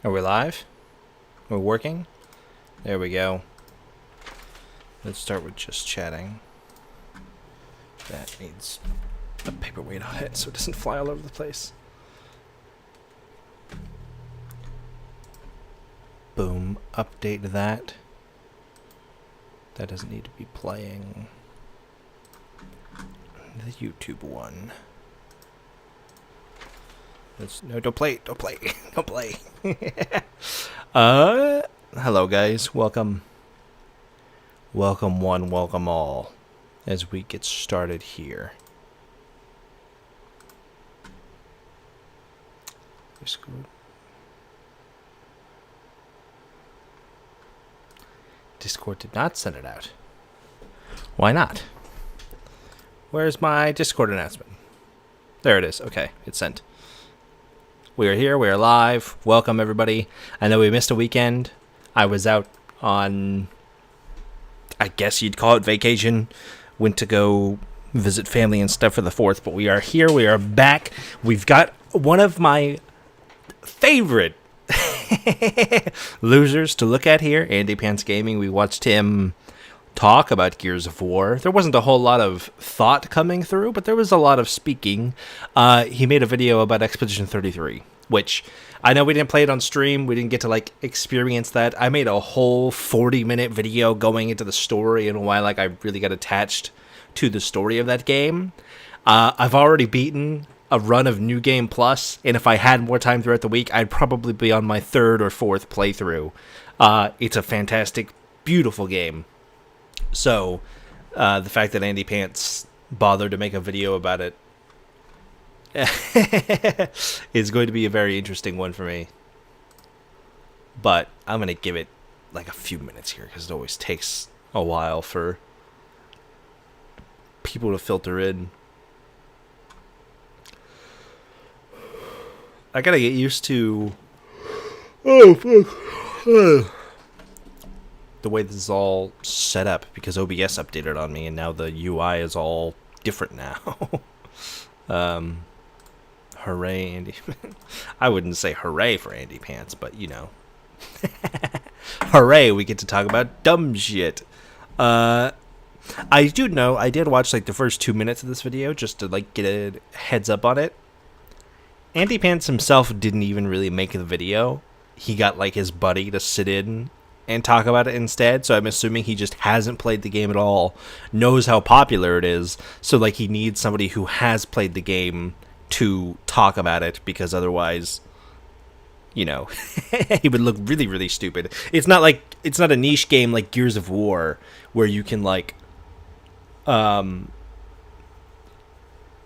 Are we live? We're working? There we go. Let's start with just chatting. That needs a paperweight on it so it doesn't fly all over the place. Boom. Update that. That doesn't need to be playing. The YouTube one. No, don't play, don't play, don't play. Hello guys, welcome. Welcome one, welcome all, as we get started here. Discord did not send it out. Why not? Where's my Discord announcement? There it is. Okay, it's sent. We are here. We are live. Welcome, everybody. I know we missed a weekend. I was out on, I guess you'd call it vacation. Went to go visit family and stuff for the 4th, but we are here. We are back. We've got one of my favorite losers to look at here, Andy Pants Gaming. We watched him talk about Gears of War. There wasn't a whole lot of thought coming through, but there was a lot of speaking. He made a video about Expedition 33, which I know we didn't play it on stream. We didn't get to experience that. I made a whole 40-minute video going into the story and why I really got attached to the story of that game. I've already beaten a run of New Game Plus, and if I had more time throughout the week, I'd probably be on my 3rd or 4th playthrough. It's a fantastic, beautiful game. So, the fact that Andy Pants bothered to make a video about it is going to be a very interesting one for me. But I'm going to give it a few minutes here, because it always takes a while for people to filter in. I gotta get used to the way this is all set up, because OBS updated on me and now the UI is all different now. Hooray, Andy. I wouldn't say hooray for Andy Pants, but you know. Hooray, we get to talk about dumb shit. I do know, I did watch the first 2 minutes of this video just to get a heads up on it. Andy Pants himself didn't even really make the video. He got his buddy to sit in and talk about it instead, so I'm assuming he just hasn't played the game at all, knows how popular it is, so he needs somebody who has played the game to talk about it, because otherwise, you know, he would look really, really stupid. It's not a niche game like Gears of War, where you can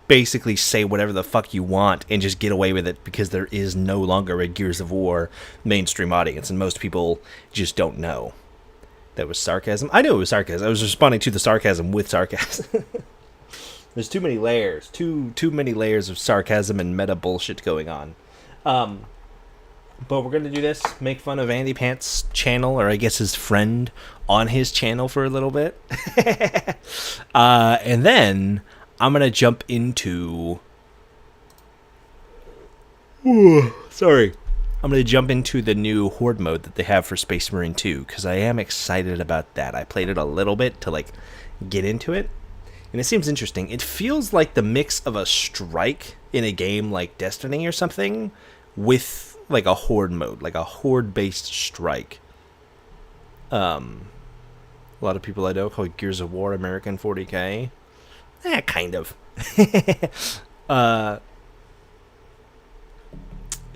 basically say whatever the fuck you want and just get away with it, because there is no longer a Gears of War mainstream audience, and most people just don't know. That was sarcasm? I knew it was sarcasm. I was responding to the sarcasm with sarcasm. There's too many layers. Too many layers of sarcasm and meta bullshit going on. But we're going to do this, make fun of Andy Pants' channel, or I guess his friend on his channel for a little bit. And then I'm going to jump into... Sorry. I'm going to jump into the new Horde mode that they have for Space Marine 2, because I am excited about that. I played it a little bit to, get into it, and it seems interesting. It feels like the mix of a strike in a game like Destiny or something with, a Horde mode, a Horde-based strike. A lot of people I know call it Gears of War American 40K. Kind of.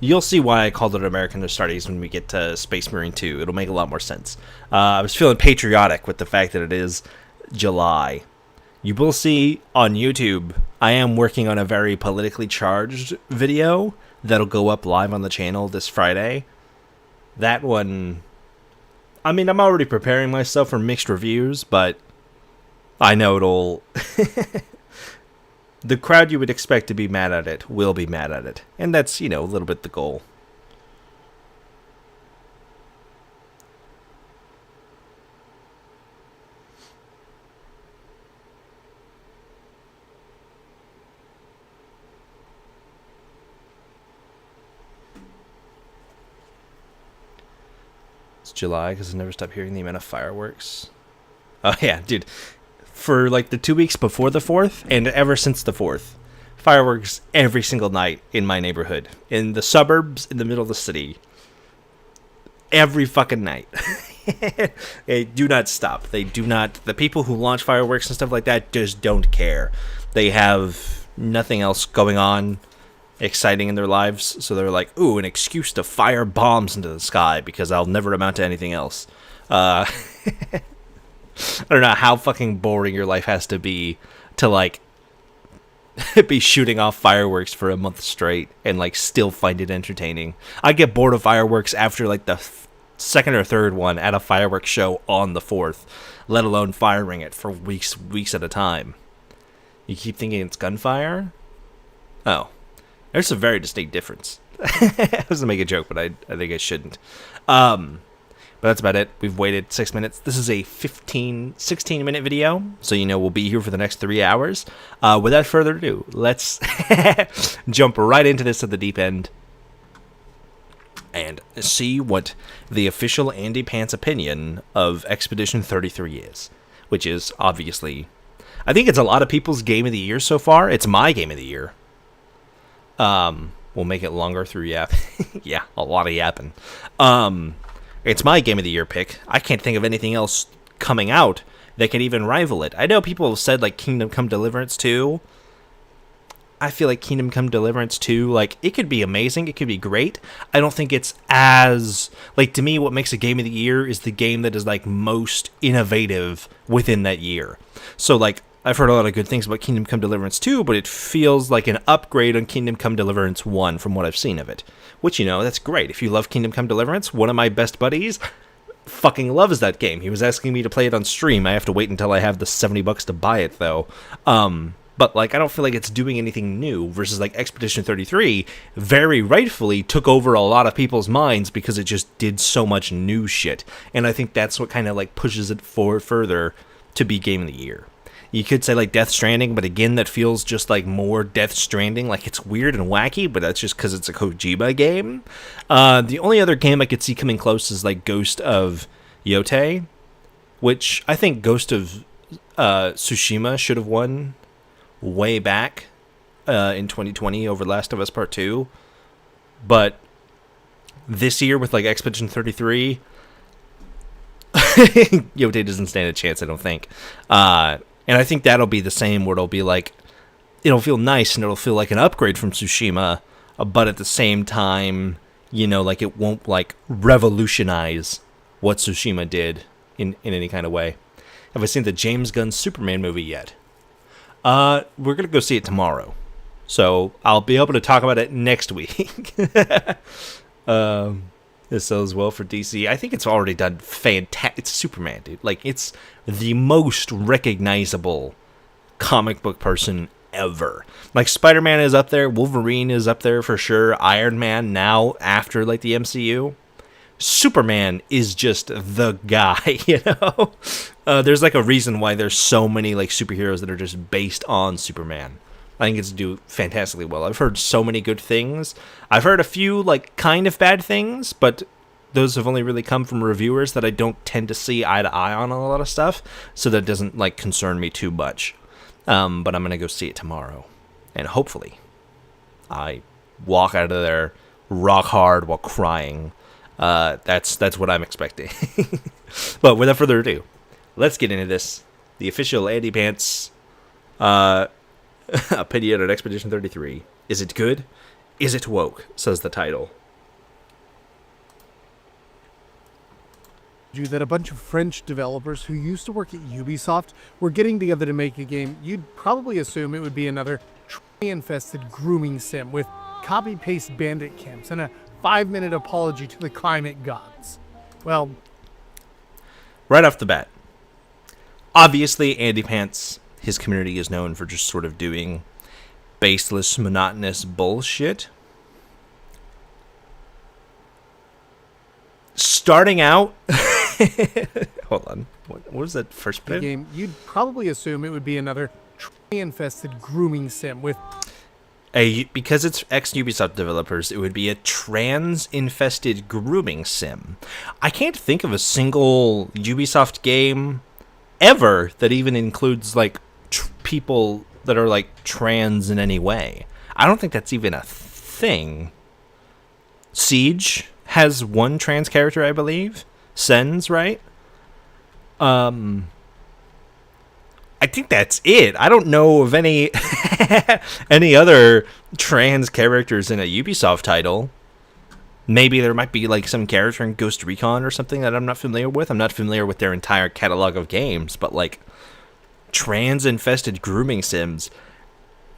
You'll see why I called it American Astartes when we get to Space Marine 2. It'll make a lot more sense. I was feeling patriotic with the fact that it is July. You will see on YouTube, I am working on a very politically charged video that'll go up live on the channel this Friday. That one, I mean, I'm already preparing myself for mixed reviews, but I know it'll... The crowd you would expect to be mad at it will be mad at it. And that's, a little bit the goal. It's July because I never stop hearing the amount of fireworks. Oh yeah, dude. For like the 2 weeks before the 4th and ever since the 4th, fireworks every single night in my neighborhood, in the suburbs, in the middle of the city. Every fucking night. They do not stop. They do not. The people who launch fireworks and stuff like that just don't care. They have nothing else going on exciting in their lives, so they're like, ooh, an excuse to fire bombs into the sky because I'll never amount to anything else. I don't know how fucking boring your life has to be to like be shooting off fireworks for a month straight and like still find it entertaining. I get bored of fireworks after like the second or third one at a fireworks show on the 4th, let alone firing it for weeks at a time. You keep thinking it's gunfire? Oh, there's a very distinct difference. I was gonna make a joke, but I think I shouldn't. But that's about it. We've waited 6 minutes. This is a 16-minute video, so you know we'll be here for the next 3 hours. Without further ado, let's jump right into this at the deep end and see what the official Andy Pants opinion of Expedition 33 is, which is obviously, I think it's a lot of people's game of the year so far. It's my game of the year. We'll make it longer through yap. Yeah, a lot of yapping. It's my game of the year pick. I can't think of anything else coming out that can even rival it. I know people have said like Kingdom Come Deliverance 2. I feel like Kingdom Come Deliverance 2, like, it could be amazing, it could be great. I don't think it's as, like, to me, what makes a game of the year is the game that is, like, most innovative within that year. So, like, I've heard a lot of good things about Kingdom Come Deliverance 2, but it feels like an upgrade on Kingdom Come Deliverance 1 from what I've seen of it. Which, you know, that's great. If you love Kingdom Come Deliverance, one of my best buddies fucking loves that game. He was asking me to play it on stream. I have to wait until I have the $70 to buy it, though. But, like, I don't feel like it's doing anything new versus, like, Expedition 33 very rightfully took over a lot of people's minds because it just did so much new shit. And I think that's what kind of, like, pushes it forward further to be Game of the Year. You could say, like, Death Stranding, but again, that feels just, like, more Death Stranding. Like, it's weird and wacky, but that's just because it's a Kojima game. The only other game I could see coming close is, like, Ghost of Yotei, which I think Ghost of Tsushima should have won way back in 2020 over Last of Us Part 2. But this year with, like, Expedition 33, Yotei doesn't stand a chance, I don't think. And I think that'll be the same, where it'll be like, it'll feel nice and it'll feel like an upgrade from Tsushima, but at the same time, you know, like, it won't, like, revolutionize what Tsushima did in any kind of way. Have I seen the James Gunn Superman movie yet? We're gonna go see it tomorrow, so I'll be able to talk about it next week. It sells well for DC. I think it's already done fantastic. It's Superman, dude. Like, it's the most recognizable comic book person ever. Like, Spider-Man is up there, Wolverine is up there for sure, Iron Man now after, like, the MCU. Superman is just the guy, you know? There's, like, a reason why there's so many, like, superheroes that are just based on Superman. I think it's do fantastically well. I've heard so many good things. I've heard a few, like, kind of bad things, but those have only really come from reviewers that I don't tend to see eye to eye on a lot of stuff, so that doesn't, like, concern me too much. But I'm going to go see it tomorrow. And hopefully I walk out of there rock hard while crying. That's what I'm expecting. But without further ado, let's get into this. The official Andy Pants opinion on Expedition 33. Is it good? Is it woke? Says the title. That a bunch of French developers who used to work at Ubisoft were getting together to make a game, you'd probably assume it would be another tranny-infested grooming sim with copy-paste bandit camps and a 5-minute apology to the climate gods. Well, right off the bat, obviously Andy Pants, his community is known for just sort of doing baseless, monotonous bullshit. Starting out, hold on, what was that first bit? Game, you'd probably assume it would be another tranny-infested grooming sim with because it's ex-Ubisoft developers, it would be a trans-infested grooming sim. I can't think of a single Ubisoft game ever that even includes like people that are like trans in any way. I don't think that's even a thing. Siege has one trans character, I believe. Sens, right? I think that's it. I don't know of any any other trans characters in a Ubisoft title. Maybe there might be like some character in Ghost Recon or something that I'm not familiar with. I'm not familiar with their entire catalog of games, but like trans-infested grooming sims,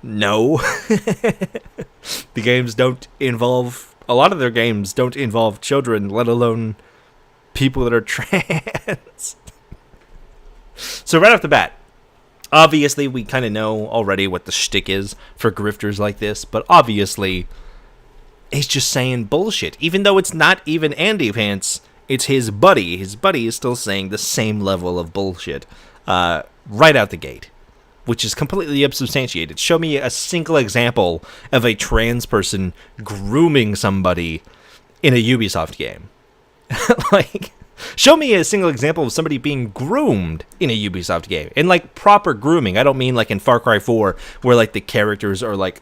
no. The games don't involve, a lot of their games don't involve children, let alone people that are trans. So right off the bat, obviously we kind of know already what the shtick is for grifters like this, but obviously he's just saying bullshit. Even though it's not even Andy Pants, it's his buddy. His buddy is still saying the same level of bullshit right out the gate, which is completely unsubstantiated. Show me a single example of a trans person grooming somebody in a Ubisoft game. Like, show me a single example of somebody being groomed in a Ubisoft game. And like proper grooming. I don't mean like in Far Cry 4 where like the characters are like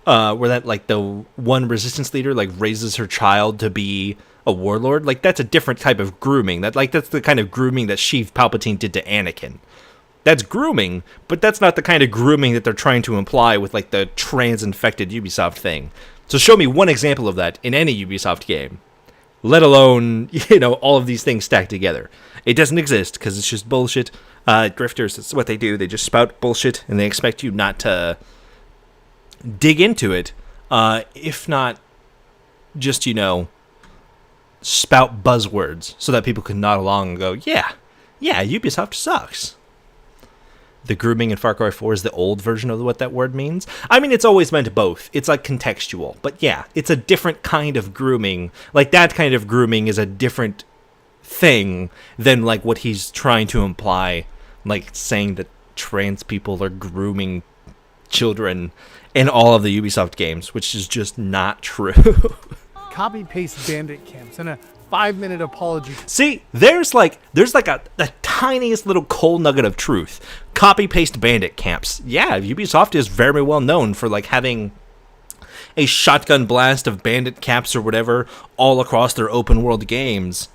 where that like the one resistance leader like raises her child to be a warlord. Like that's a different type of grooming. That's the kind of grooming that Sheev Palpatine did to Anakin. That's grooming, but that's not the kind of grooming that they're trying to imply with like the trans-infected Ubisoft thing. So show me one example of that in any Ubisoft game, let alone, you know, all of these things stacked together. It doesn't exist because it's just bullshit. Grifters, it's what they do. They just spout bullshit and they expect you not to dig into it, if not just, you know, spout buzzwords so that people can nod along and go, yeah, Ubisoft sucks. The grooming in Far Cry 4 is the old version of what that word means. I mean, it's always meant both. It's like contextual. But yeah, it's a different kind of grooming. Like that kind of grooming is a different thing than like what he's trying to imply. Like saying that trans people are grooming children in all of the Ubisoft games, which is just not true. Copy-paste bandit camps and a 5-minute apology. See, there's like the tiniest little coal nugget of truth. Copy-paste bandit camps. Yeah, Ubisoft is very well known for like having a shotgun blast of bandit camps or whatever all across their open world games.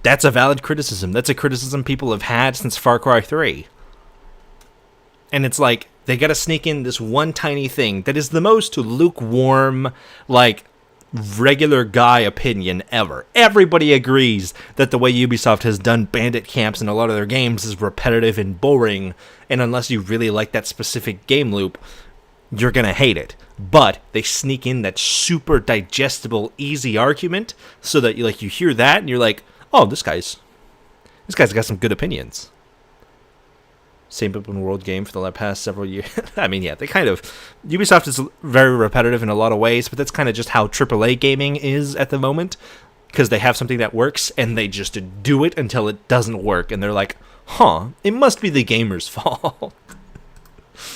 That's a valid criticism. That's a criticism people have had since Far Cry 3. And it's like, they gotta sneak in this one tiny thing that is the most lukewarm, like, regular guy opinion ever. Everybody agrees that the way Ubisoft has done bandit camps in a lot of their games is repetitive and boring, and unless you really like that specific game loop, you're gonna hate it. But they sneak in that super digestible, easy argument so that you hear that and you're like, oh, this guy's got some good opinions. Same open world game for the past several years. I mean, yeah, Ubisoft is very repetitive in a lot of ways, but that's kind of just how AAA gaming is at the moment, because they have something that works and they just do it until it doesn't work, and they're like, it must be the gamer's fault.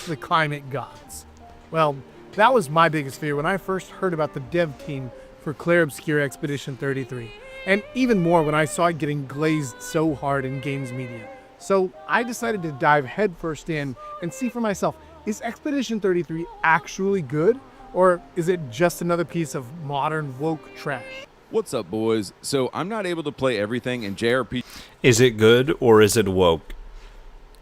The climate gods. Well, that was my biggest fear when I first heard about the dev team for Clair Obscur Expedition 33, and even more when I saw it getting glazed so hard in games media. So I decided to dive headfirst in and see for myself, is Expedition 33 actually good? Or is it just another piece of modern woke trash? What's up, boys? So I'm not able to play everything in JRPG. Is it good or is it woke?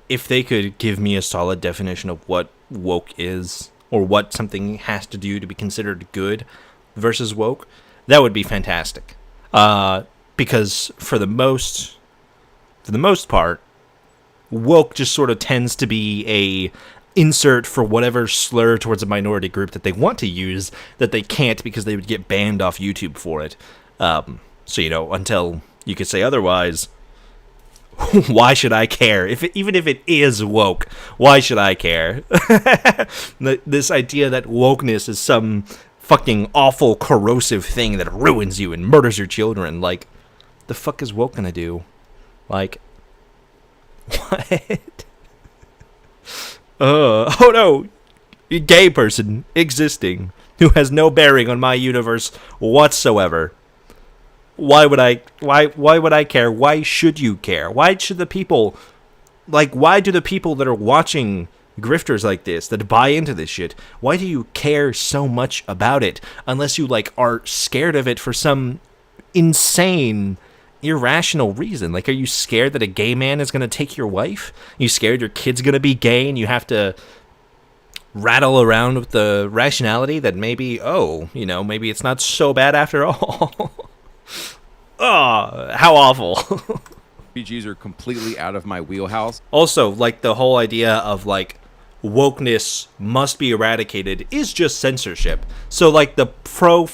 If they could give me a solid definition of what woke is, or what something has to do to be considered good versus woke, that would be fantastic. Because for the most part, woke just sort of tends to be a insert for whatever slur towards a minority group that they want to use that they can't because they would get banned off YouTube for it. So, you know, until you could say otherwise, why should I care? Even if it is woke, why should I care? This idea that wokeness is some fucking awful, corrosive thing that ruins you and murders your children. Like, the fuck is woke gonna do? Like, what? Oh no! A gay person existing who has no bearing on my universe whatsoever. Why would I care? Why should you care? Why should the people, like, why do the people that are watching grifters like this, that buy into this shit, why do you care so much about it unless you, like, are scared of it for some insane, irrational reason? Like, are you scared that a gay man is going to take your wife? Are you scared your kid's going to be gay and you have to rattle around with the rationality that maybe, maybe it's not so bad after all? Oh, how awful. RPGs are completely out of my wheelhouse. Also, like, the whole idea of, like, wokeness must be eradicated is just censorship. So, like, the pro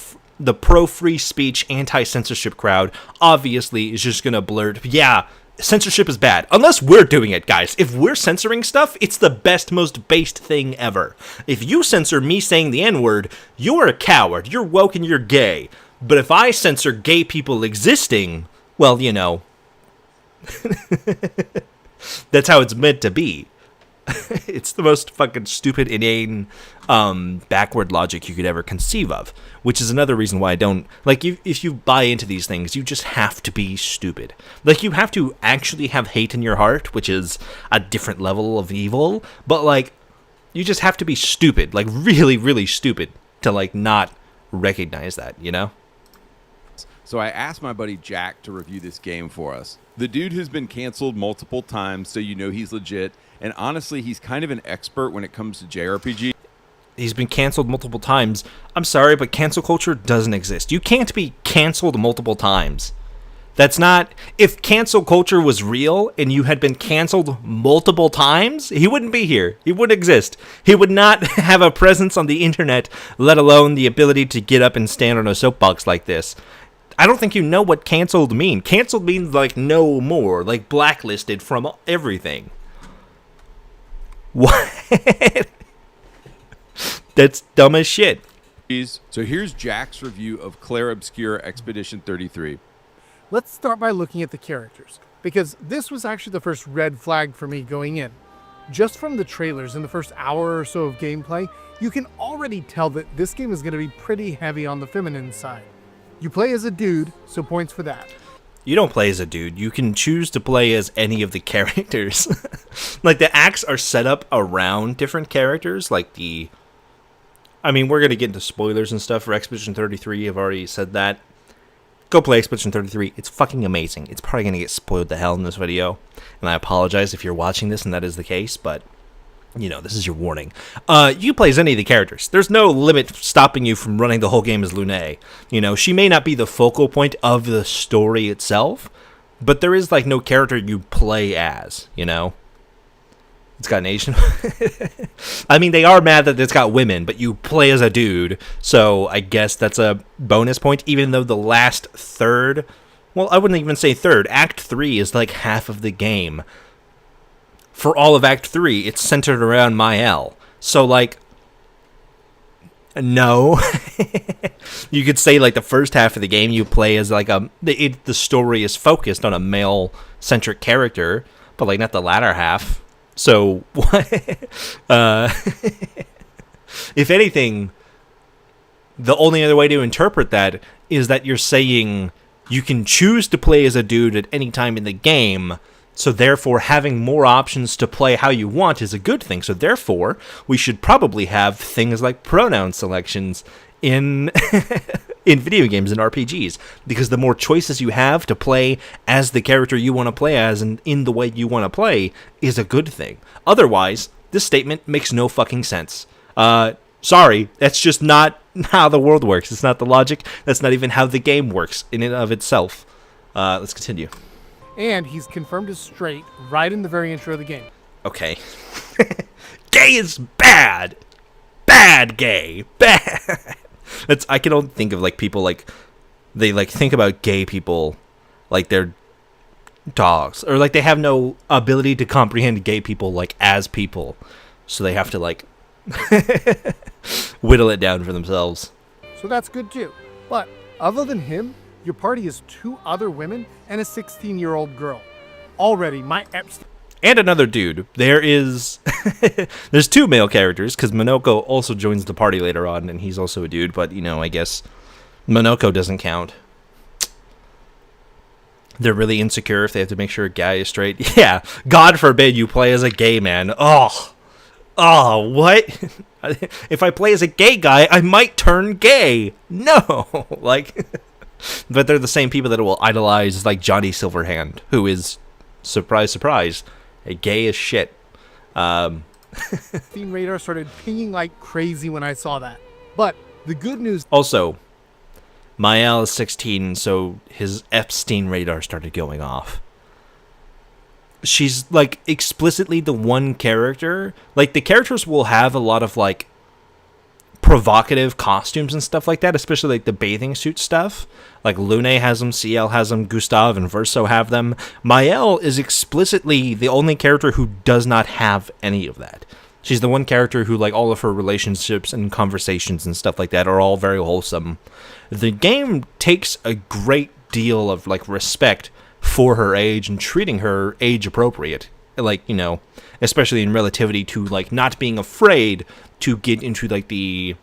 free speech, anti-censorship crowd obviously is just gonna blurt, yeah, censorship is bad. Unless we're doing it, guys. If we're censoring stuff, it's the best, most based thing ever. If you censor me saying the N-word, you're a coward, you're woke, and you're gay. But if I censor gay people existing, well, that's how it's meant to be. It's the most fucking stupid, inane, backward logic you could ever conceive of. Which is another reason why I don't... Like, if you buy into these things, you just have to be stupid. Like, you have to actually have hate in your heart, which is a different level of evil. But, like, you just have to be stupid. Like, really, really stupid to, like, not recognize that, you know? So I asked my buddy Jack to review this game for us. The dude has been canceled multiple times, so you know he's legit. And honestly, he's kind of an expert when it comes to JRPG. He's been canceled multiple times. I'm sorry, but cancel culture doesn't exist. You can't be canceled multiple times. That's not... If cancel culture was real and you had been canceled multiple times, he wouldn't be here. He wouldn't exist. He would not have a presence on the internet, let alone the ability to get up and stand on a soapbox like this. I don't think you know what canceled mean. Canceled means, like, no more. Like, blacklisted from everything. What? That's dumb as shit. So here's Jack's review of Clair Obscure Expedition 33. Let's start by looking at the characters, because this was actually the first red flag for me going in. Just from the trailers in the first hour or so of gameplay, you can already tell that this game is going to be pretty heavy on the feminine side. You play as a dude, so points for that. You don't play as a dude. You can choose to play as any of the characters. Like, the acts are set up around different characters. Like, we're going to get into spoilers and stuff for Expedition 33. I've already said that. Go play Expedition 33. It's fucking amazing. It's probably going to get spoiled to hell in this video. And I apologize if you're watching this and that is the case, but... this is your warning. You play as any of the characters. There's no limit stopping you from running the whole game as Lune. She may not be the focal point of the story itself, but there is, like, no character you play as, It's got an Asian... they are mad that it's got women, but you play as a dude, so I guess that's a bonus point, even though the last third... Well, I wouldn't even say third. Act 3 is, like, half of the game. For all of Act 3, it's centered around Mael. So, like, no. You could say, like, the first half of the game you play as, like, the story is focused on a male-centric character, but, like, not the latter half. So, what? If anything, the only other way to interpret that is that you're saying you can choose to play as a dude at any time in the game. So therefore, having more options to play how you want is a good thing. So therefore, we should probably have things like pronoun selections in in video games and RPGs. Because the more choices you have to play as the character you want to play as and in the way you want to play is a good thing. Otherwise, this statement makes no fucking sense. Sorry, that's just not how the world works. It's not the logic. That's not even how the game works in and of itself. Let's continue. And he's confirmed as straight right in the very intro of the game. Okay. Gay is bad. Bad gay. Bad. I can only think of, like, people, like, they, like, think about gay people like they're dogs. Or, like, they have no ability to comprehend gay people, like, as people. So they have to, like, whittle it down for themselves. So that's good, too. But other than him, your party is 2 other women and a 16-year-old girl. Already, my and another dude. There's two male characters, because Monoko also joins the party later on, and he's also a dude, but, I guess Monoko doesn't count. They're really insecure if they have to make sure a guy is straight. Yeah, God forbid you play as a gay man. Oh, what? If I play as a gay guy, I might turn gay. No, but they're the same people that will idolize, Johnny Silverhand, who is, surprise, surprise, gay as shit. Epstein radar started pinging like crazy when I saw that. But the good news... Also, Mael is 16, so his Epstein radar started going off. She's, explicitly the one character. The characters will have a lot of, provocative costumes and stuff like that, especially, the bathing suit stuff. Lune has them, CL has them, Gustav and Verso have them. Mael is explicitly the only character who does not have any of that. She's the one character who, all of her relationships and conversations and stuff like that are all very wholesome. The game takes a great deal of, respect for her age and treating her age appropriate. Especially in relativity to, not being afraid to get into, the,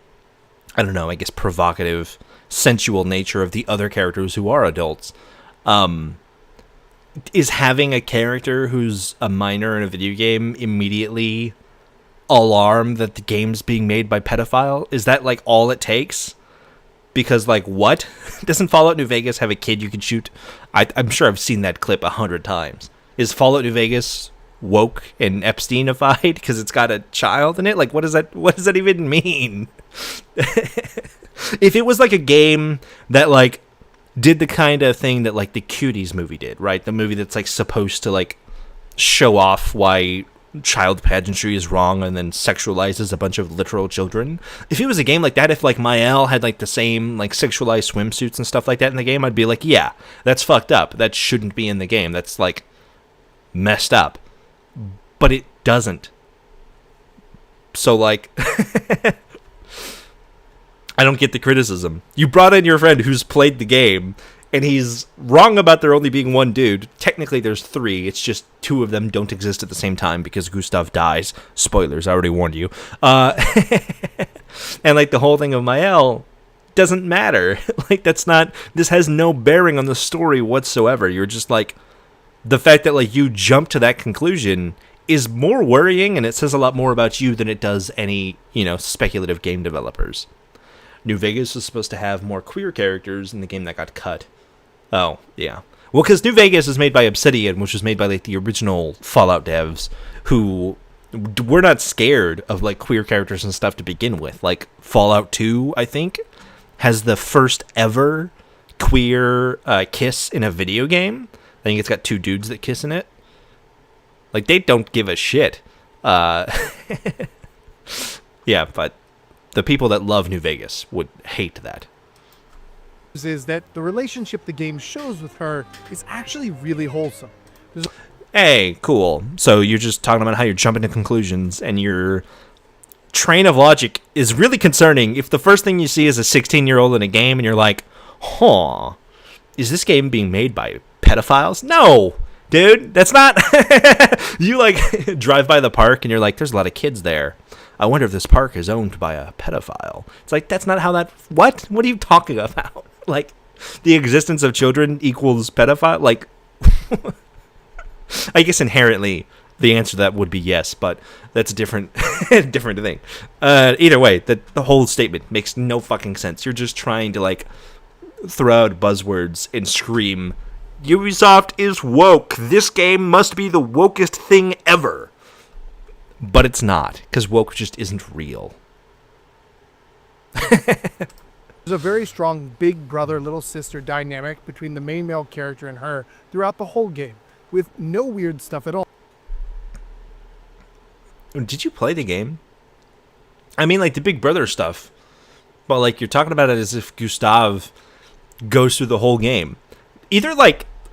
I don't know, I guess provocative, sensual nature of the other characters who are adults. Is having a character who's a minor in a video game immediately alarm that the game's being made by pedophile? Is that, all it takes? Because, what? Doesn't Fallout New Vegas have a kid you can shoot? I'm sure I've seen that clip 100 times. Is Fallout New Vegas woke and Epsteinified because it's got a child in it? What does that even mean? If it was, a game that, did the kind of thing that, the Cuties movie did, right? The movie that's, supposed to, show off why child pageantry is wrong and then sexualizes a bunch of literal children. If it was a game like that, if Mael had the same sexualized swimsuits and stuff like that in the game, I'd be yeah, that's fucked up. That shouldn't be in the game. That's messed up. But it doesn't. So I don't get the criticism. You brought in your friend who's played the game, and he's wrong about there only being one dude. Technically, there's three. It's just two of them don't exist at the same time because Gustav dies. Spoilers, I already warned you. And, the whole thing of Mael doesn't matter. This has no bearing on the story whatsoever. You're just, the fact that, you jump to that conclusion is more worrying, and it says a lot more about you than it does any, speculative game developers. New Vegas was supposed to have more queer characters in the game that got cut. Oh, yeah. Well, because New Vegas is made by Obsidian, which was made by, the original Fallout devs, who were not scared of, queer characters and stuff to begin with. Fallout 2, I think, has the first ever queer kiss in a video game. I think it's got two dudes that kiss in it. They don't give a shit. Yeah, but the people that love New Vegas would hate that. Is that the relationship the game shows with her is actually really wholesome. Hey, cool. So you're just talking about how you're jumping to conclusions, and your train of logic is really concerning if the first thing you see is a 16-year-old in a game and you're like, huh, is this game being made by pedophiles? No, dude, that's not. You drive by the park and you're like, there's a lot of kids there. I wonder if this park is owned by a pedophile. It's that's not how that... What? What are you talking about? The existence of children equals pedophile? I guess inherently the answer to that would be yes, but that's a different thing. Either way, the whole statement makes no fucking sense. You're just trying to, throw out buzzwords and scream, Ubisoft is woke. This game must be the wokest thing ever. But it's not, because woke just isn't real. There's a very strong big brother, little sister dynamic between the main male character and her throughout the whole game, with no weird stuff at all. Did you play the game? I mean, the big brother stuff. But, you're talking about it as if Gustav goes through the whole game. Either,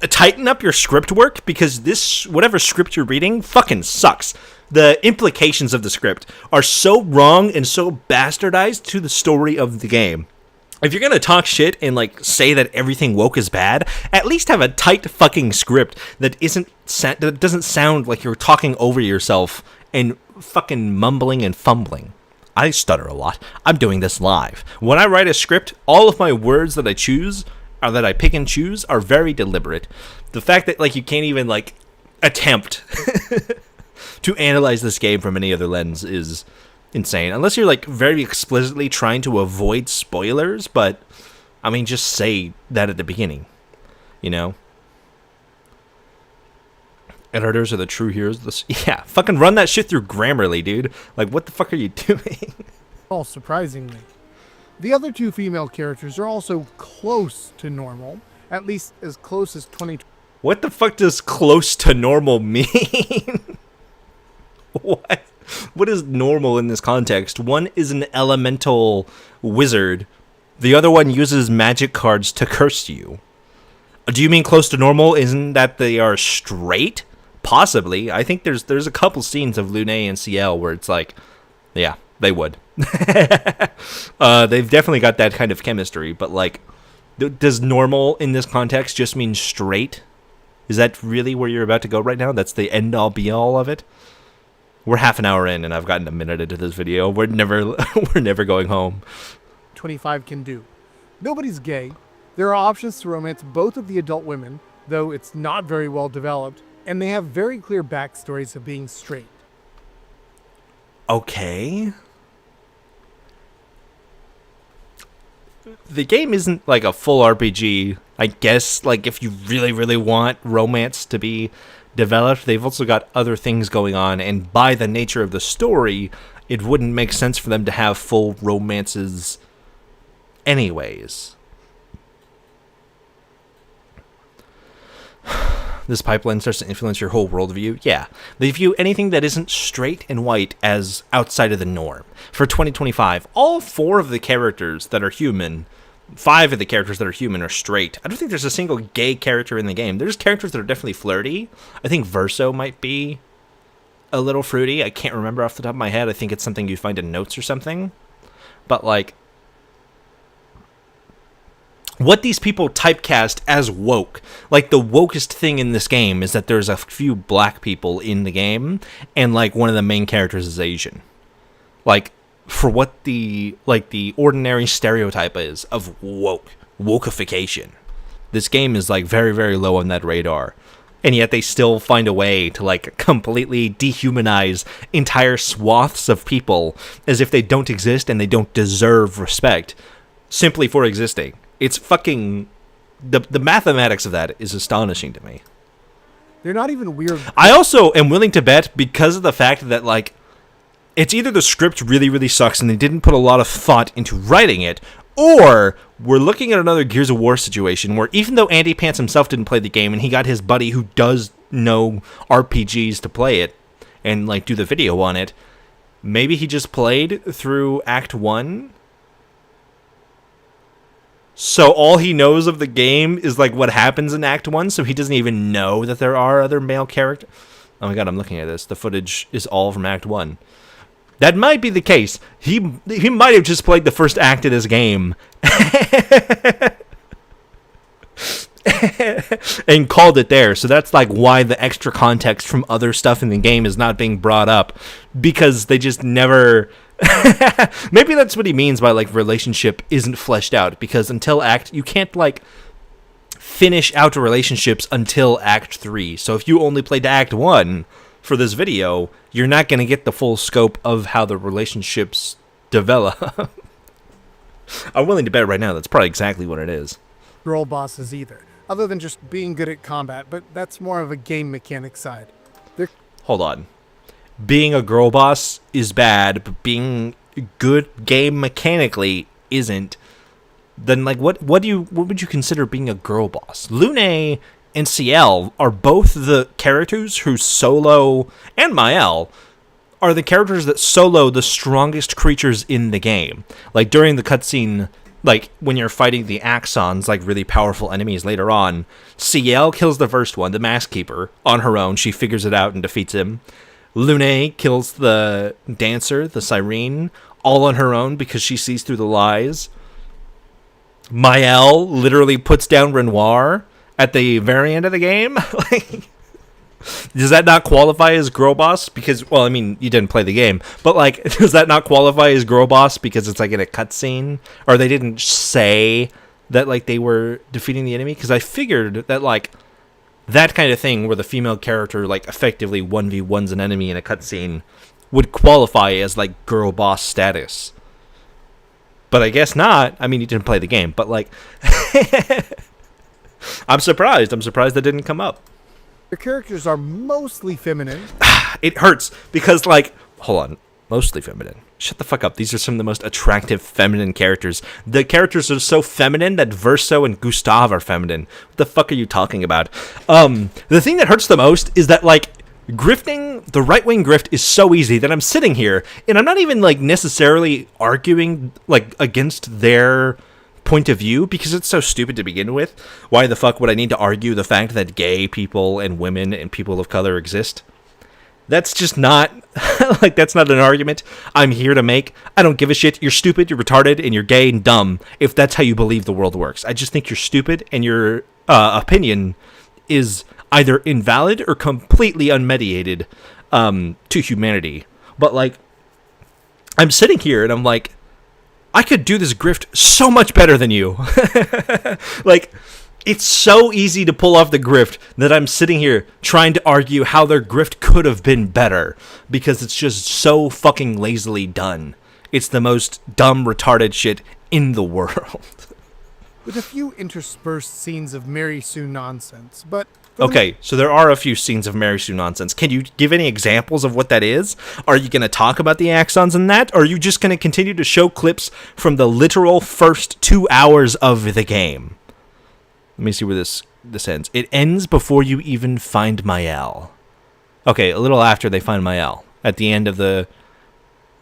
tighten up your script work, because this, whatever script you're reading, fucking sucks. The implications of the script are so wrong and so bastardized to the story of the game. If you're gonna talk shit and like say that everything woke is bad, at least have a tight fucking script that that doesn't sound like you're talking over yourself and fucking mumbling and fumbling. I stutter a lot. I'm doing this live. When I write a script, all of my words that I choose or that I pick and choose are very deliberate. The fact that like you can't even like attempt to analyze this game from any other lens is insane, unless you're like very explicitly trying to avoid spoilers. But I mean, just say that at the beginning, you know. Editors are the true heroes of this. Yeah, fucking run that shit through Grammarly, dude. Like, what the fuck are you doing? All surprisingly. The other two female characters are also close to normal, at least as close as 2020. What the fuck does close to normal mean? What? What is normal in this context? One is an elemental wizard. The other one uses magic cards to curse you. Do you mean close to normal? Isn't that they are straight? Possibly. I think there's a couple scenes of Lune and CL where it's like, yeah, they would. They've definitely got that kind of chemistry. But like, does normal in this context just mean straight? Is that really where you're about to go right now? That's the end all be all of it? We're half an hour in, and I've gotten a minute into this video. We're never going home. 25 can do. Nobody's gay. There are options to romance both of the adult women, though it's not very well developed, and they have very clear backstories of being straight. Okay. The game isn't like a full RPG. I guess like if you really, really want romance to be developed, they've also got other things going on, and by the nature of the story, it wouldn't make sense for them to have full romances anyways. This pipeline starts to influence your whole worldview. Yeah, they view anything that isn't straight and white as outside of the norm. For 2025, all 4 of the characters that are human, 5 of the characters that are human are straight. I don't think there's a single gay character in the game. There's characters that are definitely flirty. I think Verso might be a little fruity. I can't remember off the top of my head. I think it's something you find in notes or something. But like, what these people typecast as woke, like the wokest thing in this game is that there's a few black people in the game, and like one of the main characters is Asian. Like, for what the ordinary stereotype is of wokeification, this game is like very, very low on that radar, and yet they still find a way to like completely dehumanize entire swaths of people as if they don't exist and they don't deserve respect simply for existing. It's fucking... The mathematics of that is astonishing to me. They're not even weird. I also am willing to bet, because of the fact that, like, it's either the script really, really sucks and they didn't put a lot of thought into writing it, or we're looking at another Gears of War situation where even though Andy Pants himself didn't play the game and he got his buddy who does know RPGs to play it and, like, do the video on it, maybe he just played through Act 1. So all he knows of the game is like what happens in Act 1, so he doesn't even know that there are other male characters. Oh my god, I'm looking at this. The footage is all from Act 1. That might be the case. He might have just played the first act of this game and called it there. So that's like why the extra context from other stuff in the game is not being brought up, because they just never... Maybe that's what he means by like relationship isn't fleshed out, because until you can't like finish out relationships until Act 3. So if you only played Act 1 for this video, you're not going to get the full scope of how the relationships develop. I'm willing to bet right now that's probably exactly what it is. Girl bosses either, other than just being good at combat, but that's more of a game mechanic side. Hold on. Being a girl boss is bad, but being good game mechanically isn't. Then like what would you consider being a girl boss? Lune and CL are both the characters who solo, and Mael are the characters that solo the strongest creatures in the game. Like during the cutscene, like when you're fighting the Axons, like really powerful enemies later on, CL kills the first one, the Mask Keeper, on her own. She figures it out and defeats him. Lune kills the dancer, the Sirene, all on her own because she sees through the lies. Mael literally puts down Renoir at the very end of the game. Like, does that not qualify as girl boss? Because, well, I mean, you didn't play the game, but like, does that not qualify as girl boss because it's like in a cutscene, or they didn't say that like they were defeating the enemy? Because I figured that like that kind of thing, where the female character like effectively 1v1s an enemy in a cutscene, would qualify as like girl boss status. But I guess not. I mean, you didn't play the game, but like, I'm surprised. I'm surprised that didn't come up. Their characters are mostly feminine. It hurts because, like, hold on, mostly feminine. Shut the fuck up. These are some of the most attractive feminine characters. The characters are so feminine that Verso and Gustav are feminine. What the fuck are you talking about? The thing that hurts the most is that, like, grifting, the right-wing grift is so easy that I'm sitting here and I'm not even, like, necessarily arguing, like, against their point of view, because it's so stupid to begin with. Why the fuck would I need to argue the fact that gay people and women and people of color exist? That's just not, like, that's not an argument I'm here to make. I don't give a shit. You're stupid, you're retarded, and you're gay and dumb if that's how you believe the world works. I just think you're stupid, and your opinion is either invalid or completely unmediated to humanity. But, like, I'm sitting here and I'm like, I could do this grift so much better than you. Like, it's so easy to pull off the grift that I'm sitting here trying to argue how their grift could have been better, because it's just so fucking lazily done. It's the most dumb, retarded shit in the world. With a few interspersed scenes of Mary Sue nonsense, but... Okay, so there are a few scenes of Mary Sue nonsense. Can you give any examples of what that is? Are you going to talk about the axons in that? Or are you just going to continue to show clips from the literal first 2 hours of the game? Let me see where this ends. It ends before you even find Mael. Okay, a little after they find Mael. At the end of the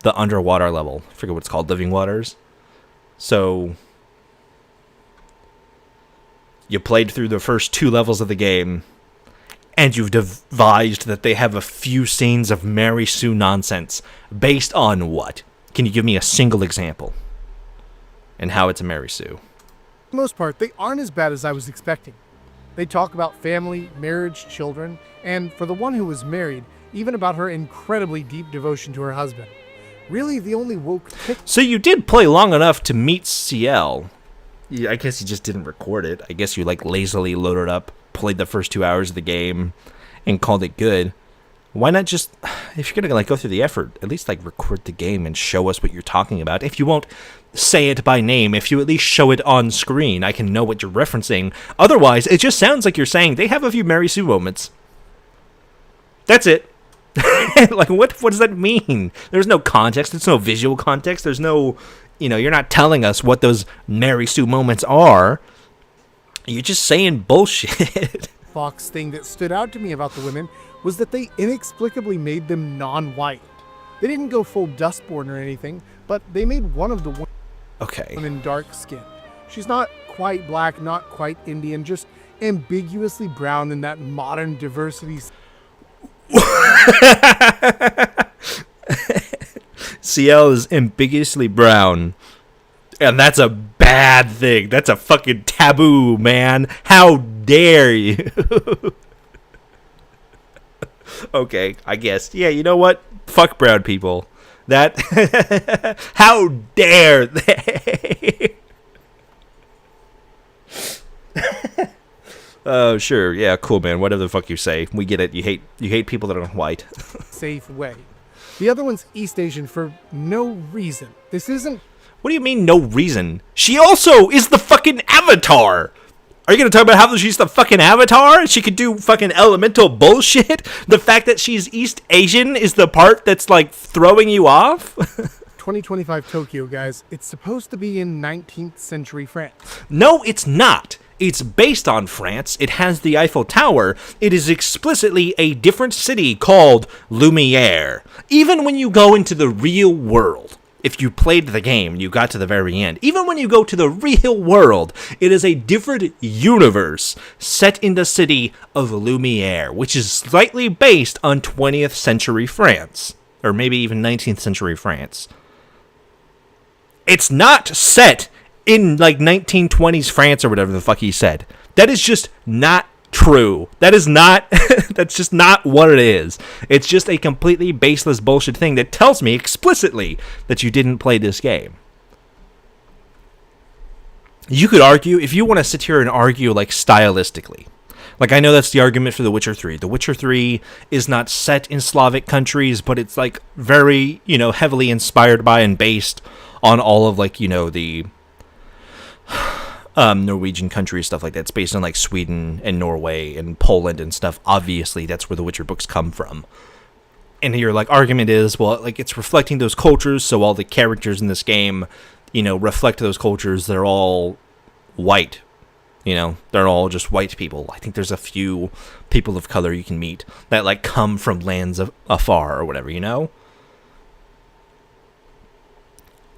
underwater level. I forget what it's called, Living Waters. So you played through the first 2 levels of the game, and you've devised that they have a few scenes of Mary Sue nonsense. Based on what? Can you give me a single example? And how it's a Mary Sue? For the most part, they aren't as bad as I was expecting. They talk about family, marriage, children, and for the one who was married, even about her incredibly deep devotion to her husband. Really, the only woke pick. So you did play long enough to meet CL. Yeah, I guess you just didn't record it. I guess you like lazily loaded up, played the first 2 hours of the game, and called it good. Why not just, if you're gonna like go through the effort, at least like record the game and show us what you're talking about. If you won't say it by name, if you at least show it on screen, I can know what you're referencing. Otherwise, it just sounds like you're saying they have a few Mary Sue moments. That's it. Like, what does that mean? There's no context. There's no visual context. There's no, you're not telling us what those Mary Sue moments are. You're just saying bullshit. Fox thing that stood out to me about the women was that they inexplicably made them non-white. They didn't go full Dustborn or anything, but they made one of the women dark-skinned. She's not quite black, not quite Indian, just ambiguously brown in that modern diversity. CL is ambiguously brown, and that's a bad thing. That's a fucking taboo, man. How dare you? Okay, I guess. Yeah, you know what? Fuck brown people. That how dare they? Oh, sure. Yeah, cool, man. Whatever the fuck you say. We get it. You hate people that are white. Safe way. The other one's East Asian for no reason. This isn't... What do you mean, no reason? She also is the fucking Avatar! Are you gonna talk about how she's the fucking Avatar? She could do fucking elemental bullshit? The fact that she's East Asian is the part that's, like, throwing you off? 2025 Tokyo, guys. It's supposed to be in 19th century France. No, it's not. It's based on France. It has the Eiffel Tower. It is explicitly a different city called Lumiere. Even when you go into the real world, if you played the game and you got to the very end, even when you go to the real world, it is a different universe set in the city of Lumiere, which is slightly based on 20th century France, or maybe even 19th century France. It's not set in like 1920s France or whatever the fuck he said. That is just not true. That is not, that's just not what it is. It's just a completely baseless bullshit thing that tells me explicitly that you didn't play this game. You could argue, if you want to sit here and argue like stylistically, like I know that's the argument for The Witcher 3. The Witcher 3 is not set in Slavic countries, but it's like very, heavily inspired by and based on all of like, the Norwegian countries, stuff like that. It's based on like Sweden and Norway and Poland and stuff. Obviously, that's where the Witcher books come from. And your like argument is, well, like it's reflecting those cultures, so all the characters in this game, reflect those cultures. They're all white. They're all just white people. I think there's a few people of color you can meet that like come from lands of afar or whatever,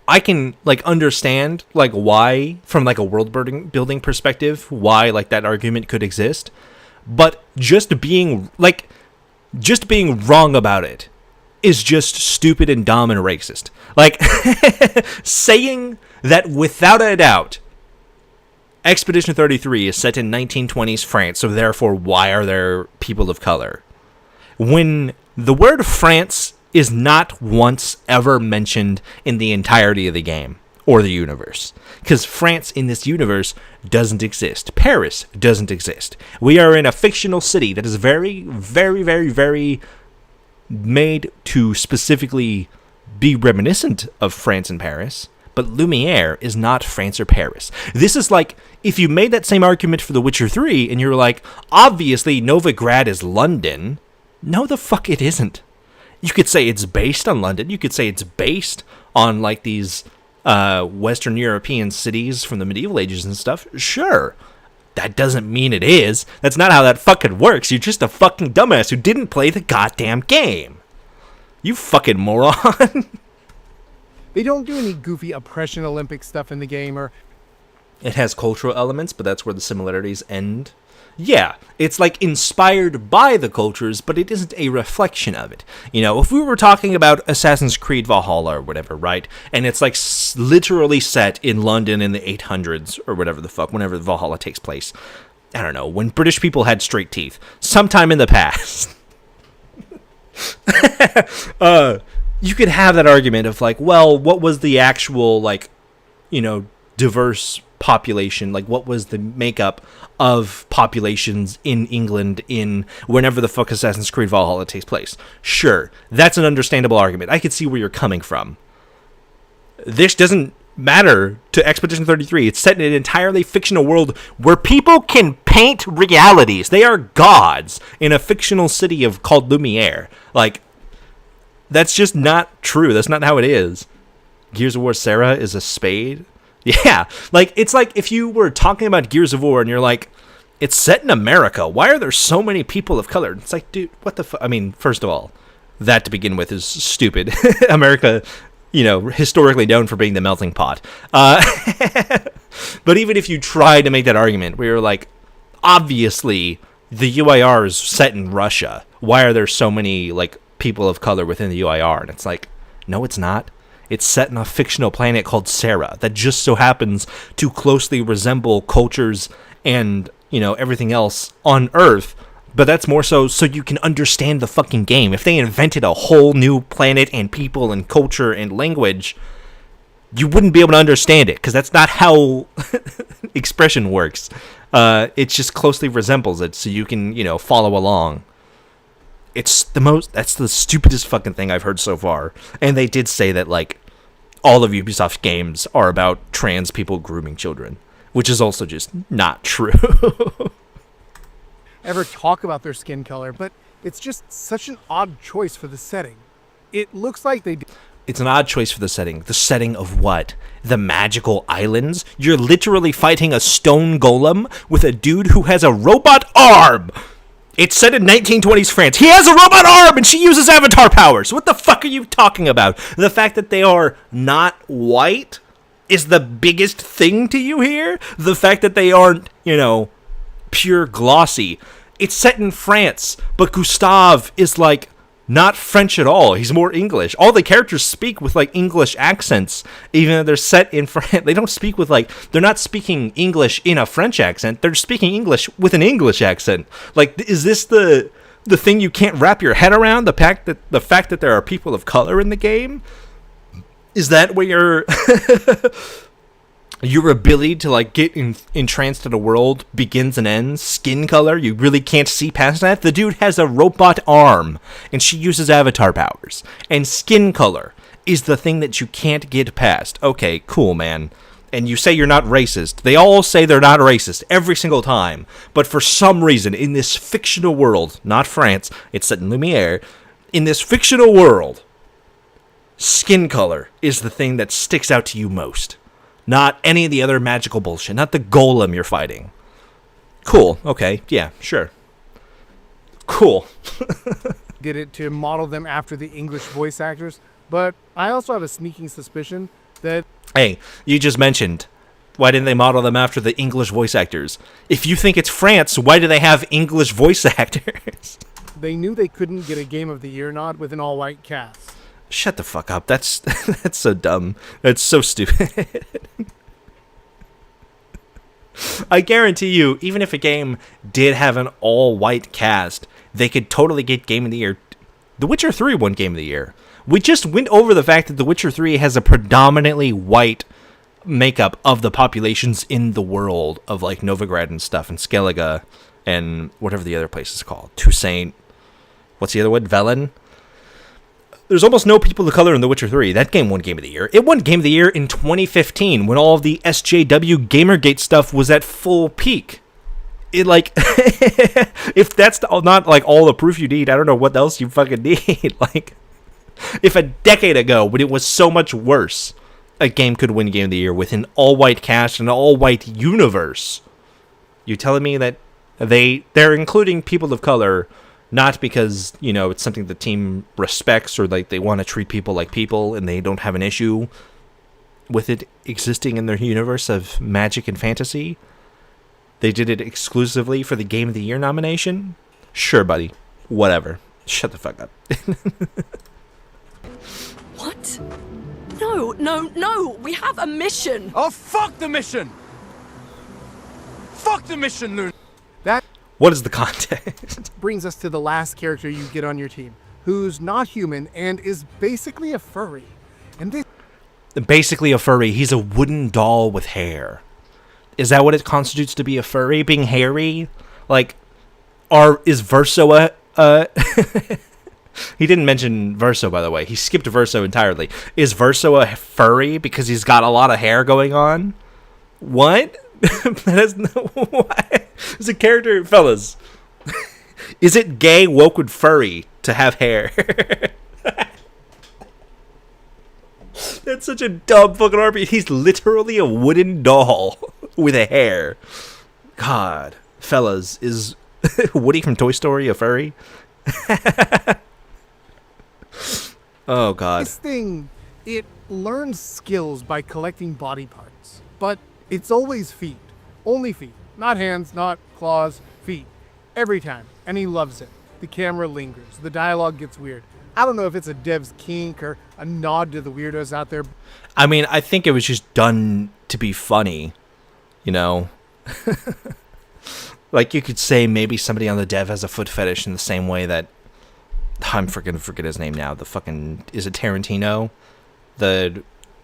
I can like understand like why, from like a world building perspective, why like that argument could exist, but just being wrong about it is just stupid and dumb and racist. Like saying that without a doubt Expedition 33 is set in 1920s France, so therefore why are there people of color? When the word France is not once ever mentioned in the entirety of the game or the universe. Because France in this universe doesn't exist. Paris doesn't exist. We are in a fictional city that is very, very, very, very made to specifically be reminiscent of France and Paris. But Lumiere is not France or Paris. This is like, if you made that same argument for The Witcher 3, and you're like, obviously Novigrad is London. No, the fuck it isn't. You could say it's based on London. You could say it's based on, like, these Western European cities from the medieval ages and stuff. Sure. That doesn't mean it is. That's not how that fucking works. You're just a fucking dumbass who didn't play the goddamn game. You fucking moron. They don't do any goofy oppression Olympic stuff in the game, or... It has cultural elements, but that's where the similarities end. Yeah, it's like inspired by the cultures, but it isn't a reflection of it. If we were talking about Assassin's Creed Valhalla or whatever, right? And it's like literally set in London in the 800s or whatever the fuck, whenever Valhalla takes place. I don't know, when British people had straight teeth. Sometime in the past. You could have that argument of like, well, what was the actual like, diverse population? Like, what was the makeup of populations in England in whenever the fuck Assassin's Creed Valhalla takes place? Sure, that's an understandable argument. I could see where you're coming from. This doesn't matter to Expedition 33. It's set in an entirely fictional world where people can paint realities. They are gods in a fictional city called Lumiere. Like, that's just not true. That's not how it is. Gears of War Sarah is a spade. Yeah. Like, it's like if you were talking about Gears of War and you're like, it's set in America. Why are there so many people of color? It's like, dude, what the fuck? I mean, first of all, that to begin with is stupid. America, historically known for being the melting pot. But even if you tried to make that argument, we were like, obviously, the UIR is set in Russia. Why are there so many, like, people of color within the UIR? And it's like, no, it's not. It's set in a fictional planet called Sarah that just so happens to closely resemble cultures and, everything else on Earth. But that's more so you can understand the fucking game. If they invented a whole new planet and people and culture and language, you wouldn't be able to understand it because that's not how expression works. It just closely resembles it so you can, follow along. That's the stupidest fucking thing I've heard so far. And they did say that, like, all of Ubisoft games are about trans people grooming children, which is also just not true. Ever talk about their skin color, but it's just such an odd choice for the setting. It looks like they... It's an odd choice for the setting. The setting of what? The magical islands? You're literally fighting a stone golem with a dude who has a robot arm! It's set in 1920s France. He has a robot arm and she uses avatar powers. What the fuck are you talking about? The fact that they are not white is the biggest thing to you here? The fact that they aren't, pure glossy. It's set in France, but Gustave is like not French at all. He's more English. All the characters speak with like English accents, even though they're set in France. They don't speak with like, they're not speaking English in a French accent. They're speaking English with an English accent. Like, is this the thing you can't wrap your head around? The fact that there are people of color in the game? Is that where your ability to like get entranced in a world begins and ends? Skin color, you really can't see past that. The dude has a robot arm and she uses avatar powers, and skin color is the thing that you can't get past. Okay, cool, man. And you say you're not racist. They all say they're not racist every single time, but for some reason in this fictional world, not France, it's set in Lumiere, in this fictional world, skin color is the thing that sticks out to you most. Not any of the other magical bullshit. Not the golem you're fighting. Cool. Okay. Yeah, sure. Cool. Did it to model them after the English voice actors, but I also have a sneaking suspicion that... Hey, you just mentioned, why didn't they model them after the English voice actors? If you think it's France, why do they have English voice actors? They knew they couldn't get a Game of the Year nod with an all-white cast. Shut the fuck up. That's so dumb. That's so stupid. I guarantee you, even if a game did have an all-white cast, they could totally get Game of the Year. The Witcher 3 won Game of the Year. We just went over the fact that The Witcher 3 has a predominantly white makeup of the populations in the world of like Novigrad and stuff, and Skellige, and whatever the other place is called. Toussaint. What's the other one? Velen? There's almost no people of color in The Witcher 3. That game won Game of the Year. It won Game of the Year in 2015 when all of the SJW Gamergate stuff was at full peak. It like, if that's not like all the proof you need, I don't know what else you fucking need. Like, if a decade ago, when it was so much worse, a game could win Game of the Year with an all-white cast and an all-white universe, you telling me that they're including people of color not because, you know, it's something the team respects or like they want to treat people like people and they don't have an issue with it existing in their universe of magic and fantasy? They did it exclusively for the Game of the Year nomination? Sure, buddy. Whatever. Shut the fuck up. What? No. We have a mission. Oh, fuck the mission! Fuck the mission, Loon! That What is the context? brings us to the last character you get on your team, who's not human and is basically a furry. And this... Basically a furry. He's a wooden doll with hair. Is that what it constitutes to be a furry? Being hairy? Like, is Verso a... He didn't mention Verso, by the way. He skipped Verso entirely. Is Verso a furry because he's got a lot of hair going on? What? That is no... What? It's a character... Fellas. Is it gay, woke, and furry to have hair? That's such a dumb fucking RP. He's literally a wooden doll with a hair. God. Fellas, is Woody from Toy Story a furry? Oh, God. This thing, it learns skills by collecting body parts. But it's always feet. Only feet. Not hands, not claws, feet. Every time. And he loves it. The camera lingers. The dialogue gets weird. I don't know if it's a dev's kink or a nod to the weirdos out there. I mean, I think it was just done to be funny, you know? Like, you could say maybe somebody on the dev has a foot fetish in the same way that... I'm going to forget his name now. The fucking... Is it Tarantino? The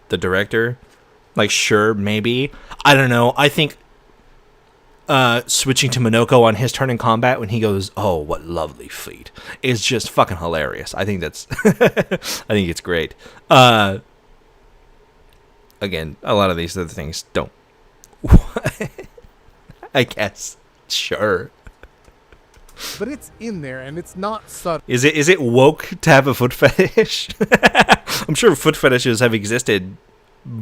director? Like, sure, maybe. I don't know. I think... switching to Minoko on his turn in combat when he goes, "Oh, what lovely feet," is just fucking hilarious. I think that's I think it's great. Again, a lot of these other things don't. I guess. Sure. But it's in there and it's not subtle. Is it woke to have a foot fetish? I'm sure foot fetishes have existed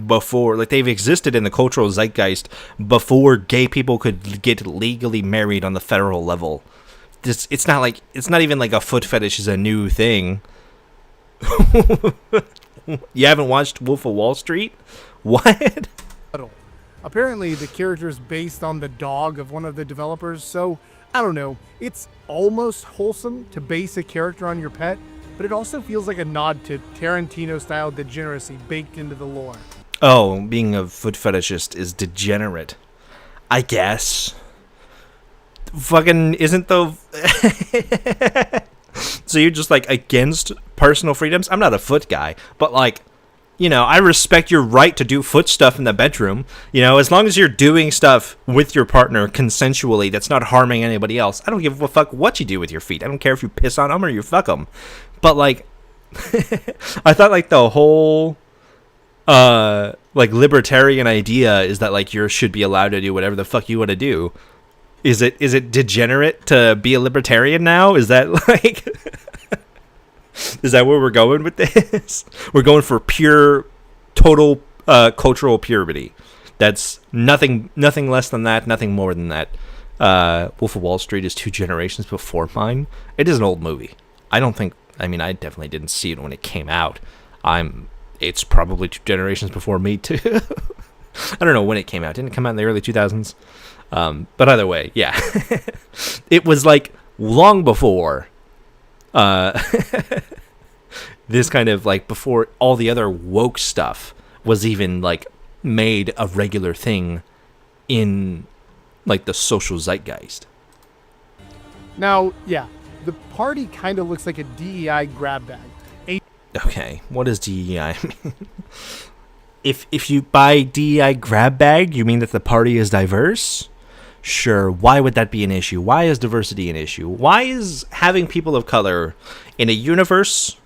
before, like they've existed in the cultural zeitgeist before gay people could get legally married on the federal level. It's not even like a foot fetish is a new thing. You haven't watched Wolf of Wall Street? What? Apparently the character's based on the dog of one of the developers, so I don't know. It's almost wholesome to base a character on your pet, but it also feels like a nod to Tarantino-style degeneracy baked into the lore. Oh, being a foot fetishist is degenerate. I guess. Fucking isn't the... So you're just, like, against personal freedoms? I'm not a foot guy, but, like, you know, I respect your right to do foot stuff in the bedroom. You know, as long as you're doing stuff with your partner consensually that's not harming anybody else. I don't give a fuck what you do with your feet. I don't care if you piss on them or you fuck them. But, like, I thought, like, the whole... like libertarian idea is that like you should be allowed to do whatever the fuck you want to do. Is it degenerate to be a libertarian now? Is that like is that where we're going with this? We're going for pure total cultural purity. That's nothing less than that, nothing more than that. Wolf of Wall Street is 2 generations before mine. It is an old movie. I mean I definitely didn't see it when it came out. It's probably 2 generations before me, too. I don't know when it came out. Didn't it come out in the early 2000s? But either way, yeah. It was, like, long before this kind of, like, before all the other woke stuff was even, like, made a regular thing in, like, the social zeitgeist. Now, yeah, the party kind of looks like a DEI grab bag. Okay, what does DEI mean? If you buy DEI grab bag, you mean that the party is diverse? Sure, why would that be an issue? Why is diversity an issue? Why is having people of color in a universe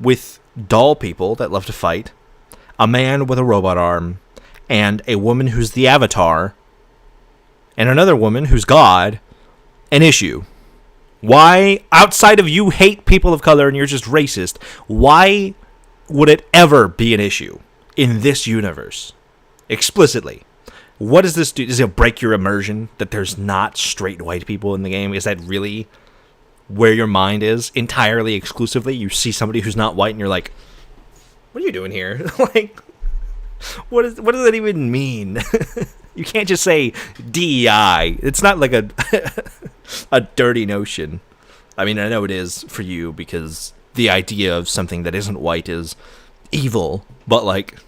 with doll people that love to fight, a man with a robot arm, and a woman who's the Avatar, and another woman who's God, an issue? Why, outside of you hate people of color and you're just racist, why would it ever be an issue in this universe? Explicitly. What does this do? Does it break your immersion that there's not straight white people in the game? Is that really where your mind is? Entirely, exclusively? You see somebody who's not white and you're like, what are you doing here? Like, what does that even mean? You can't just say DEI. It's not like a dirty notion. I mean, I know it is for you because the idea of something that isn't white is evil, but like,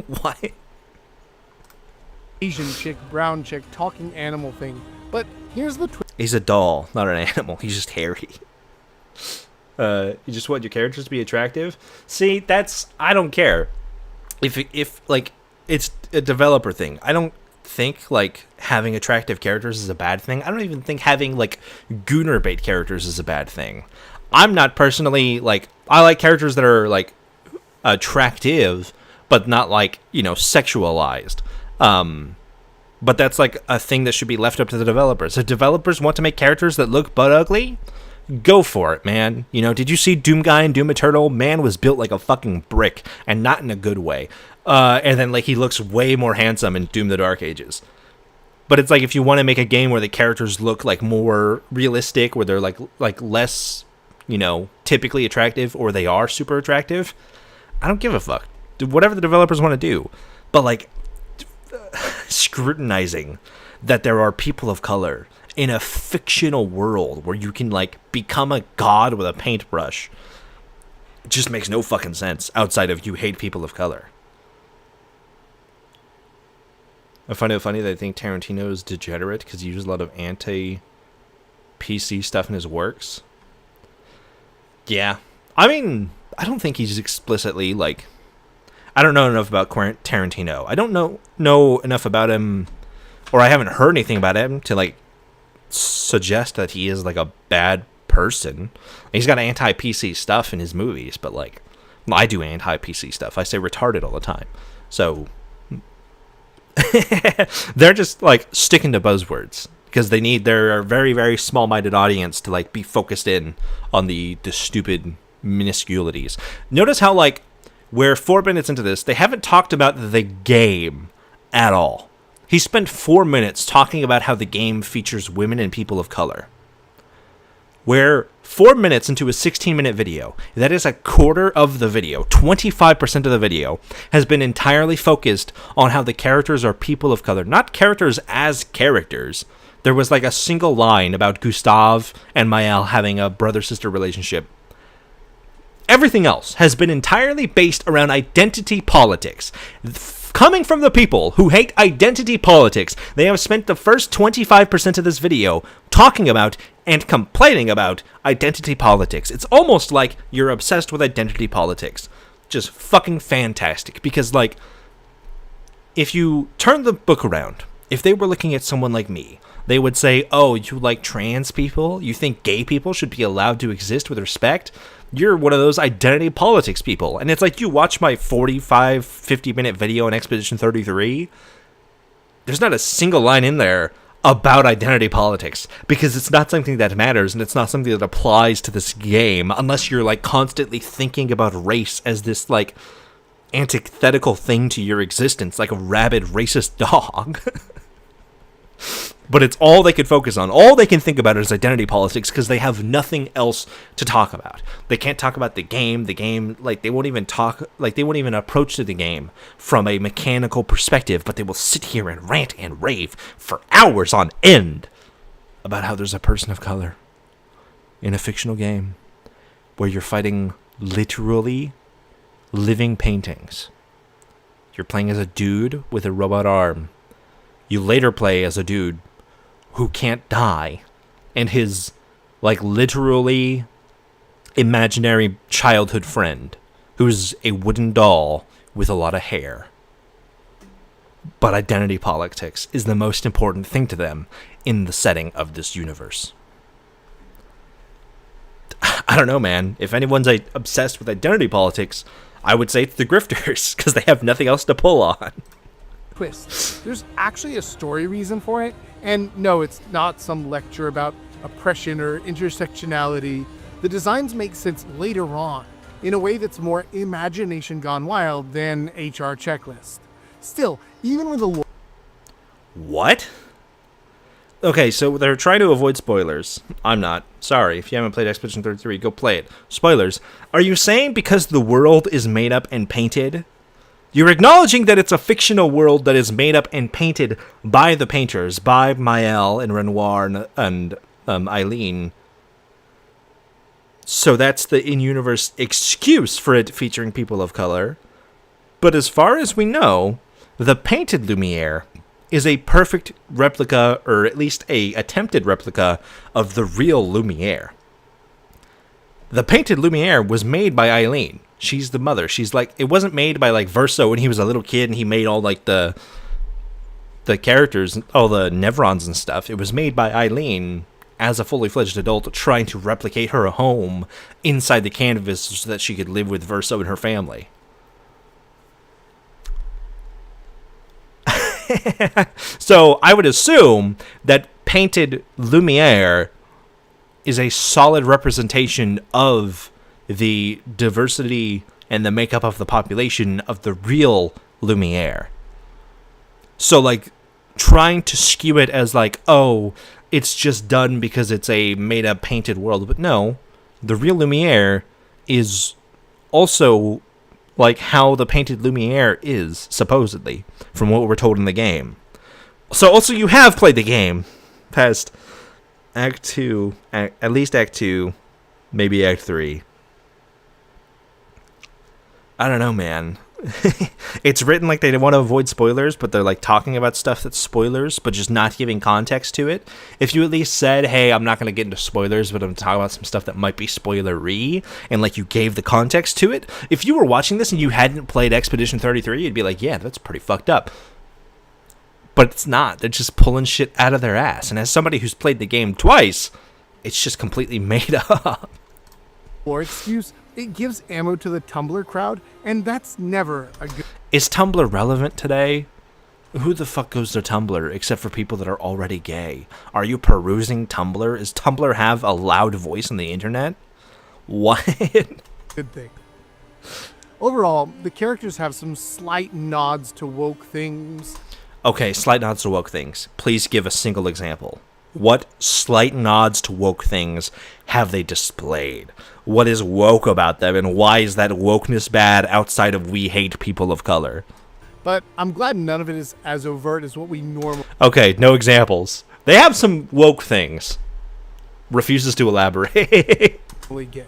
why? Asian chick, brown chick, talking animal thing. But here's the twist. He's a doll, not an animal. He's just hairy. You just want your characters to be attractive? See, I don't care. If like, it's a developer thing. I don't think like having attractive characters is a bad thing. I don't even think having like gooner bait characters is a bad thing. I'm not personally like, I like characters that are like attractive but not like, you know, sexualized. But that's like a thing that should be left up to the developers. If developers want to make characters that look butt ugly, go for it, man. You know, did you see Doom Guy and Doom Eternal? Man was built like a fucking brick, and not in a good way. And then like he looks way more handsome in Doom the Dark Ages. But it's like if you want to make a game where the characters look like more realistic, where they're like less, you know, typically attractive, or they are super attractive, I don't give a fuck. Do whatever the developers want to do. But like scrutinizing that there are people of color in a fictional world where you can like become a god with a paintbrush, it just makes no fucking sense outside of you hate people of color. I find it funny that I think Tarantino is degenerate because he uses a lot of anti-PC stuff in his works. Yeah. I mean, I don't think he's explicitly, like... I don't know enough about Tarantino. I don't know enough about him, or I haven't heard anything about him to, like, suggest that he is, like, a bad person. He's got anti-PC stuff in his movies, but, like, I do anti-PC stuff. I say retarded all the time. So... they're just like sticking to buzzwords because they're a very, very small-minded audience to like be focused in on the stupid minusculities. Notice how like we're 4 minutes into this, they haven't talked about the game at all. He spent 4 minutes talking about how the game features women and people of color. We're 4 minutes into a 16-minute video. That is a quarter of the video. 25% of the video has been entirely focused on how the characters are people of color. Not characters as characters. there was like a single line about Gustav and Mael having a brother-sister relationship. Everything else has been entirely based around identity politics. Coming from the people who hate identity politics, they have spent the first 25% of this video talking about and complaining about identity politics. It's almost like you're obsessed with identity politics. Just fucking fantastic. Because, like, if you turn the book around, if they were looking at someone like me, they would say, oh, you like trans people? You think gay people should be allowed to exist with respect? You're one of those identity politics people. And it's like, you watch my 45, 50-minute video on Expedition 33, there's not a single line in there about identity politics, because it's not something that matters, and it's not something that applies to this game, unless you're, like, constantly thinking about race as this, like, antithetical thing to your existence, like a rabid racist dog. But it's all they could focus on. All they can think about is identity politics, because they have nothing else to talk about. They can't talk about the game, like, they won't even approach to the game from a mechanical perspective, but they will sit here and rant and rave for hours on end about how there's a person of color in a fictional game where you're fighting literally living paintings. You're playing as a dude with a robot arm. You later play as a dude who can't die, and his, like, literally imaginary childhood friend, who's a wooden doll with a lot of hair. But identity politics is the most important thing to them in the setting of this universe. I don't know, man. If anyone's obsessed with identity politics, I would say it's the grifters, because they have nothing else to pull on. Twist. There's actually a story reason for it, and no, it's not some lecture about oppression or intersectionality. The designs make sense later on, in a way that's more imagination gone wild than HR checklist. Still, even with a What? Okay, so they're trying to avoid spoilers. I'm not. Sorry, if you haven't played Expedition 33, go play it. Spoilers. Are you saying because the world is made up and painted, you're acknowledging that it's a fictional world that is made up and painted by the painters, by Mael and Renoir and Eileen. So that's the in-universe excuse for it featuring people of color. But as far as we know, the painted Lumiere is a perfect replica, or at least a attempted replica, of the real Lumiere. The painted Lumiere was made by Eileen. She's the mother. She's like, it wasn't made by like Verso when he was a little kid and he made all like the characters, all the Nevrons and stuff. It was made by Eileen as a fully fledged adult, trying to replicate her home inside the canvas so that she could live with Verso and her family. So I would assume that painted Lumiere is a solid representation of the diversity and the makeup of the population of the real Lumiere. So, like, trying to skew it as, like, oh, it's just done because it's a made-up painted world. But no, the real Lumiere is also, like, how the painted Lumiere is, supposedly, from what we're told in the game. So, also, you have played the game past Act 2, at least Act 2, maybe Act 3. I don't know, man. It's written like they want to avoid spoilers, but they're like talking about stuff that's spoilers, but just not giving context to it. If you at least said, hey, I'm not going to get into spoilers, but I'm talking about some stuff that might be spoilery, and like you gave the context to it. If you were watching this and you hadn't played Expedition 33, you'd be like, yeah, that's pretty fucked up. But it's not. They're just pulling shit out of their ass. And as somebody who's played the game twice, it's just completely made up. or excuse, it gives ammo to the Tumblr crowd, and that's never a good... Is Tumblr relevant today? Who the fuck goes to Tumblr except for people that are already gay? Are you perusing Tumblr? Does Tumblr have a loud voice on the internet? What? good thing. Overall, the characters have some slight nods to woke things. Okay, slight nods to woke things. Please give a single example. What slight nods to woke things have they displayed? What is woke about them, and why is that wokeness bad outside of we hate people of color? But I'm glad none of it is as overt as what we normally... Okay, no examples. They have some woke things. Refuses to elaborate. Gay.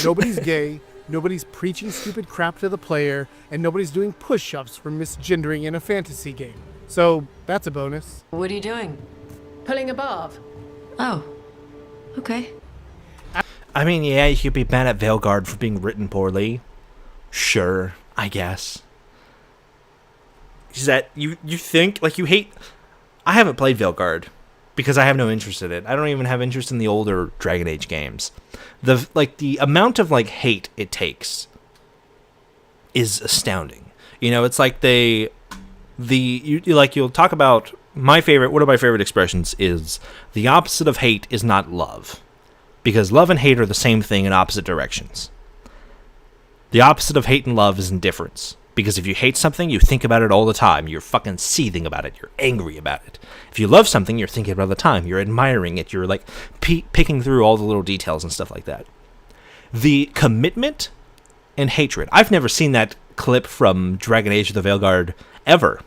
Nobody's gay, nobody's preaching stupid crap to the player, and nobody's doing push-ups for misgendering in a fantasy game. So, that's a bonus. What are you doing? Pulling a barb. Oh, okay. I mean, yeah, you could be mad at Veilguard for being written poorly. Sure, I guess. Is that you think, like, you hate... I haven't played Veilguard because I have no interest in it. I don't even have interest in the older Dragon Age games. The amount of, like, hate it takes is astounding. You know, it's like you'll talk about one of my favorite expressions is the opposite of hate is not love. Because love and hate are the same thing in opposite directions. The opposite of hate and love is indifference. Because if you hate something, you think about it all the time. You're fucking seething about it. You're angry about it. If you love something, you're thinking about it all the time. You're admiring it. You're like picking through all the little details and stuff like that. The commitment and hatred. I've never seen that clip from Dragon Age of the Veilguard ever.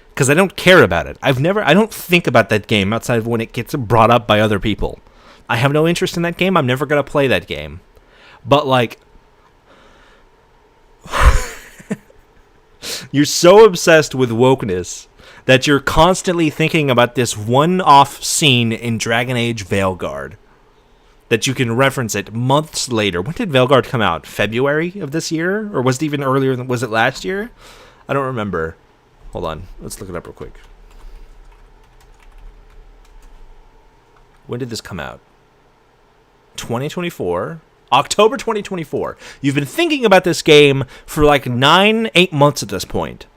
Because I don't care about it. I don't think about that game outside of when it gets brought up by other people. I have no interest in that game. I'm never going to play that game. But, like... You're so obsessed with wokeness that you're constantly thinking about this one-off scene in Dragon Age Veilguard that you can reference it months later. When did Veilguard come out? February of this year? Or was it even earlier? Was it last year? I don't remember. Hold on. Let's look it up real quick. When did this come out? 2024? October 2024. You've been thinking about this game for like 8 months at this point.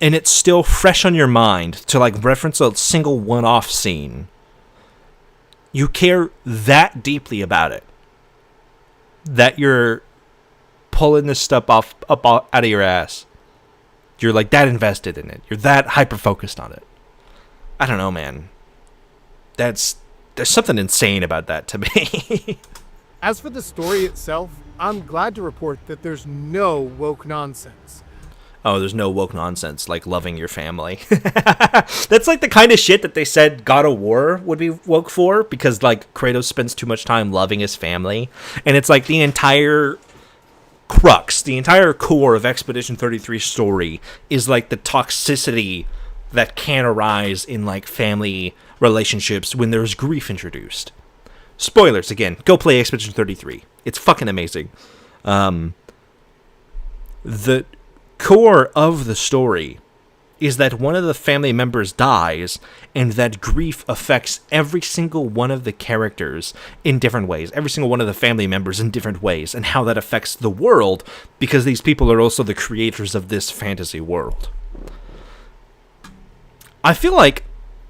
And it's still fresh on your mind to like reference a single one-off scene. You care that deeply about it. That you're pulling this stuff up out of your ass. You're like that invested in it. You're that hyper-focused on it. I don't know, man. There's something insane about that to me. As for the story itself, I'm glad to report that there's no woke nonsense. Oh, there's no woke nonsense like loving your family. That's like the kind of shit that they said God of War would be woke for, because like Kratos spends too much time loving his family. And it's like the entire crux, the entire core of Expedition 33's story is like the toxicity that can arise in like family relationships when there's grief introduced. Spoilers again. Go play Expedition 33. It's fucking amazing. The core of the story is that one of the family members dies, and that grief affects every single one of the characters in different ways. Every single one of the family members in different ways, and how that affects the world, because these people are also the creators of this fantasy world. I feel like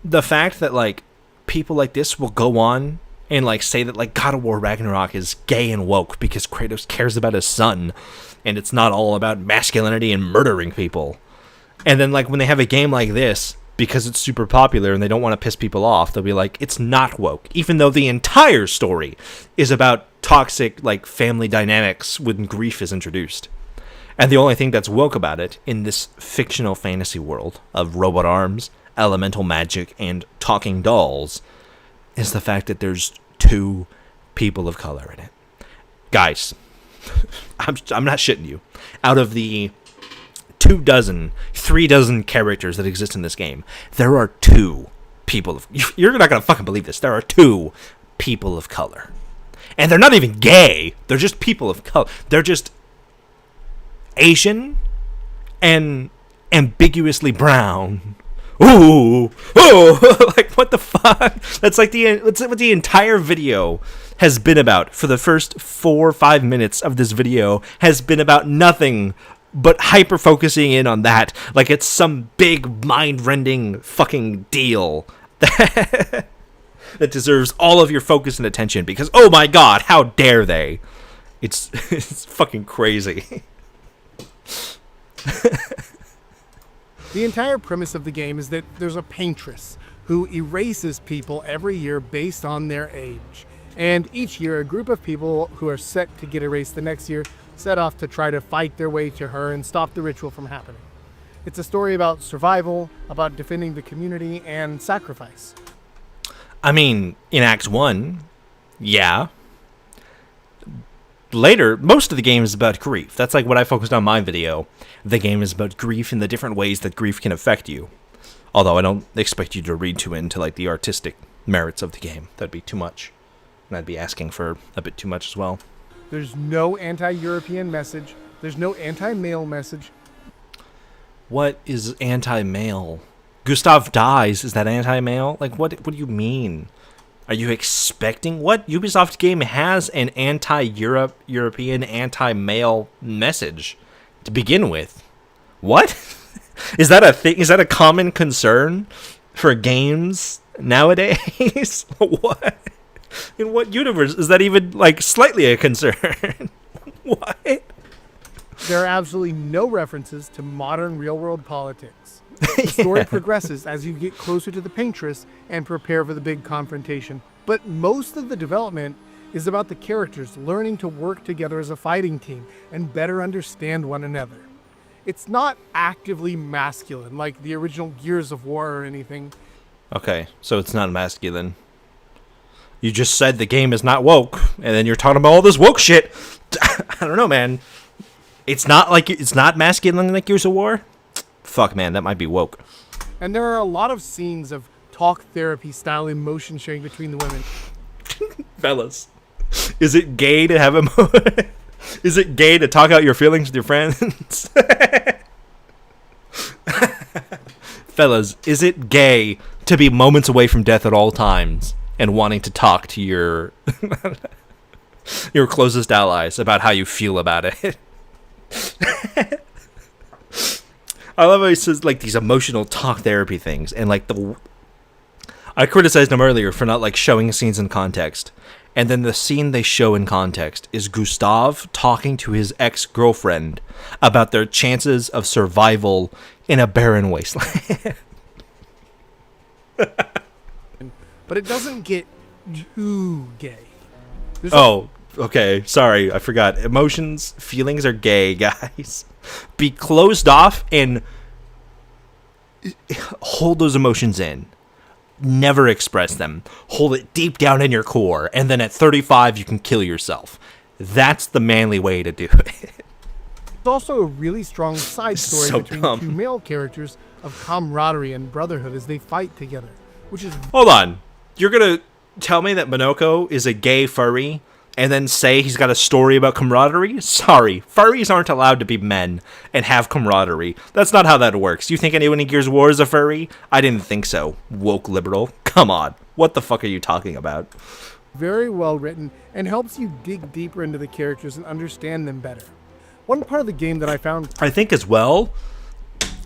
the fact that like people like this will go on and like say that like God of War Ragnarok is gay and woke because Kratos cares about his son and it's not all about masculinity and murdering people. And then like when they have a game like this, because it's super popular and they don't want to piss people off, they'll be like, it's not woke, even though the entire story is about toxic like family dynamics when grief is introduced. And the only thing that's woke about it in this fictional fantasy world of robot arms, elemental magic, and talking dolls is the fact that there's 2 people of color in it. Guys, I'm not shitting you. Out of the 3 dozen characters that exist in this game, there are 2 people of... You're not gonna fucking believe this. There are 2 people of color. And they're not even gay. They're just people of color. They're just Asian and ambiguously brown. Ooh, like what the fuck? That's what the entire video has been about. For the first 4 or 5 minutes of this video has been about nothing but hyper focusing in on that, like it's some big mind-rending fucking deal that deserves all of your focus and attention. Because oh my god, how dare they? It's fucking crazy. The entire premise of the game is that there's a paintress who erases people every year based on their age. And each year, a group of people who are set to get erased the next year set off to try to fight their way to her and stop the ritual from happening. It's a story about survival, about defending the community, and sacrifice. I mean, in Act 1, yeah. Later, most of the game is about grief. That's like what I focused on my video. The game is about grief and the different ways that grief can affect you. Although I don't expect you to read too into like the artistic merits of the game. That'd be too much. And I'd be asking for a bit too much as well. There's no anti-European message. There's no anti-male message. What is anti-male? Gustav dies. Is that anti-male? Like, what do you mean? Are you expecting... What Ubisoft game has an anti-European, anti-male message to begin with? What? Is that a thing? Is that a common concern for games nowadays? What? In what universe is that even, like, slightly a concern? What? There are absolutely no references to modern real-world politics. The story progresses as you get closer to the Paintress and prepare for the big confrontation. But most of the development is about the characters learning to work together as a fighting team and better understand one another. It's not actively masculine like the original Gears of War or anything. Okay, so it's not masculine. You just said the game is not woke, and then you're talking about all this woke shit. I don't know, man. It's not masculine like Gears of War? Fuck, man, that might be woke. And there are a lot of scenes of talk therapy style emotion sharing between the women. Fellas, is it gay to have is it gay to talk out your feelings with your friends? Fellas, is it gay to be moments away from death at all times and wanting to talk to your your closest allies about how you feel about it? I love how he says like these emotional talk therapy things, and like I criticized him earlier for not like showing scenes in context, and then the scene they show in context is Gustav talking to his ex-girlfriend about their chances of survival in a barren wasteland. But it doesn't get too gay. Okay, sorry, I forgot. Emotions, feelings are gay, guys. Be closed off and hold those emotions in. Never express them. Hold it deep down in your core, and then at 35 you can kill yourself. That's the manly way to do it. It's also a really strong side story So between dumb. the two male characters of camaraderie and brotherhood as they fight together, which is Hold on. You're gonna tell me that Minoko is a gay furry and then say he's got a story about camaraderie? Sorry, furries aren't allowed to be men and have camaraderie. That's not how that works. You think anyone in Gears of War is a furry? I didn't think so. Woke liberal. Come on. What the fuck are you talking about? very well written and helps you dig deeper into the characters and understand them better. One part of the game that I found... I think as well,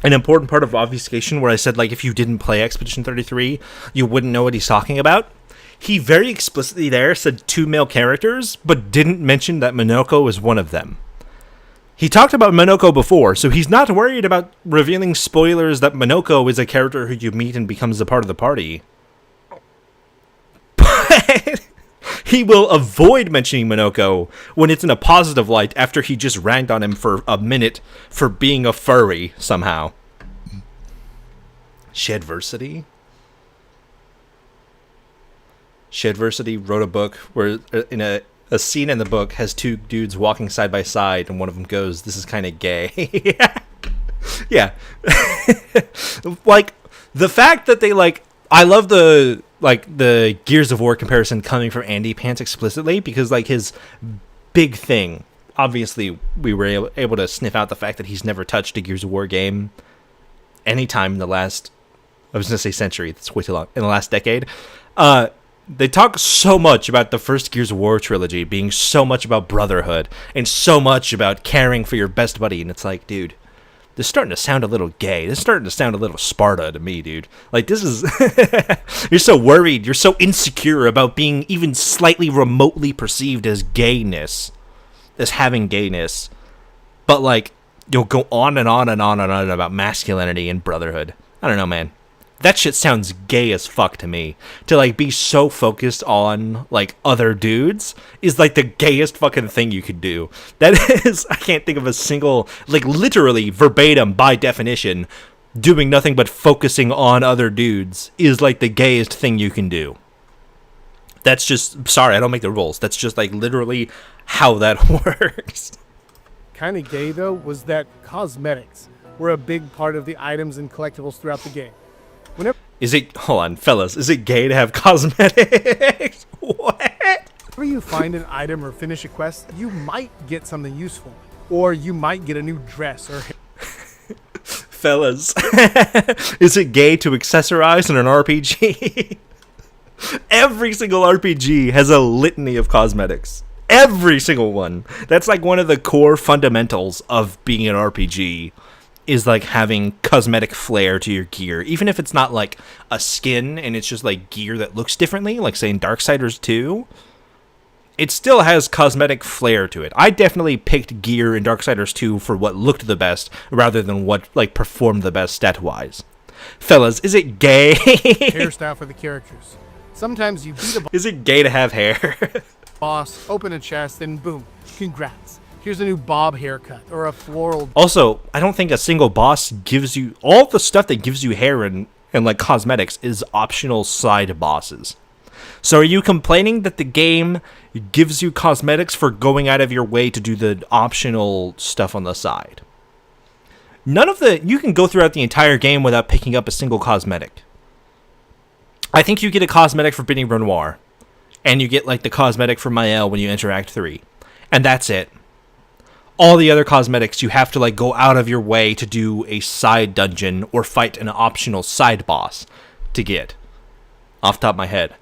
an important part of obfuscation where I said, like, if you didn't play Expedition 33, you wouldn't know what he's talking about. He very explicitly there said 2 male characters, but didn't mention that Minoko was one of them. He talked about Minoko before, so he's not worried about revealing spoilers that Minoko is a character who you meet and becomes a part of the party. But he will avoid mentioning Minoko when it's in a positive light after he just ragged on him for a minute for being a furry somehow. Shedversity? Shedversity wrote a book where in a scene in the book has 2 dudes walking side by side, and one of them goes, "This is kind of gay." Yeah. Like, the fact that they, like, I love the Gears of War comparison coming from Andy Pants explicitly, because, like, his big thing, obviously we were able to sniff out the fact that he's never touched a Gears of War game anytime in the last, I was going to say century, that's way too long, in the last decade. They talk so much about the first Gears of War trilogy being so much about brotherhood and so much about caring for your best buddy. And it's like, dude, this is starting to sound a little gay. This is starting to sound a little Sparta to me, dude. Like, this is... You're so worried. You're so insecure about being even slightly remotely perceived as gayness, as having gayness. But, like, you'll go on and on and on and on about masculinity and brotherhood. I don't know, man. That shit sounds gay as fuck to me. To like be so focused on like other dudes is like the gayest fucking thing you could do. That is, I can't think of a single, like literally verbatim by definition, doing nothing but focusing on other dudes is like the gayest thing you can do. That's just, sorry, I don't make the rules. That's just like literally how that works. Kind of gay, though, was that cosmetics were a big part of the items and collectibles throughout the game. Whenever Hold on, fellas, is it gay to have cosmetics? What? you find an item or finish a quest, you might get something useful. Or you might get a new dress or Fellas, is it gay to accessorize in an RPG? Every single RPG has a litany of cosmetics. Every single one. That's like one of the core fundamentals of being an RPG, is like having cosmetic flair to your gear. Even if it's not like a skin and it's just like gear that looks differently, like say in Darksiders 2, it still has cosmetic flair to it. I definitely picked gear in Darksiders 2 for what looked the best rather than what like performed the best stat-wise. Fellas, is it gay? hairstyle for the characters. Sometimes you beat a Is it gay to have hair? boss, open a chest, and boom, congrats. Here's a new bob haircut or a floral. Also, I don't think a single boss gives you all the stuff that gives you hair and like cosmetics is optional side bosses. So are you complaining that the game gives you cosmetics for going out of your way to do the optional stuff on the side? You can go throughout the entire game without picking up a single cosmetic. I think you get a cosmetic for beating Renoir, and you get like the cosmetic for Mael when you enter Act 3, and that's it. All the other cosmetics you have to like go out of your way to do a side dungeon or fight an optional side boss to get. Off the top of my head.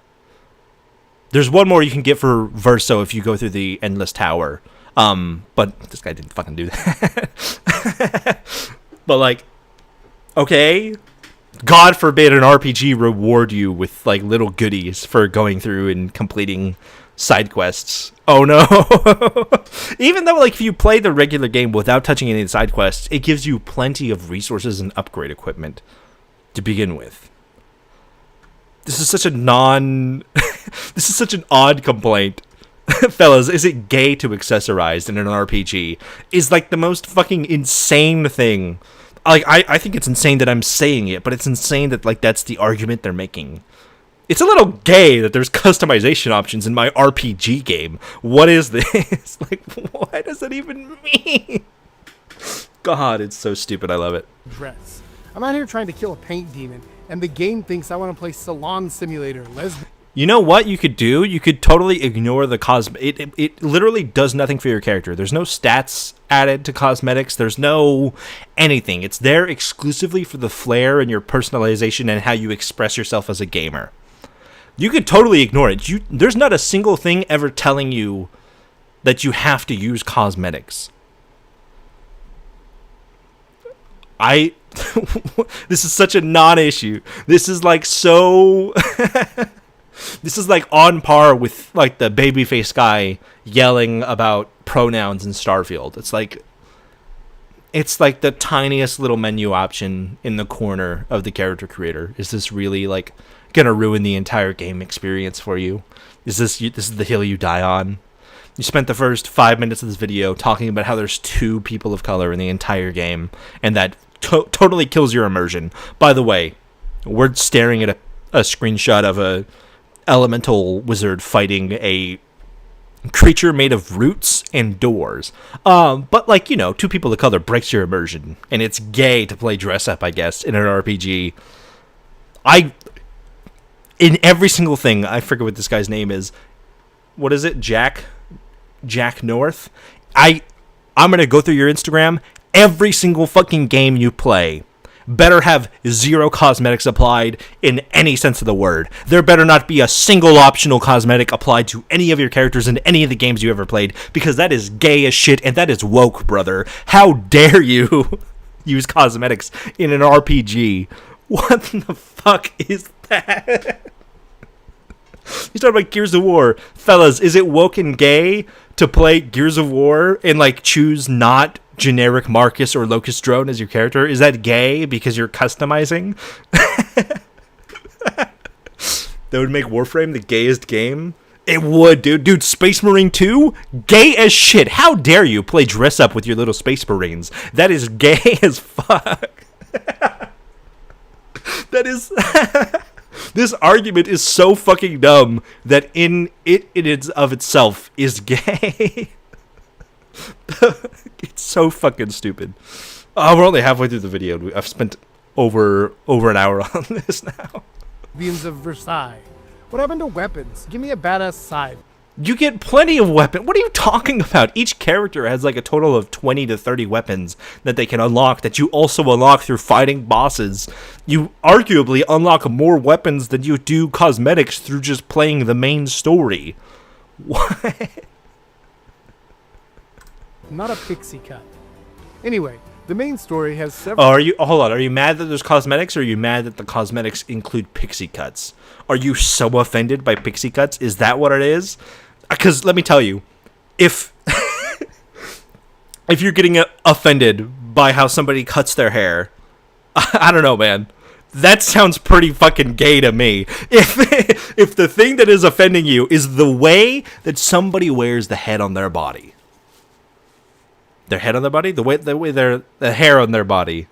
There's one more you can get for Verso if you go through the Endless Tower. But this guy didn't fucking do that. But like, okay, God forbid an RPG reward you with like little goodies for going through and completing side quests. Oh no. Even though like if you play the regular game without touching any of the side quests, it gives you plenty of resources and upgrade equipment to begin with. This is such a this is such an odd complaint. Fellas, is it gay to accessorize in an RPG? Is like the most fucking insane thing. Like I think it's insane that I'm saying it, but it's insane that like that's the argument they're making. It's a little gay that there's customization options in my RPG game. What is this? Like, what does that even mean? God, it's so stupid. I love it. dress. I'm out here trying to kill a paint demon, and the game thinks I want to play Salon Simulator, lesbian. You know what you could do? You could totally ignore the it literally does nothing for your character. There's no stats added to cosmetics. There's no anything. It's there exclusively for the flair and your personalization and how you express yourself as a gamer. You could totally ignore it. There's not a single thing ever telling you that you have to use cosmetics. This is such a non-issue. This is like so... This is like on par with like the babyface guy yelling about pronouns in Starfield. It's like the tiniest little menu option in the corner of the character creator. Is this really like gonna ruin the entire game experience for you? This is the hill you die on? You spent the first 5 minutes of this video talking about how there's 2 people of color in the entire game, and that totally kills your immersion. By the way, we're staring at a screenshot of a elemental wizard fighting a creature made of roots and doors. But like, 2 people of color breaks your immersion, and it's gay to play dress up, I guess, in an RPG. In every single thing, I forget what this guy's name is. What is it? Jack North? I'm gonna go through your Instagram. Every single fucking game you play better have 0 cosmetics applied in any sense of the word. There better not be a single optional cosmetic applied to any of your characters in any of the games you ever played, because that is gay as shit, and that is woke, brother. How dare you use cosmetics in an RPG? What the fuck is that? He's talking about Gears of War. Fellas, is it woke and gay to play Gears of War and like choose not generic Marcus or Locust Drone as your character? Is that gay because you're customizing? That would make Warframe the gayest game. It would, dude. Dude, Space Marine 2? Gay as shit. How dare you play dress up with your little Space Marines? That is gay as fuck. That is... This argument is so fucking dumb that in it of itself is gay. It's so fucking stupid. Oh, we're only halfway through the video. I've spent over an hour on this now. Beams of Versailles. What happened to weapons? Give me a badass scythe. You get plenty of weapons. What are you talking about? Each character has like a total of 20 to 30 weapons that they can unlock that you also unlock through fighting bosses. You arguably unlock more weapons than you do cosmetics through just playing the main story. What? Not a pixie cut. Anyway, the main story has several... Oh, hold on. Are you mad that there's cosmetics, or are you mad that the cosmetics include pixie cuts? Are you so offended by pixie cuts? Is that what it is? Because let me tell you, if you're getting offended by how somebody cuts their hair, I don't know, man. That sounds pretty fucking gay to me. If the thing that is offending you is the way that somebody wears the head on their body. Their head on their body? The way the hair on their body.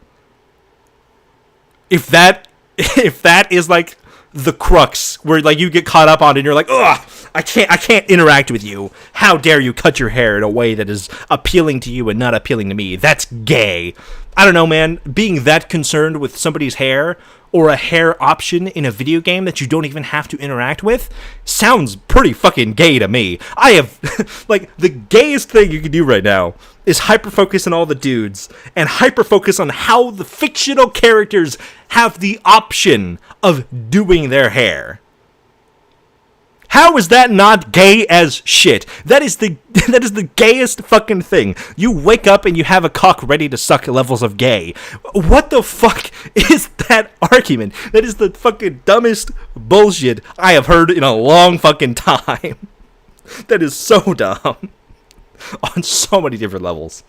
If that is like the crux where like you get caught up on it and you're like, ugh, I can't interact with you. How dare you cut your hair in a way that is appealing to you and not appealing to me? That's gay. I don't know, man. Being that concerned with somebody's hair or a hair option in a video game that you don't even have to interact with sounds pretty fucking gay to me. I have, like, the gayest thing you can do right now is hyper-focus on all the dudes and hyper-focus on how the fictional characters have the option of doing their hair. How is that not gay as shit? That is the gayest fucking thing. You wake up and you have a cock ready to suck levels of gay. What the fuck is that argument? That is the fucking dumbest bullshit I have heard in a long fucking time. That is so dumb. On so many different levels.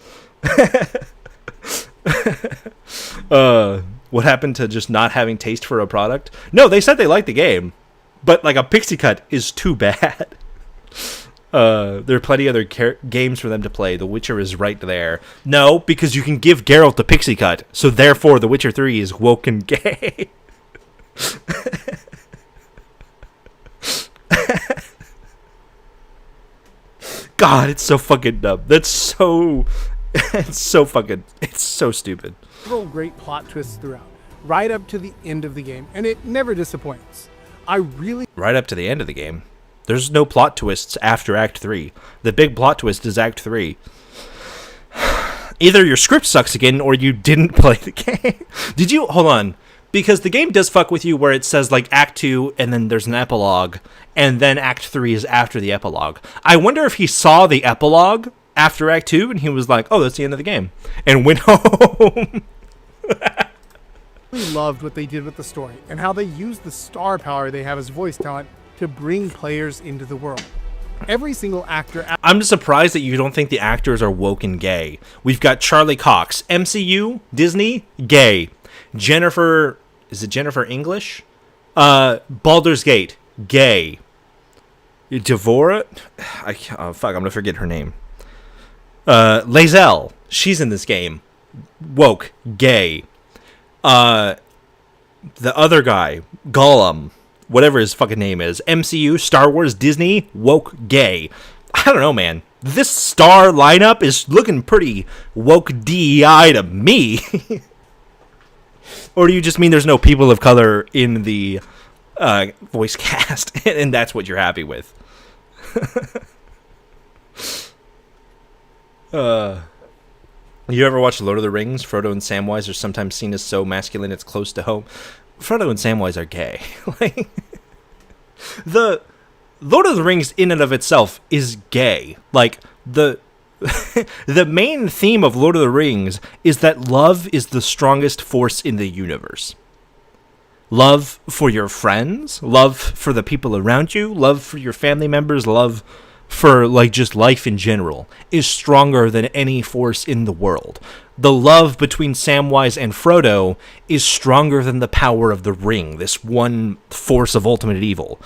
What happened to just not having taste for a product? No, they said they liked the game. But, like, a pixie cut is too bad. There are plenty other games for them to play. The Witcher is right there. No, because you can give Geralt the pixie cut. So, therefore, The Witcher 3 is woke and gay. God, it's so fucking dumb. That's so... It's so stupid. Several great plot twists throughout, right up to the end of the game, and it never disappoints. Right up to the end of the game. There's no plot twists after Act 3. The big plot twist is Act 3. Either your script sucks again, or you didn't play the game. Did you? Hold on. Because the game does fuck with you where it says, like, Act 2, and then there's an epilogue, and then Act 3 is after the epilogue. I wonder if he saw the epilogue after Act 2, and he was like, oh, that's the end of the game, and went home. Loved what they did with the story and how they used the star power they have as voice talent to bring players into the world. Every single actor... I'm just surprised that you don't think the actors are woke and gay. We've got Charlie Cox, MCU, Disney, gay. Jennifer... Is it Jennifer English? Baldur's Gate, gay. Devora... I'm going to forget her name. Lae'zel, she's in this game. Woke, gay. The other guy, Gollum, whatever his fucking name is, MCU, Star Wars, Disney, woke, gay. I don't know, man. This star lineup is looking pretty woke DEI to me. Or do you just mean there's no people of color in the voice cast, and that's what you're happy with? You ever watch Lord of the Rings? Frodo and Samwise are sometimes seen as so masculine it's close to home. Frodo and Samwise are gay. Like, the Lord of the Rings in and of itself is gay. Like, the main theme of Lord of the Rings is that love is the strongest force in the universe. Love for your friends, love for the people around you, love for your family members, love for like just life in general is stronger than any force in the world. The love between Samwise and Frodo is stronger than the power of the ring, this one force of ultimate evil.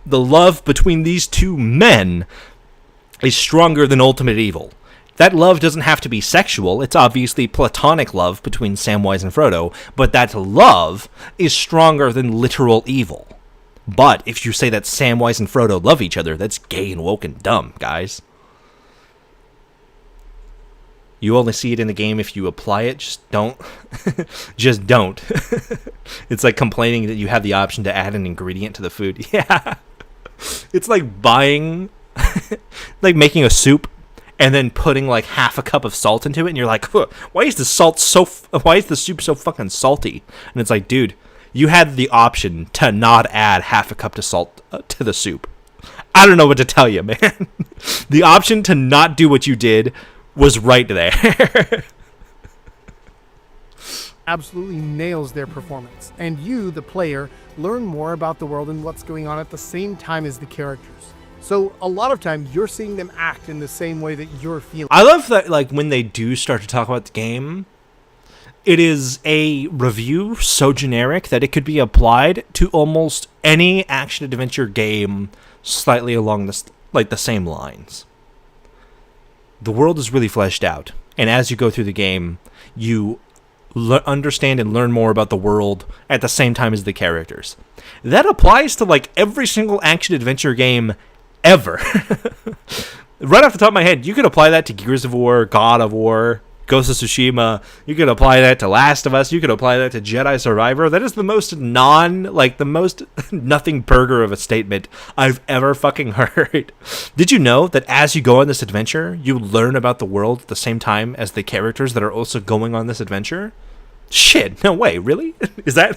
The love between these two men is stronger than ultimate evil. That love doesn't have to be sexual. It's obviously platonic love between Samwise and Frodo, but that love is stronger than literal evil. But if you say that Samwise and Frodo love each other, that's gay and woke and dumb, guys. You only see it in the game if you apply it. Just don't. Just don't. It's like complaining that you have the option to add an ingredient to the food. Yeah. It's like buying, like making a soup and then putting like half a cup of salt into it, and you're like, why is the soup so fucking salty? And it's like, dude, you had the option to not add half a cup of salt to the soup. I don't know what to tell you, man. The option to not do what you did was right there. Absolutely nails their performance, and you, the player, learn more about the world and what's going on at the same time as the characters. So a lot of times you're seeing them act in the same way that you're feeling. I love that, like, when they do start to talk about the game, it is a review so generic that it could be applied to almost any action-adventure game slightly along the same lines. The world is really fleshed out, and as you go through the game, you understand and learn more about the world at the same time as the characters. That applies to, like, every single action-adventure game ever. Right off the top of my head, you could apply that to Gears of War, God of War, Ghost of Tsushima. You could apply that to Last of Us. You could apply that to Jedi Survivor. That is the most the most nothing burger of a statement I've ever fucking heard. Did you know that as you go on this adventure, you learn about the world at the same time as the characters that are also going on this adventure? Shit, no way, really? Is that...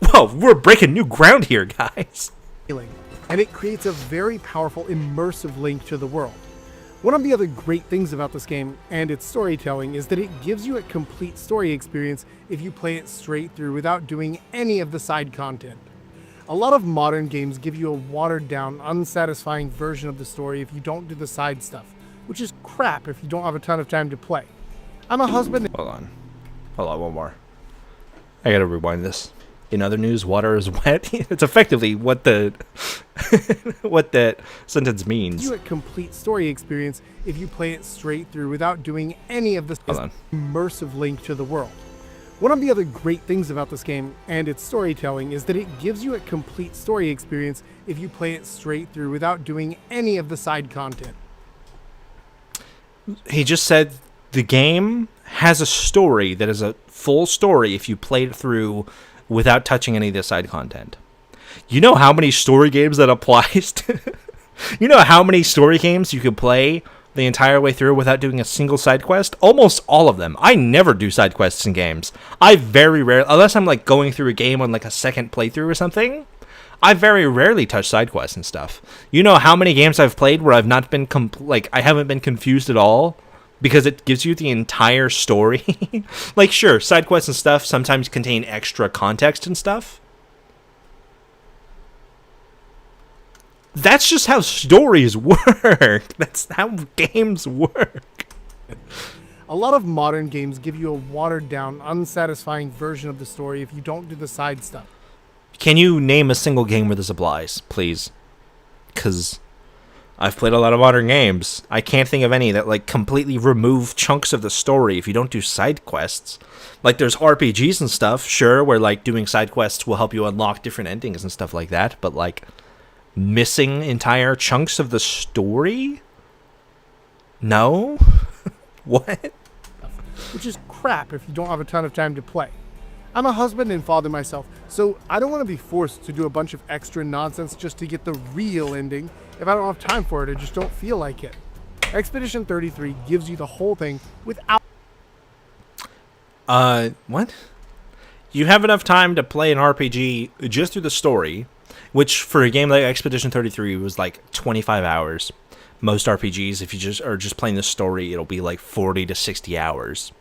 Whoa, we're breaking new ground here, guys. And it creates a very powerful, immersive link to the world. One of the other great things about this game and its storytelling is that it gives you a complete story experience if you play it straight through without doing any of the side content. A lot of modern games give you a watered-down, unsatisfying version of the story if you don't do the side stuff, which is crap if you don't have a ton of time to play. I'm a husband... Hold on, one more. I gotta rewind this. In other news, water is wet. It's effectively what the what that sentence means. You a complete story experience if you play it straight through without doing any of the immersive link to the world. One of the other great things about this game and its storytelling is that it gives you a complete story experience if you play it straight through without doing any of the side content. He just said the game has a story that is a full story if you play it through without touching any of the side content. You know how many story games that applies to? You know how many story games you could play the entire way through without doing a single side quest? Almost all of them. I never do side quests in games. I very rarely, unless I'm like going through a game on like a second playthrough or something, I very rarely touch side quests and stuff. You know how many games I've played where I've not been I haven't been confused at all? Because it gives you the entire story. Like, sure, side quests and stuff sometimes contain extra context and stuff. That's just how stories work. That's how games work. A lot of modern games give you a watered-down, unsatisfying version of the story if you don't do the side stuff. Can you name a single game where this applies, please? Because I've played a lot of modern games. I can't think of any that, like, completely remove chunks of the story if you don't do side quests. Like, there's RPGs and stuff, sure, where, like, doing side quests will help you unlock different endings and stuff like that, but, like, missing entire chunks of the story? No? What? Which is crap if you don't have a ton of time to play. I'm a husband and father myself, so I don't want to be forced to do a bunch of extra nonsense just to get the real ending. If I don't have time for it, I just don't feel like it. Expedition 33 gives you the whole thing without... What? You have enough time to play an RPG just through the story, which for a game like Expedition 33 was like 25 hours. Most RPGs, if you just are just playing the story, it'll be like 40 to 60 hours.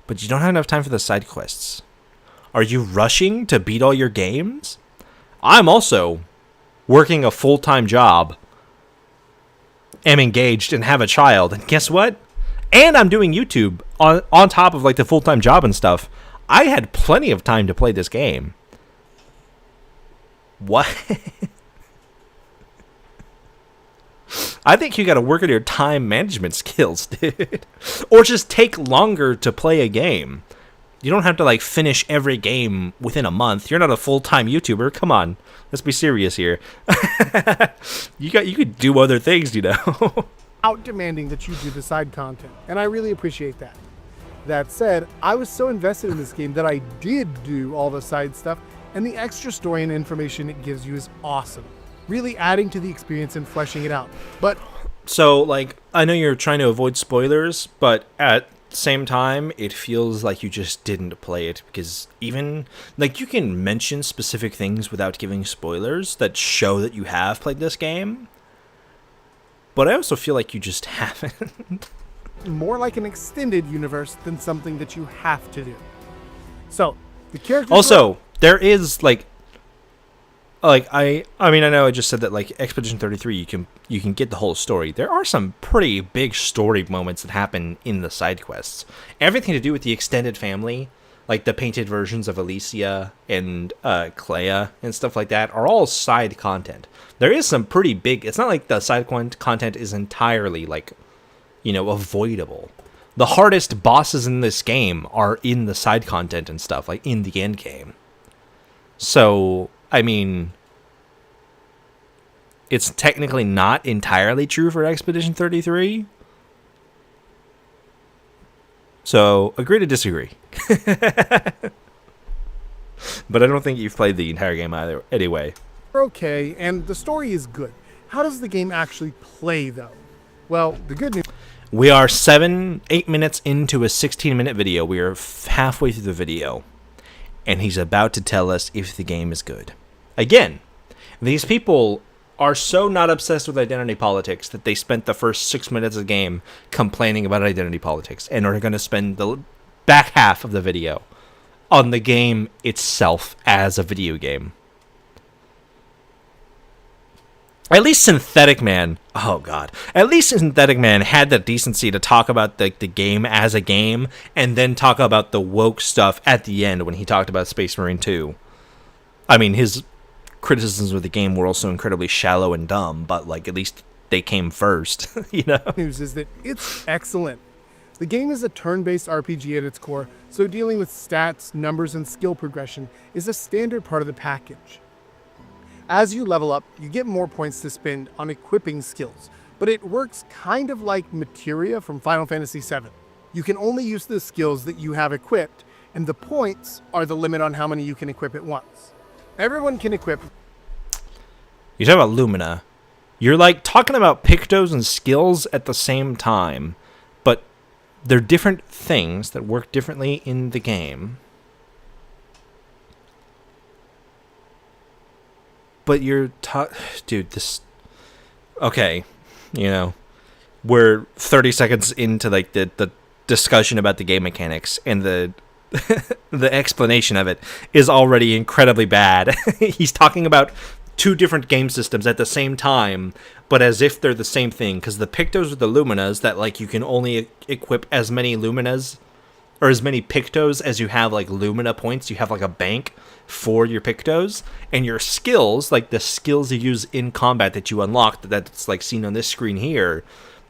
But you don't have enough time for the side quests. Are you rushing to beat all your games? I'm also working a full-time job am engaged and have a child. And guess what? And I'm doing YouTube on top of like the full-time job and stuff. I had plenty of time to play this game. What? I think you got to work on your time management skills, dude. Or just take longer to play a game. You don't have to like finish every game within a month. You're not a full-time YouTuber. Come on. Let's be serious here. You could do other things, you know. Out demanding that you do the side content, and I really appreciate that. That said, I was so invested in this game that I did do all the side stuff, and the extra story and information it gives you is awesome. Really adding to the experience and fleshing it out. But so, like, I know you're trying to avoid spoilers, but at the same time, it feels like you just didn't play it, because even, like, you can mention specific things without giving spoilers that show that you have played this game, but I also feel like you just haven't. more like an extended universe than something that you have to do. So, the characters... Also, there is, like I mean, I know I just said that, like, Expedition 33, you can get the whole story. There are some pretty big story moments that happen in the side quests. Everything to do with the extended family, like the painted versions of Alicia and Clea and stuff like that, are all side content. There is some pretty big... It's not like the side content is entirely, like, you know, avoidable. The hardest bosses in this game are in the side content and stuff, like in the end game. So, I mean, it's technically not entirely true for Expedition 33. So, agree to disagree. But I don't think you've played the entire game either. Anyway. okay, and the story is good. How does the game actually play, though? Well, the good news... We are 8 minutes into a 16-minute video. We are halfway through the video. And he's about to tell us if the game is good. Again, these people are so not obsessed with identity politics that they spent the first 6 minutes of the game complaining about identity politics and are going to spend the back half of the video on the game itself as a video game. At least Synthetic Man, oh god, at least Synthetic Man had the decency to talk about the game as a game and then talk about the woke stuff at the end when he talked about Space Marine 2. I mean, his criticisms of the game were also incredibly shallow and dumb, but like at least they came first, you know? News is that it's excellent. The game is a turn-based RPG at its core, so dealing with stats, numbers, and skill progression is a standard part of the package. As you level up, you get more points to spend on equipping skills, but it works kind of like Materia from Final Fantasy VII. You can only use the skills that you have equipped, and the points are the limit on how many you can equip at once. Everyone can equip... You talk about Lumina. You're like talking about Pictos and skills at the same time, but they're different things that work differently in the game. But you're dude, this... Okay, you know, we're 30 seconds into like the discussion about the game mechanics, and the the explanation of it is already incredibly bad. He's talking about two different game systems at the same time, but as if they're the same thing, because the Pictos are the Luminas that, like, you can only equip as many Luminas, or as many Pictos as you have, like, Lumina points. You have, like, a bank for your Pictos, and your skills, like the skills you use in combat that you unlock, that's, like, seen on this screen here,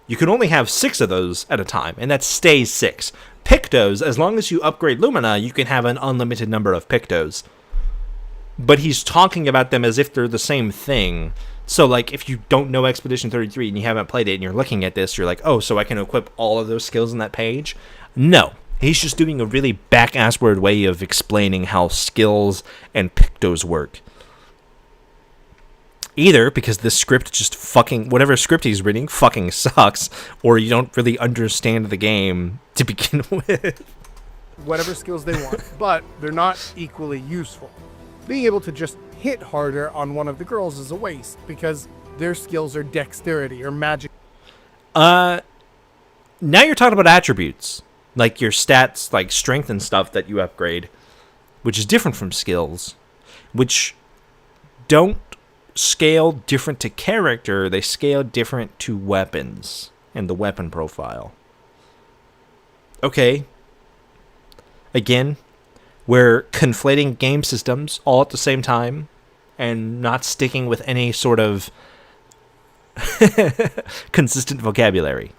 you can only have 6 of those at a time, and that stays 6. Pictos, as long as you upgrade Lumina, you can have an unlimited number of Pictos. But he's talking about them as if they're the same thing. So, like, if you don't know Expedition 33 and you haven't played it and you're looking at this, you're like, oh, so I can equip all of those skills on that page? No. He's just doing a really back-assward way of explaining how skills and Pictos work. Either because this script just fucking... Whatever script he's reading fucking sucks, or you don't really understand the game to begin with. Whatever skills they want, but they're not equally useful. Being able to just hit harder on one of the girls is a waste, because their skills are dexterity or magic. Now you're talking about attributes. Like your stats, like strength and stuff that you upgrade, which is different from skills, which don't scale different to character, they scale different to weapons and the weapon profile. Okay. Again, we're conflating game systems all at the same time and not sticking with any sort of consistent vocabulary.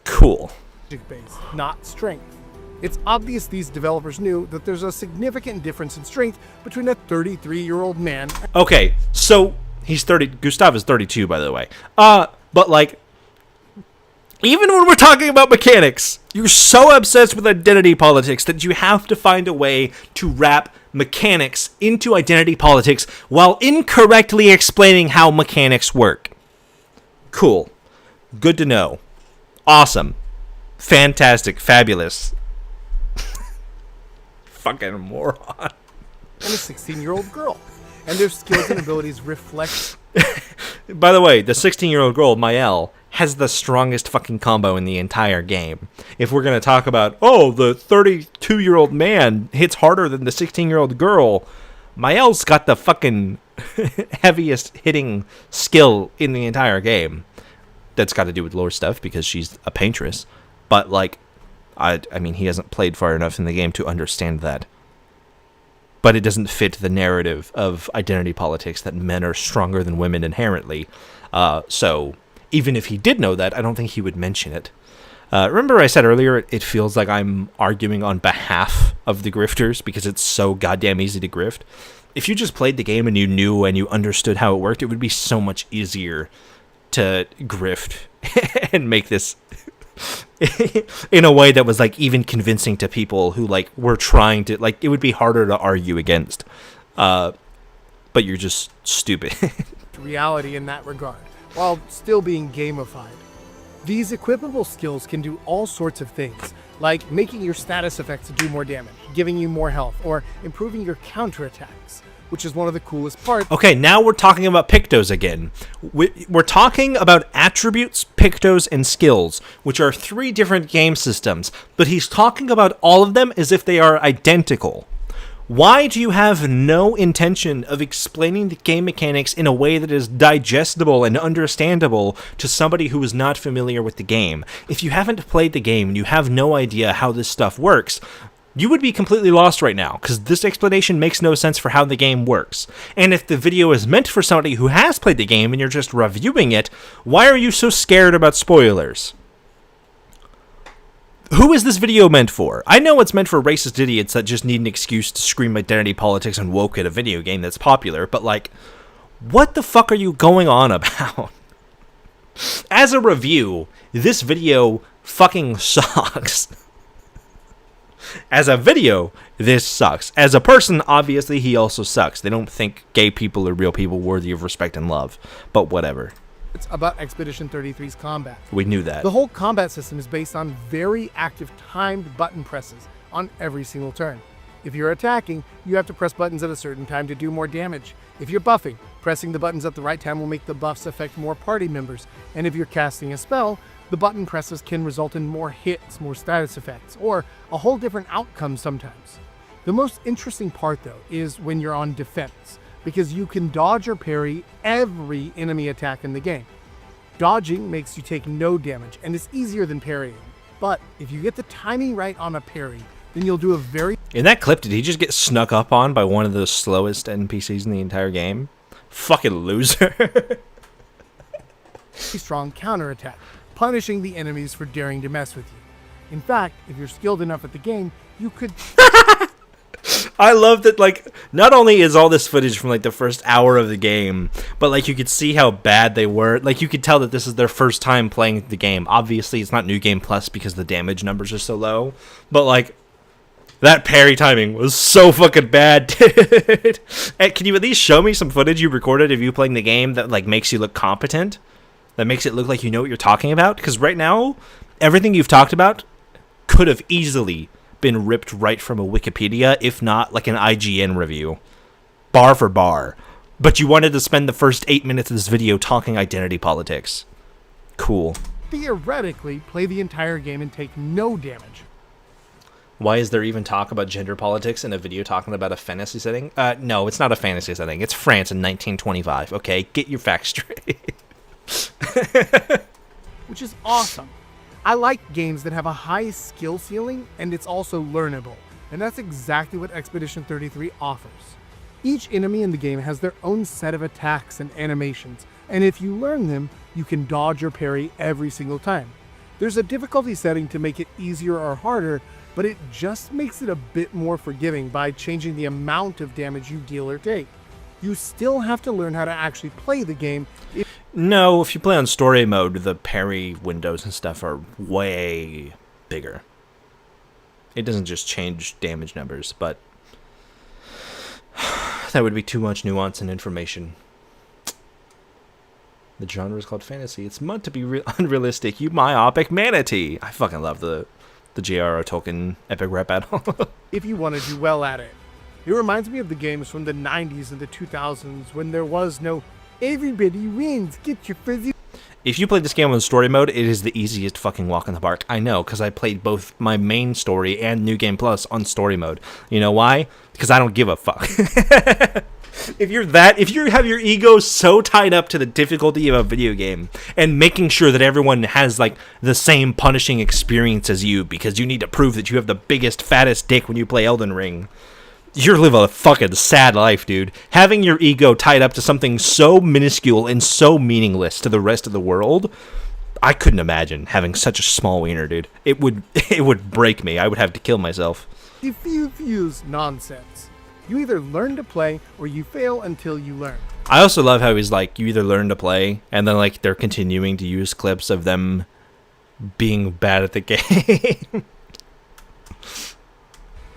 Cool. Base, not strength. It's obvious these developers knew that there's a significant difference in strength between a 33-year-old man. Okay, so he's 30. Gustav is 32, by the way. But like, even when we're talking about mechanics, you're so obsessed with identity politics that you have to find a way to wrap mechanics into identity politics while incorrectly explaining how mechanics work. Cool. Good to know. Awesome. Fantastic. Fabulous. Fucking moron. And a 16-year-old girl. And their skills and abilities reflect. By the way, the 16-year-old girl, Mael, has the strongest fucking combo in the entire game. If we're going to talk about, oh, the 32-year-old man hits harder than the 16-year-old girl, Mael's got the fucking heaviest hitting skill in the entire game. That's got to do with lore stuff because she's a paintress. But, like, I mean, he hasn't played far enough in the game to understand that. But it doesn't fit the narrative of identity politics that men are stronger than women inherently. So even if he did know that, I don't think he would mention it. Remember I said earlier, it feels like I'm arguing on behalf of the grifters because it's so goddamn easy to grift. If you just played the game and you knew and you understood how it worked, it would be so much easier to grift and make this in a way that was like even convincing to people who like were trying to, like, it would be harder to argue against. But you're just stupid. Reality in that regard, while still being gamified. These equipable skills can do all sorts of things, like making your status effects do more damage, giving you more health, or improving your counterattacks, which is one of the coolest parts. Okay, now we're talking about pictos again. We're talking about attributes, pictos, and skills, which are 3 different game systems, but he's talking about all of them as if they are identical. Why do you have no intention of explaining the game mechanics in a way that is digestible and understandable to somebody who is not familiar with the game? If you haven't played the game and you have no idea how this stuff works, you would be completely lost right now, because this explanation makes no sense for how the game works. And if the video is meant for somebody who has played the game and you're just reviewing it, why are you so scared about spoilers? Who is this video meant for? I know it's meant for racist idiots that just need an excuse to scream identity politics and woke at a video game that's popular, but like, what the fuck are you going on about? As a review, this video fucking sucks. As a video, this sucks. As a person, obviously, he also sucks. They don't think gay people are real people worthy of respect and love. But whatever. It's about Expedition 33's combat. We knew that. The whole combat system is based on very active timed button presses on every single turn. If you're attacking, you have to press buttons at a certain time to do more damage. If you're buffing, pressing the buttons at the right time will make the buffs affect more party members. And if you're casting a spell, the button presses can result in more hits, more status effects, or a whole different outcome sometimes. The most interesting part, though, is when you're on defense, because you can dodge or parry every enemy attack in the game. Dodging makes you take no damage, and is easier than parrying. But if you get the timing right on a parry, then you'll do a very... In that clip, did he just get snuck up on by one of the slowest NPCs in the entire game? Fucking loser. strong counterattack, punishing the enemies for daring to mess with you. In fact, if you're skilled enough at the game, you could... I love that, like, not only is all this footage from, like, the first hour of the game, but, like, you could see how bad they were. Like, you could tell that this is their first time playing the game. Obviously, it's not New Game Plus because the damage numbers are so low. But, like, that parry timing was so fucking bad, dude. Hey, can you at least show me some footage you recorded of you playing the game that, like, makes you look competent? That makes it look like you know what you're talking about? Because right now, everything you've talked about could have easily been ripped right from a Wikipedia, if not like an IGN review, bar for bar. But you wanted to spend the first 8 minutes of this video talking identity politics. Cool. theoretically play the entire game and take no damage. Why is there even talk about gender politics in a video talking about a fantasy setting? No, it's not a fantasy setting. It's France in 1925, okay? Get your facts straight. which is awesome. I like games that have a high skill ceiling and it's also learnable, and that's exactly what Expedition 33 offers. Each enemy in the game has their own set of attacks and animations, and if you learn them, you can dodge or parry every single time. There's a difficulty setting to make it easier or harder, but it just makes it a bit more forgiving by changing the amount of damage you deal or take. You still have to learn how to actually play the game. No, if you play on story mode, the parry windows and stuff are way bigger. It doesn't just change damage numbers, but that would be too much nuance and information. The genre is called fantasy. It's meant to be unrealistic. You myopic manatee. I fucking love the J.R.R. Tolkien epic rap battle. If you want to do well at it. It reminds me of the games from the 90s and the 2000s when there was no everybody wins, get your fuzzy. If you play this game on story mode, it is the easiest fucking walk in the park. I know, because I played both my main story and New Game Plus on story mode. You know why? Because I don't give a fuck. If you have your ego so tied up to the difficulty of a video game and making sure that everyone has like the same punishing experience as you because you need to prove that you have the biggest, fattest dick when you play Elden Ring, you're living a fucking sad life, dude. Having your ego tied up to something so minuscule and so meaningless to the rest of the world, I couldn't imagine having such a small wiener, dude. It would break me. I would have to kill myself. Diffuse nonsense. You either learn to play or you fail until you learn. I also love how he's like, you either learn to play, and then like they're continuing to use clips of them being bad at the game.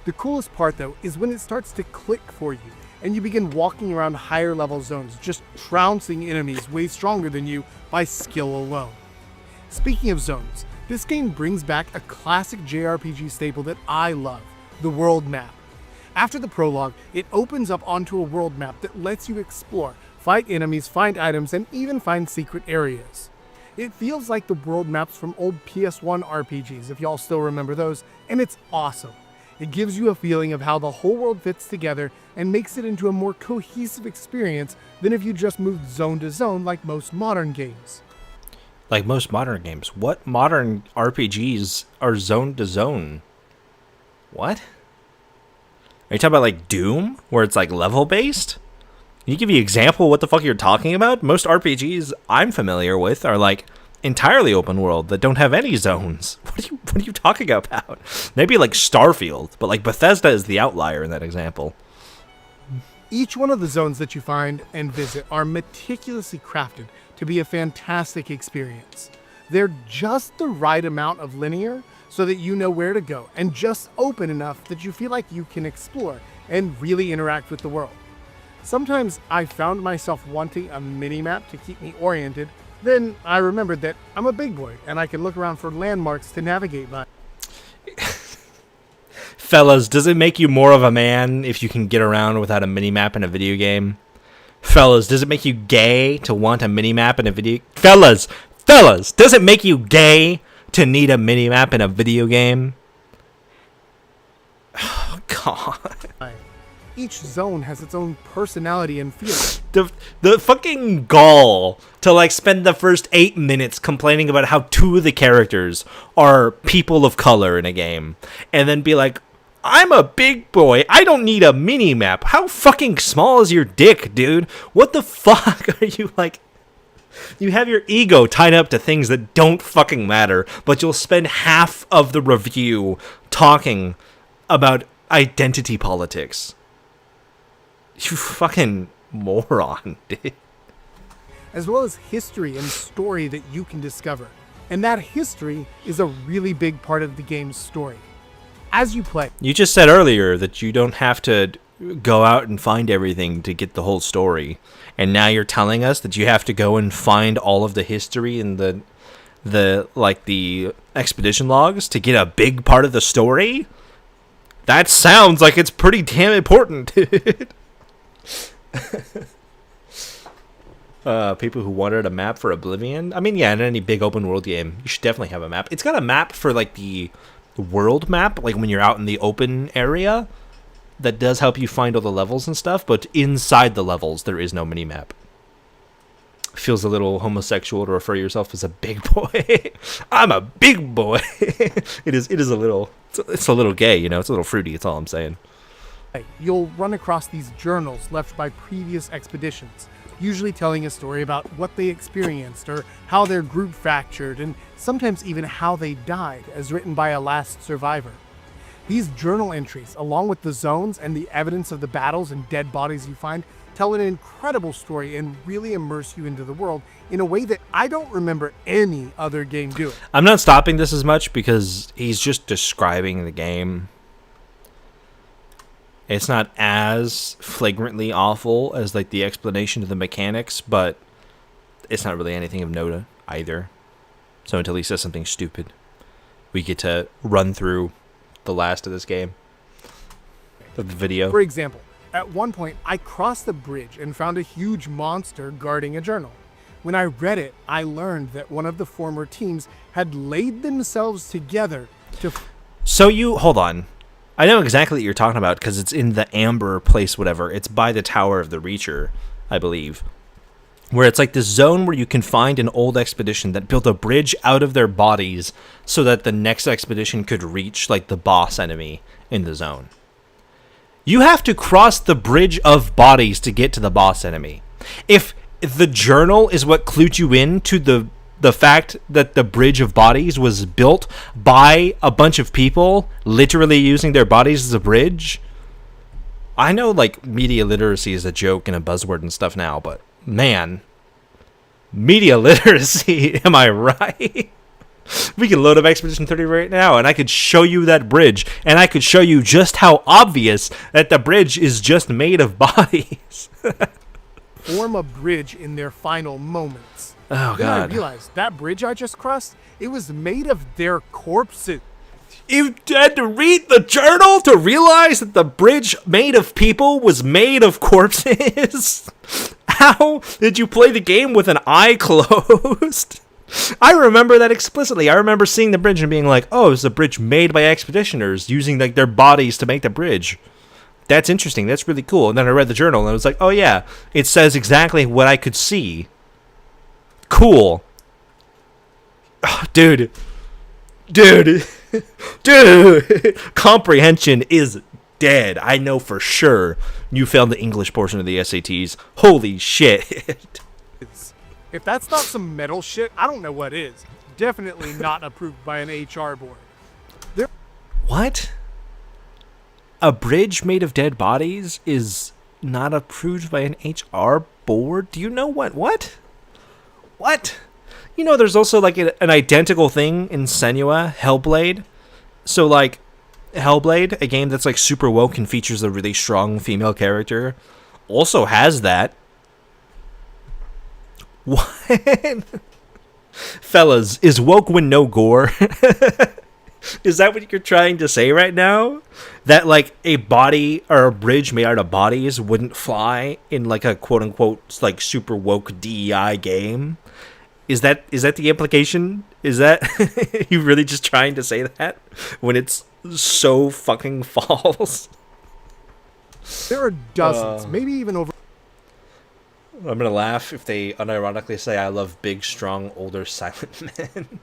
The coolest part though is when it starts to click for you and you begin walking around higher level zones, just trouncing enemies way stronger than you by skill alone. Speaking of zones, this game brings back a classic JRPG staple that I love, the world map. After the prologue, it opens up onto a world map that lets you explore, fight enemies, find items, and even find secret areas. It feels like the world maps from old PS1 RPGs, if y'all still remember those, and it's awesome. It gives you a feeling of how the whole world fits together and makes it into a more cohesive experience than if you just moved zone to zone like most modern games. Like most modern games. What modern RPGs are zone to zone? What? Are you talking about like Doom, where it's like level based? Can you give me an example of what the fuck you're talking about? Most RPGs I'm familiar with are like entirely open world that don't have any zones. What are you talking about? Maybe like Starfield, but like Bethesda is the outlier in that example. Each one of the zones that you find and visit are meticulously crafted to be a fantastic experience. They're just the right amount of linear so that you know where to go, and just open enough that you feel like you can explore and really interact with the world. Sometimes I found myself wanting a mini-map to keep me oriented. Then I remembered that I'm a big boy and I can look around for landmarks to navigate by. Fellas, does it make you more of a man if you can get around without a mini-map in a video game? Fellas, does it make you gay to want a mini-map in a video... Fellas, does it make you gay to need a mini-map in a video game? Oh, God. Each zone has its own personality and feel. The fucking gall to like spend the first 8 minutes complaining about how 2 of the characters are people of color in a game, and then be like, I'm a big boy, I don't need a mini map. How fucking small is your dick, dude? What the fuck are you like? You have your ego tied up to things that don't fucking matter, but you'll spend half of the review talking about identity politics. You fucking moron, dude. As well as history and story that you can discover. And that history is a really big part of the game's story. As you play. You just said earlier that you don't have to go out and find everything to get the whole story. And now you're telling us that you have to go and find all of the history and the expedition logs to get a big part of the story? That sounds like it's pretty damn important, dude. People who wanted a map for Oblivion. I mean, yeah, in any big open world game, you should definitely have a map. It's got a map for like the world map, like when you're out in the open area, that does help you find all the levels and stuff, but inside the levels, there is no mini map. Feels a little homosexual to refer yourself as a big boy. I'm a big boy. It is a little, it's a little gay, you know, it's a little fruity, that's all I'm saying. You'll run across these journals left by previous expeditions, usually telling a story about what they experienced or how their group fractured, and sometimes even how they died, as written by a last survivor. These journal entries, along with the zones and the evidence of the battles and dead bodies you find, tell an incredible story and really immerse you into the world in a way that I don't remember any other game doing. I'm not stopping this as much because he's just describing the game. It's not as flagrantly awful as like the explanation of the mechanics, but it's not really anything of note either. So until he says something stupid, we get to run through the last of this game. The video. For example, at one point I crossed the bridge and found a huge monster guarding a journal. When I read it, I learned that one of the former teams had laid themselves together to... So you, hold on. I know exactly what you're talking about because it's in the Amber place, whatever. It's by the Tower of the Reacher, I believe. Where it's like this zone where you can find an old expedition that built a bridge out of their bodies so that the next expedition could reach like the boss enemy in the zone. You have to cross the bridge of bodies to get to the boss enemy. If the journal is what clued you in to the fact that the bridge of bodies was built by a bunch of people literally using their bodies as a bridge. I know like media literacy is a joke and a buzzword and stuff now, but man, media literacy, am I right? We can load up Expedition 30 right now and I could show you that bridge and I could show you just how obvious that the bridge is just made of bodies. form a bridge in their final moments. Oh, Then I God. realized that bridge I just crossed, it was made of their corpses. You had to read the journal to realize that the bridge made of people was made of corpses? How did you play the game with an eye closed? I remember that explicitly. I remember seeing the bridge and being like, oh, it's a bridge made by expeditioners using like their bodies to make the bridge. That's interesting. That's really cool. And then I read the journal and I was like, oh yeah, it says exactly what I could see. Cool. Dude. Dude. Comprehension is dead. I know for sure you failed the English portion of the SATs. Holy shit. If that's not some metal shit, I don't know what is. Definitely not approved by an HR board. What? A bridge made of dead bodies is not approved by an HR board? Do you know what? What? You know, there's also like an identical thing in Senua, Hellblade. So like, Hellblade, a game that's like super woke and features a really strong female character, also has that. What? Fellas, is woke when no gore? Is that what you're trying to say right now? That like a body or a bridge made out of bodies wouldn't fly in like a quote unquote like super woke DEI game? Is that the implication? Is that you really just trying to say that when it's so fucking false? There are dozens, maybe even over. I'm gonna laugh if they unironically say I love big, strong, older, silent men.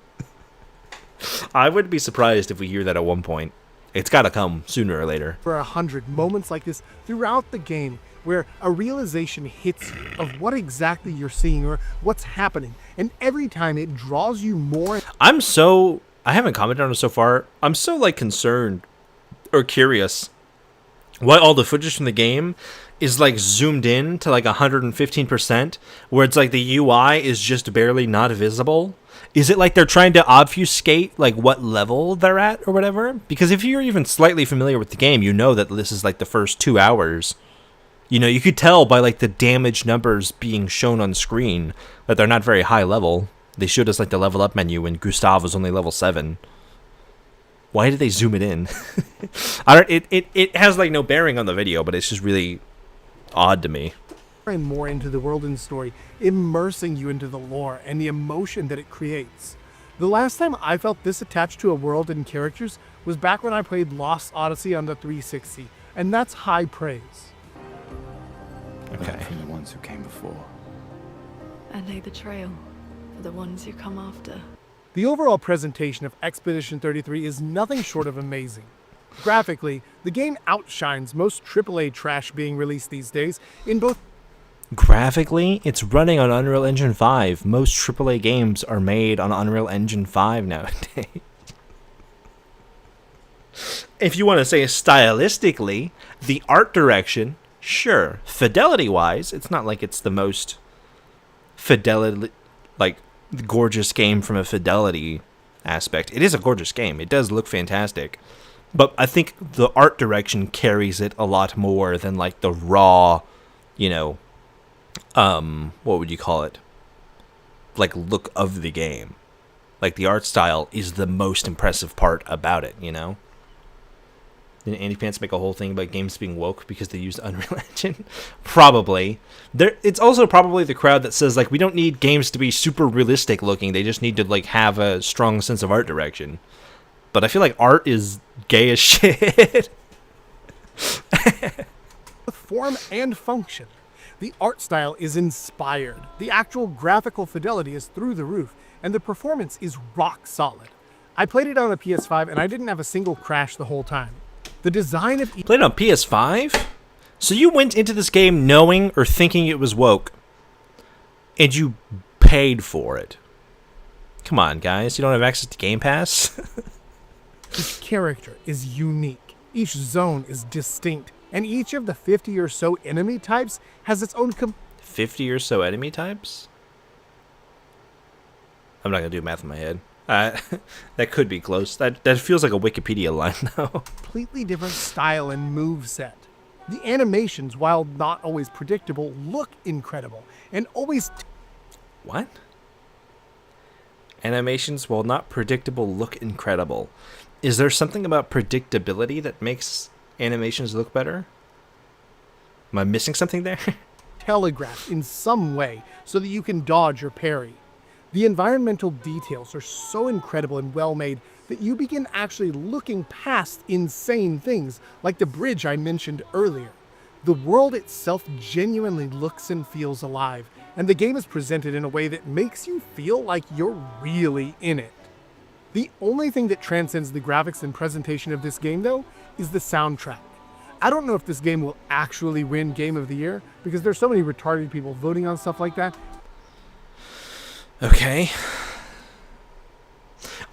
I wouldn't be surprised if we hear that at one point. It's gotta come sooner or later. For 100 moments like this throughout the game where a realization hits you of what exactly you're seeing or what's happening, and every time it draws you more. I haven't commented on it so far. I'm so like concerned or curious why all the footage from the game is like zoomed in to like 115%, where it's like the UI is just barely not visible. Is it like they're trying to obfuscate like what level they're at or whatever? Because if you're even slightly familiar with the game, you know that this is like the first 2 hours. You know, you could tell by like the damage numbers being shown on screen that they're not very high level. They showed us like the level up menu when Gustav was only level 7. Why did they zoom it in? It has like no bearing on the video, but it's just really odd to me. And more into the world and story, immersing you into the lore and the emotion that it creates. The last time I felt this attached to a world and characters was back when I played Lost Odyssey on the 360, and that's high praise. Okay. From the ones who came before. And lay the trail for the ones who come after. The overall presentation of Expedition 33 is nothing short of amazing. Graphically, the game outshines most AAA trash being released these days in both. Graphically, it's running on Unreal Engine 5. Most AAA games are made on Unreal Engine 5 nowadays. If you want to say stylistically, the art direction, sure. Fidelity-wise, it's not like it's the most fidelity, like, gorgeous game from a fidelity aspect. It is a gorgeous game. It does look fantastic. But I think the art direction carries it a lot more than, like, the raw, you know, what would you call it? Like, look of the game. Like, the art style is the most impressive part about it, you know? Didn't Andy Pants make a whole thing about games being woke because they used Unreal Engine? Probably. It's also probably the crowd that says, like, we don't need games to be super realistic looking. They just need to, like, have a strong sense of art direction. But I feel like art is gay as shit. Form and function. The art style is inspired. The actual graphical fidelity is through the roof, and the performance is rock solid. I played it on a PS5, and I didn't have a single crash the whole time. The design of Played it on PS5? So you went into this game knowing or thinking it was woke, and you paid for it. Come on, guys. You don't have access to Game Pass? Each character is unique. Each zone is distinct, and each of the 50 or so enemy types has its own 50 or so enemy types? I'm not going to do math in my head. That could be close. That feels like a Wikipedia line, though. completely different style and move set. The animations, while not always predictable, look incredible, and always What? Animations, while not predictable, look incredible. Is there something about predictability that makes animations look better? Am I missing something there? telegraphed in some way so that you can dodge or parry. The environmental details are so incredible and well made that you begin actually looking past insane things like the bridge I mentioned earlier. The world itself genuinely looks and feels alive, and the game is presented in a way that makes you feel like you're really in it. The only thing that transcends the graphics and presentation of this game, though, is the soundtrack. I don't know if this game will actually win Game of the Year, because there's so many retarded people voting on stuff like that. Okay.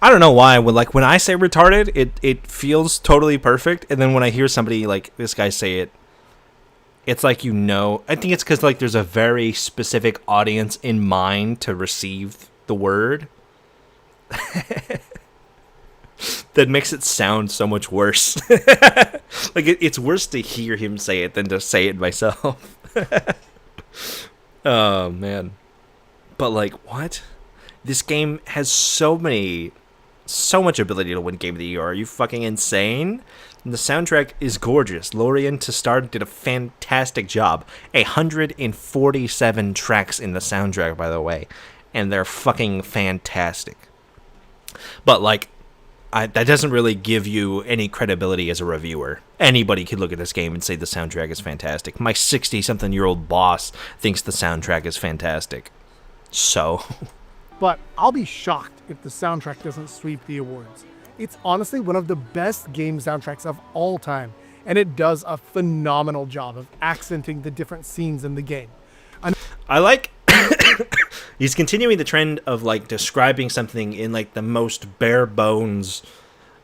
I don't know why. When I say retarded, it feels totally perfect, and then when I hear somebody like this guy say it, it's like, you know, I think it's because, like, there's a very specific audience in mind to receive the word that makes it sound so much worse. Like, it's worse to hear him say it than to say it myself. Oh, man. But, like, what? This game has so much ability to win Game of the Year. Are you fucking insane? And the soundtrack is gorgeous. Lorien to start did a fantastic job. 147 tracks in the soundtrack, by the way. And they're fucking fantastic. But, like, that doesn't really give you any credibility as a reviewer. Anybody could look at this game and say the soundtrack is fantastic. My 60-something-year-old boss thinks the soundtrack is fantastic. So... But I'll be shocked if the soundtrack doesn't sweep the awards. It's honestly one of the best game soundtracks of all time, and it does a phenomenal job of accenting the different scenes in the game. I like... He's continuing the trend of, like, describing something in, like, the most bare bones,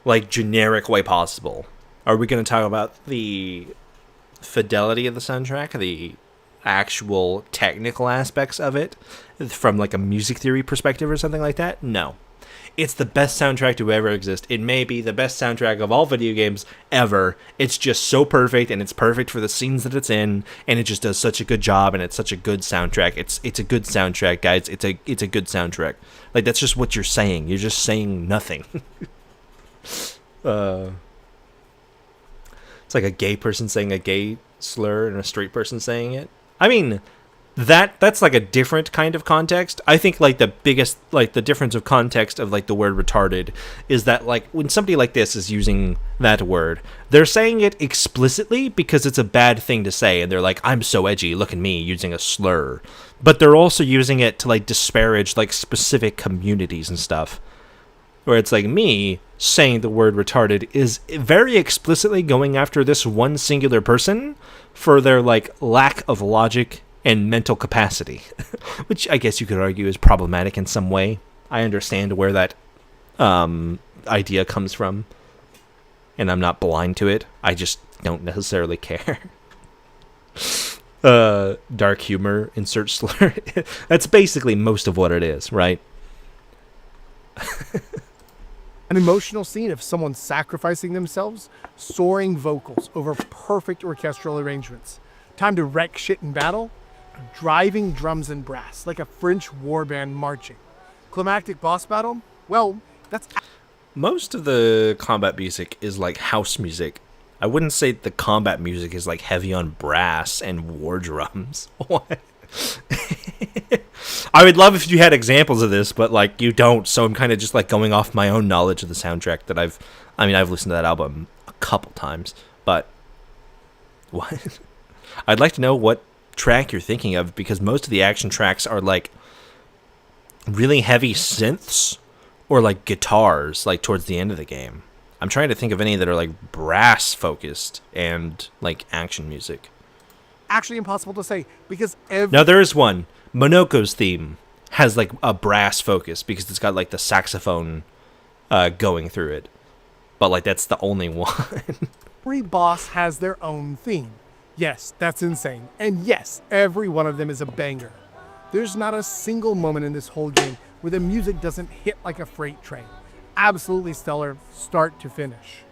like, generic way possible. Are we going to talk about the fidelity of the soundtrack, the actual technical aspects of it, from, like, a music theory perspective or something like that? No. It's the best soundtrack to ever exist. It may be the best soundtrack of all video games ever. It's just so perfect, and it's perfect for the scenes that it's in, and it just does such a good job, and it's such a good soundtrack. It's a good soundtrack, guys. It's a good soundtrack. Like, that's just what you're saying. You're just saying nothing. It's like a gay person saying a gay slur and a straight person saying it. I mean, that's like a different kind of context. I think like the biggest, like the difference of context of like the word retarded is that like when somebody like this is using that word, they're saying it explicitly because it's a bad thing to say, and they're like, I'm so edgy, look at me using a slur. But they're also using it to like disparage like specific communities and stuff. Where it's like me saying the word retarded is very explicitly going after this one singular person for their like lack of logic and mental capacity, which I guess you could argue is problematic in some way. I understand where that idea comes from, and I'm not blind to it. I just don't necessarily care. Dark humor, insert slur. That's basically most of what it is, right? An emotional scene of someone sacrificing themselves, soaring vocals over perfect orchestral arrangements. Time to wreck shit in battle, driving drums and brass, like a French warband marching. Climactic boss battle? Well, that's... Most of the combat music is like house music. I wouldn't say the combat music is like heavy on brass and war drums. What? I would love if you had examples of this, but like you don't, so I'm kind of just like going off my own knowledge of the soundtrack that I've listened to that album a couple times, but what? I'd like to know what track you're thinking of, because most of the action tracks are like really heavy synths or like guitars like towards the end of the game. I'm trying to think of any that are like brass focused and like action music. Actually impossible to say, because Now there is one. Monoko's theme has like a brass focus because it's got like the saxophone going through it. But like that's the only one. every boss has their own theme. Yes, that's insane. And yes, every one of them is a banger. There's not a single moment in this whole game where the music doesn't hit like a freight train. Absolutely stellar, start to finish.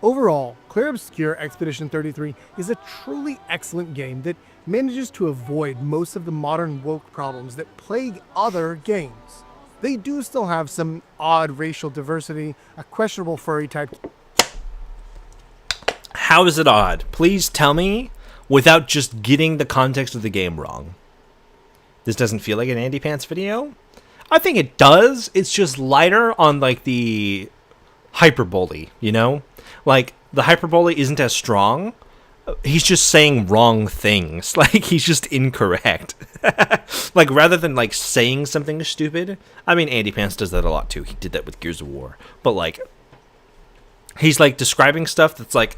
Overall, Clair Obscur Expedition 33 is a truly excellent game that manages to avoid most of the modern woke problems that plague other games. They do still have some odd racial diversity, a questionable furry type. How is it odd? Please tell me without just getting the context of the game wrong. This doesn't feel like an Andy Pants video? I think it does. It's just lighter on like the hyperbole, you know? Like the hyperbole isn't as strong. He's just saying wrong things. Like he's just incorrect. Like rather than like saying something stupid. I mean, Andy Pants does that a lot too. He did that with Gears of War. But like he's like describing stuff that's like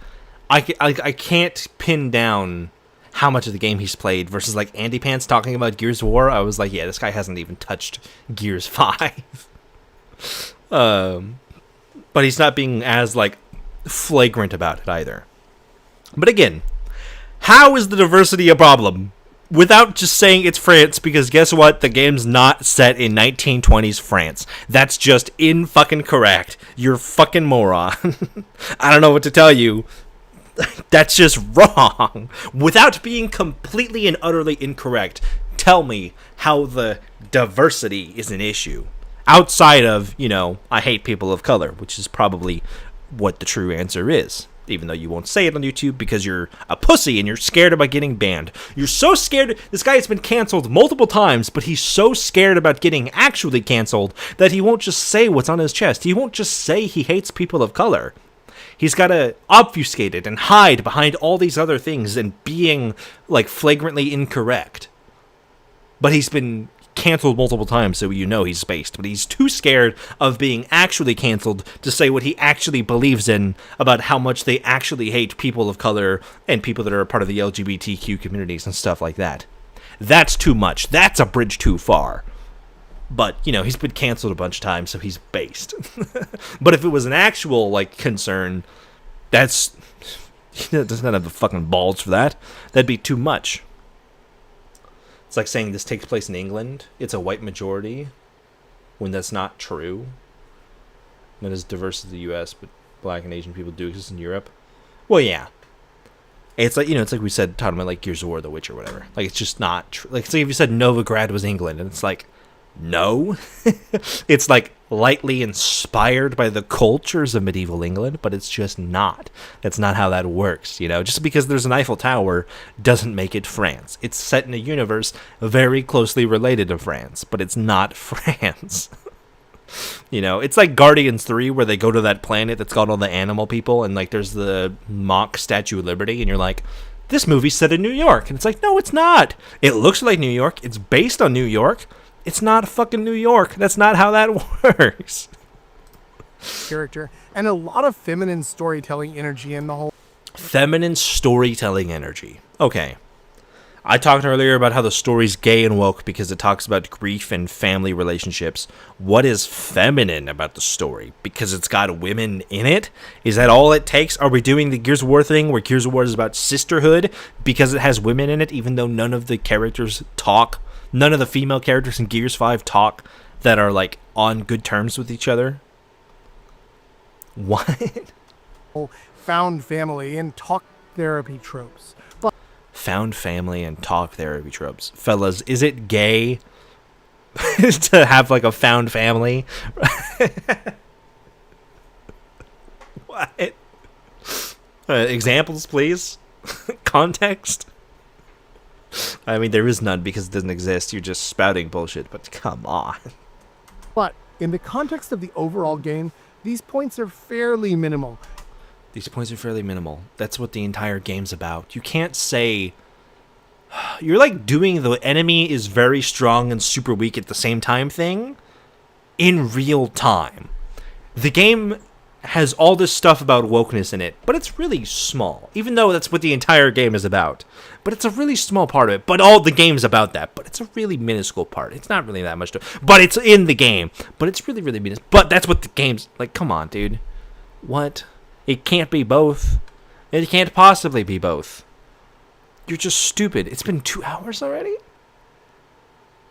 I can't pin down how much of the game he's played versus like Andy Pants talking about Gears of War. I was like, yeah, this guy hasn't even touched Gears 5. But he's not being as like flagrant about it either. But again, how is the diversity a problem? Without just saying it's France, because guess what? The game's not set in 1920s France. That's just fucking correct. You're fucking moron. I don't know what to tell you. That's just wrong. Without being completely and utterly incorrect, tell me how the diversity is an issue. Outside of, you know, I hate people of color, which is probably what the true answer is. Even though you won't say it on YouTube because you're a pussy and you're scared about getting banned. You're so scared. This guy has been canceled multiple times, but he's so scared about getting actually canceled that he won't just say what's on his chest. He won't just say he hates people of color. He's got to obfuscate it and hide behind all these other things and being like flagrantly incorrect. But he's been canceled multiple times, so you know he's spaced. But he's too scared of being actually canceled to say what he actually believes in about how much they actually hate people of color and people that are a part of the LGBTQ communities and stuff like that. That's too much. That's a bridge too far. But, you know, he's been canceled a bunch of times, so he's based. But if it was an actual, like, concern, that's... He doesn't have the fucking balls for that. That'd be too much. It's like saying this takes place in England. It's a white majority, when that's not true. Not as diverse as the U.S., but black and Asian people do exist in Europe. Well, yeah. It's like, you know, it's like we said, talking about, like, Gears of War, The Witcher, whatever. Like, it's just not true. Like, it's like if you said Novigrad was England, and it's like... No. It's like lightly inspired by the cultures of medieval England, but it's just not. That's not how that works, you know? Just because there's an Eiffel Tower doesn't make it France. It's set in a universe very closely related to France, but it's not France. You know, it's like Guardians 3 where they go to that planet that's got all the animal people and like there's the mock Statue of Liberty and you're like, this movie's set in New York. And it's like, no, it's not. It looks like New York. It's based on New York. It's not fucking New York. That's not how that works. Character and a lot of feminine storytelling energy in the whole. Feminine storytelling energy. Okay. I talked earlier about how the story's gay and woke because it talks about grief and family relationships. What is feminine about the story? Because it's got women in it? Is that all it takes? Are we doing the Gears of War thing where Gears of War is about sisterhood because it has women in it, even though none of the characters talk? None of the female characters in Gears 5 talk that are, like, on good terms with each other? What? Found family and talk therapy tropes. But Found family and talk therapy tropes. Fellas, is it gay to have, like, a found family? What? Examples, please? Context? I mean, there is none because it doesn't exist. You're just spouting bullshit, but come on. But in the context of the overall game, these points are fairly minimal. These points are fairly minimal. That's what the entire game's about. You can't say... You're like doing the enemy is very strong and super weak at the same time thing in real time. The game has all this stuff about wokeness in it, but it's really small, even though that's what the entire game is about. But it's a really small part of it, but all the game's about that, but it's a really minuscule part. It's not really that much but it's in the game, but it's really, really minuscule. But that's what the game's like. Come on, dude. What? It can't be both. It can't possibly be both. You're just stupid. It's been 2 hours already?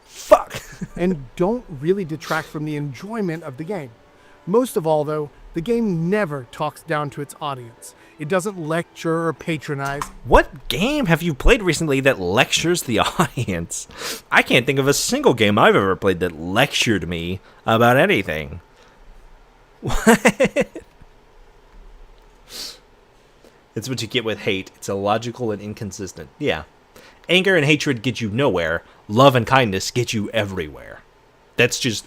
Fuck. And don't really detract from the enjoyment of the game. Most of all, though, the game never talks down to its audience. It doesn't lecture or patronize. What game have you played recently that lectures the audience? I can't think of a single game I've ever played that lectured me about anything. What? It's what you get with hate. It's illogical and inconsistent. Yeah. Anger and hatred get you nowhere. Love and kindness get you everywhere. That's just...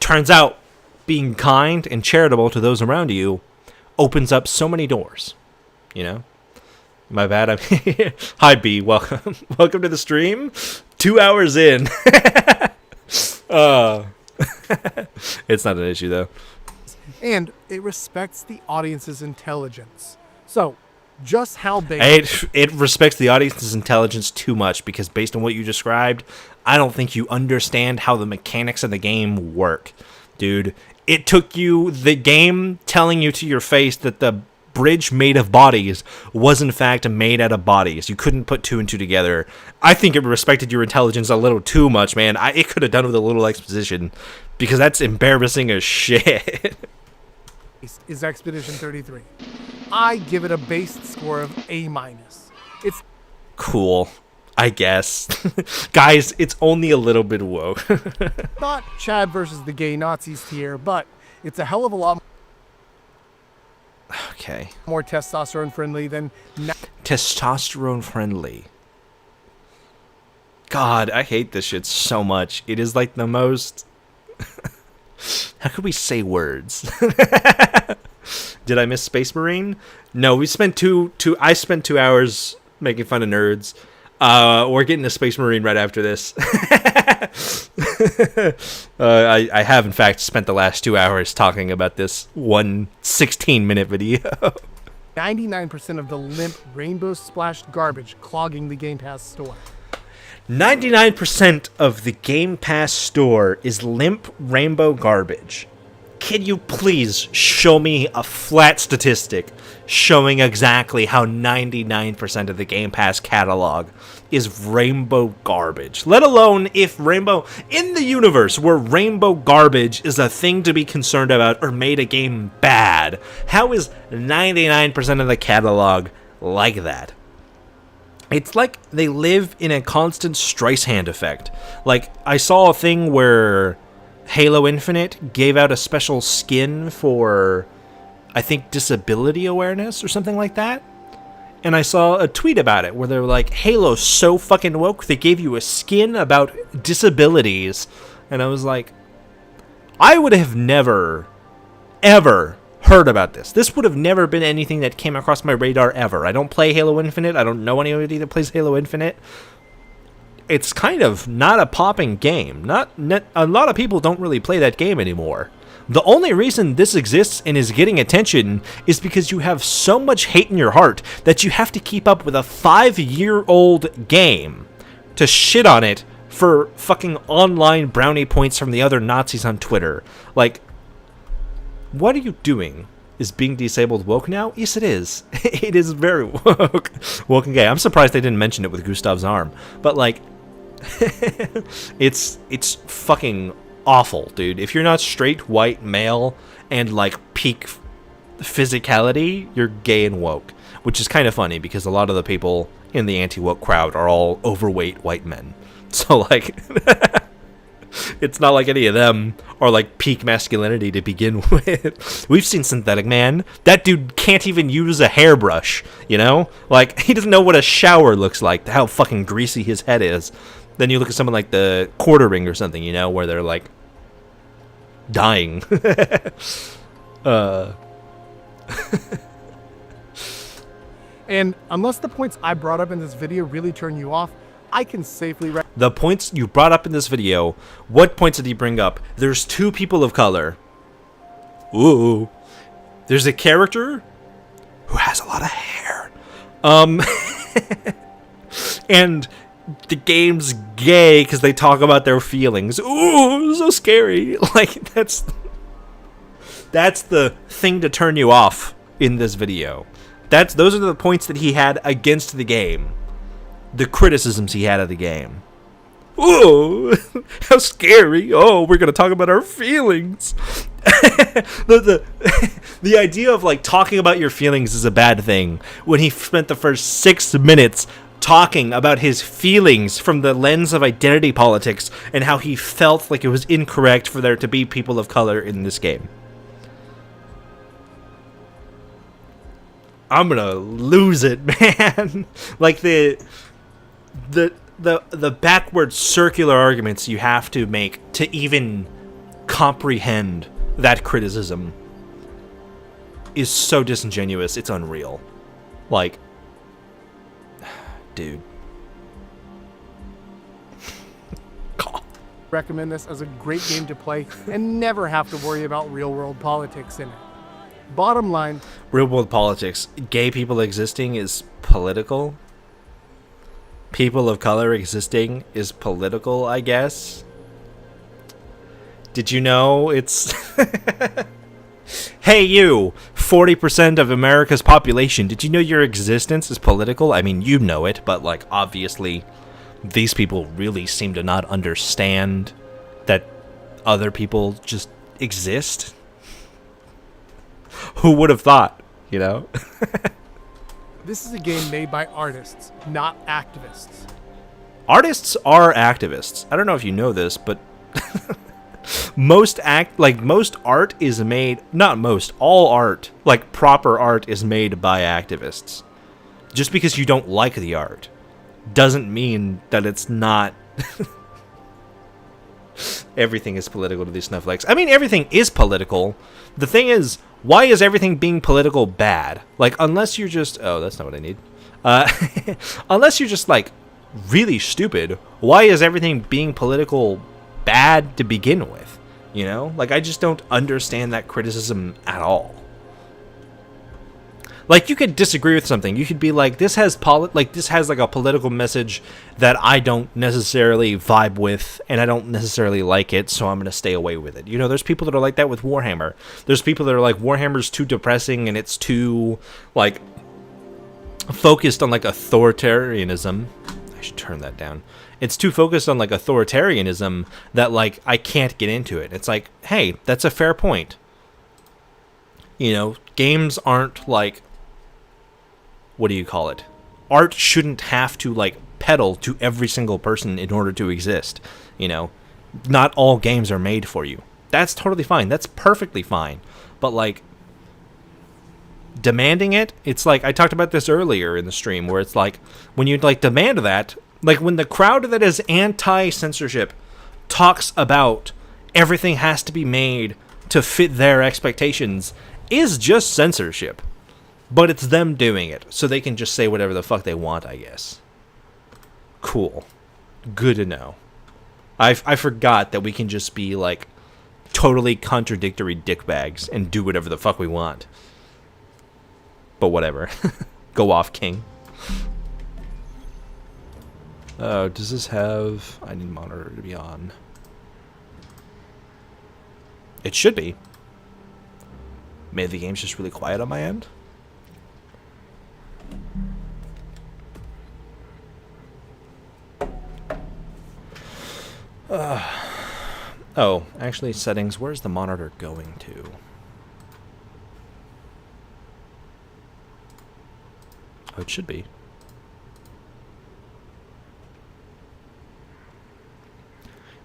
Turns out, being kind and charitable to those around you opens up so many doors. You know? My bad, I'm here. Hi, B. Welcome. Welcome to the stream. 2 hours in. It's not an issue, though. And it respects the audience's intelligence. So, just how big... It respects the audience's intelligence too much because based on what you described, I don't think you understand how the mechanics of the game work. Dude, it took you the game telling you to your face that the bridge made of bodies was in fact made out of bodies. You couldn't put two and two together. I think it respected your intelligence a little too much, man. It could have done with a little exposition because that's embarrassing as shit. Is Expedition 33. I give it a base score of A-. It's cool, I guess. Guys, it's only a little bit woke. not Chad versus the gay Nazis tier, but it's a hell of a lot Okay. more testosterone friendly than... Testosterone friendly. God, I hate this shit so much. It is like the most... How could we say words? Did I miss Space Marine? No, we spent I spent 2 hours making fun of nerds. We're getting to Space Marine right after this. I have, in fact, spent the last 2 hours talking about this one 16-minute video. 99% of the limp rainbow splashed garbage clogging the Game Pass store. 99% of the Game Pass store is limp rainbow garbage. Can you please show me a flat statistic showing exactly how 99% of the Game Pass catalog is rainbow garbage? Let alone if rainbow... In the universe where rainbow garbage is a thing to be concerned about or made a game bad, how is 99% of the catalog like that? It's like they live in a constant Streisand effect. Like, I saw a thing where Halo Infinite gave out a special skin for, I think, disability awareness or something like that. And I saw a tweet about it where they were like, Halo's so fucking woke, they gave you a skin about disabilities. And I was like, I would have never, ever heard about this. This would have never been anything that came across my radar ever. I don't play Halo Infinite. I don't know anybody that plays Halo Infinite. It's kind of not a popping game. A lot of people don't really play that game anymore. The only reason this exists and is getting attention is because you have so much hate in your heart that you have to keep up with a 5-year-old game to shit on it for fucking online brownie points from the other Nazis on Twitter. Like, what are you doing? Is being disabled woke now? Yes, it is. It is very woke. Woke and gay. I'm surprised they didn't mention it with Gustav's arm. But, like, it's fucking awful, dude. If you're not straight, white, male, and, like, peak physicality, you're gay and woke. Which is kind of funny, because a lot of the people in the anti-woke crowd are all overweight white men. So, like, it's not like any of them are, like, peak masculinity to begin with. We've seen Synthetic Man. That dude can't even use a hairbrush, you know? Like, he doesn't know what a shower looks like, how fucking greasy his head is. Then you look at someone like the Quartering or something, you know, where they're, like, dying. And unless the points I brought up in this video really turn you off, I can safely The points you brought up in this video, what points did he bring up? There's 2 people of color. Ooh. There's a character who has a lot of hair. And the game's gay because they talk about their feelings. Ooh, so scary. Like, that's the thing to turn you off in this video. Those are the points that he had against the game. The criticisms he had of the game. Ooh, how scary. Oh, we're going to talk about our feelings. The idea of, like, talking about your feelings is a bad thing when he spent the first 6 minutes talking about his feelings from the lens of identity politics and how he felt like it was incorrect for there to be people of color in this game. I'm gonna lose it, man. Like, the backward circular arguments you have to make to even comprehend that criticism is so disingenuous, it's unreal. Like, dude. recommend this as a great game to play and never have to worry about real-world politics in it. Bottom line, real world politics. Gay people existing is political. People of color existing is political, I guess. Did you know it's... Hey you, 40% of America's population, did you know your existence is political? I mean, you know it, but, like, obviously these people really seem to not understand that other people just exist. Who would have thought, you know? this is a game made by artists, not activists. Artists are activists. I don't know if you know this, but most art is made, not most, all art, like proper art is made by activists. Just because you don't like the art doesn't mean that it's not. Everything is political to these snowflakes. I mean, everything is political. The thing is, why is everything being political bad? Like, unless you're just... Oh, that's not what I need. Unless you're just, like, really stupid, why is everything being political bad to begin with? You know? Like, I just don't understand that criticism at all. Like, you could disagree with something. You could be like, this has like a political message that I don't necessarily vibe with, and I don't necessarily like it, so I'm going to stay away with it. You know, there's people that are like that with Warhammer. There's people that are like, Warhammer's too depressing, and it's too, like, focused on, like, authoritarianism. I should turn that down. It's too focused on, like, authoritarianism that, like, I can't get into it. It's like, hey, that's a fair point. You know, games aren't, like... What do you call it? Art shouldn't have to, like, pedal to every single person in order to exist. You know, not all games are made for you. That's totally fine. That's perfectly fine. But like demanding it, it's like I talked about this earlier in the stream, where it's like when you like demand that, like when the crowd that is anti-censorship talks about everything has to be made to fit their expectations, is just censorship. But it's them doing it, so they can just say whatever the fuck they want, I guess. Cool. Good to know. I forgot that we can just be like totally contradictory dickbags and do whatever the fuck we want. But whatever. Go off, King. Does this have... I need monitor to be on. It should be. Maybe the game's just really quiet on my end. Oh, actually, settings. Where's the monitor going to? Oh, it should be.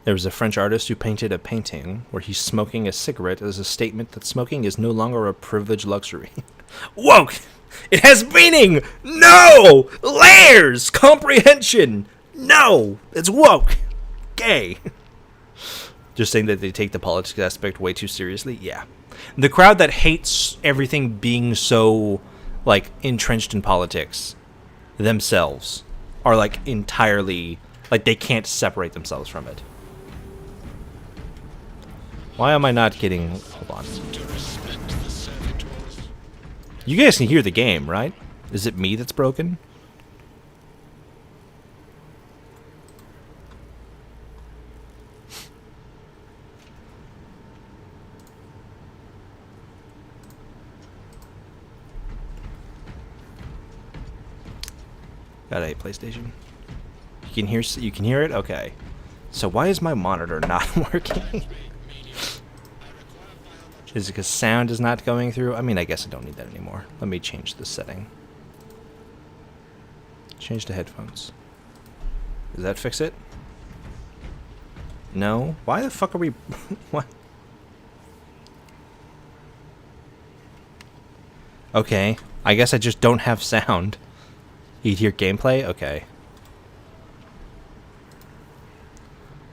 There was a French artist who painted a painting where he's smoking a cigarette as a statement that smoking is no longer a privileged luxury. Woke! It has meaning! No! Layers! Comprehension! No! It's woke! Gay! Just saying that they take the politics aspect way too seriously? Yeah. The crowd that hates everything being so, like, entrenched in politics themselves are, like, entirely... Like, they can't separate themselves from it. Why am I not getting... Hold on. You guys can hear the game, right? Is it me that's broken? Got a PlayStation. You can hear it? Okay. So why is my monitor not working? Is it because sound is not going through? I mean, I guess I don't need that anymore. Let me change the setting. Change to headphones. Does that fix it? No? Why the fuck are we... What? Okay. I guess I just don't have sound. You'd hear gameplay? Okay.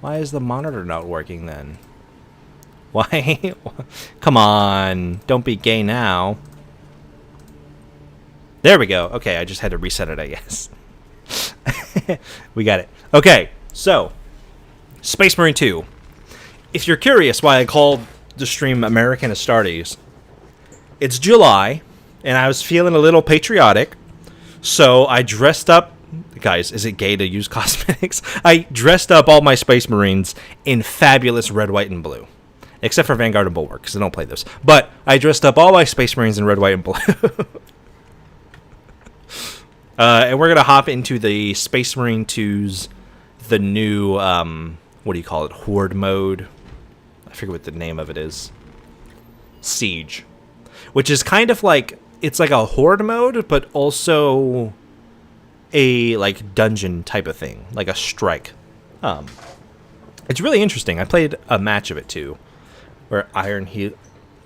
Why is the monitor not working then? Why? Come on. Don't be gay now. There we go. Okay, I just had to reset it, I guess. We got it. Okay, so. Space Marine 2. If you're curious why I called the stream American Astartes, it's July, and I was feeling a little patriotic, so I dressed up. Guys, is it gay to use cosmetics? I dressed up all my Space Marines in fabulous red, white, and blue. Except for Vanguard and Bulwark, because I don't play those. But I dressed up all my Space Marines in red, white, and blue. And we're going to hop into the Space Marine 2's, the new, what do you call it, Horde mode? I forget what the name of it is. Siege. Which is kind of like, it's like a Horde mode, but also a, like, dungeon type of thing. Like a strike. It's really interesting. I played a match of it, too. Where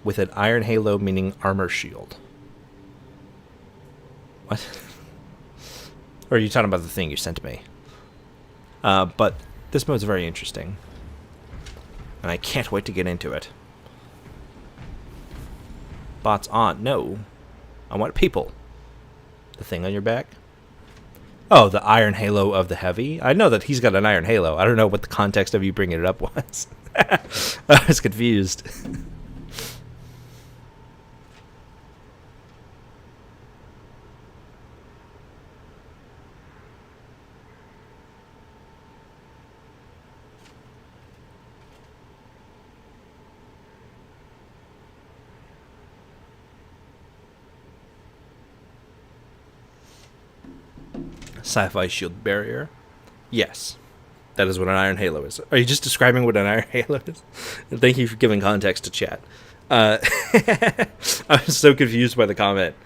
with an iron halo, meaning armor shield. What? Or are you talking about the thing you sent me? But this mode's very interesting. And I can't wait to get into it. Bots on. No. I want people. The thing on your back? Oh, the iron halo of the heavy? I know that he's got an iron halo. I don't know what the context of you bringing it up was. I was confused. Sci-fi shield barrier. Yes. That is what an iron halo is. Are you just describing what an iron halo is? Thank you for giving context to chat. I was so confused by the comment.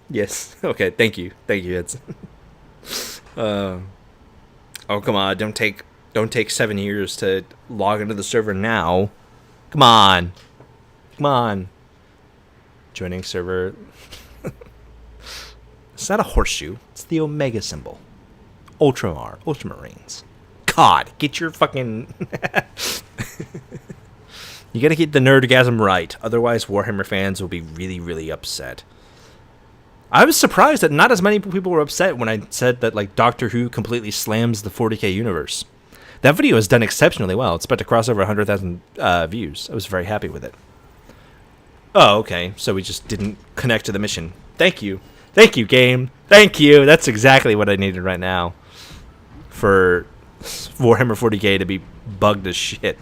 Yes. Okay. Thank you. Thank you, Edson. Oh, come on. Don't take 7 years to log into the server now. Come on. Come on. Joining server. It's not a horseshoe. It's the Omega symbol. Ultramar. Ultramarines. God, get your fucking... You gotta get the nerdgasm right. Otherwise, Warhammer fans will be really, really upset. I was surprised that not as many people were upset when I said that, like, Doctor Who completely slams the 40k universe. That video has done exceptionally well. It's about to cross over 100,000 views. I was very happy with it. Oh, okay. So we just didn't connect to the mission. Thank you. Thank you, game. Thank you. That's exactly what I needed right now. For Warhammer 40k to be bugged as shit.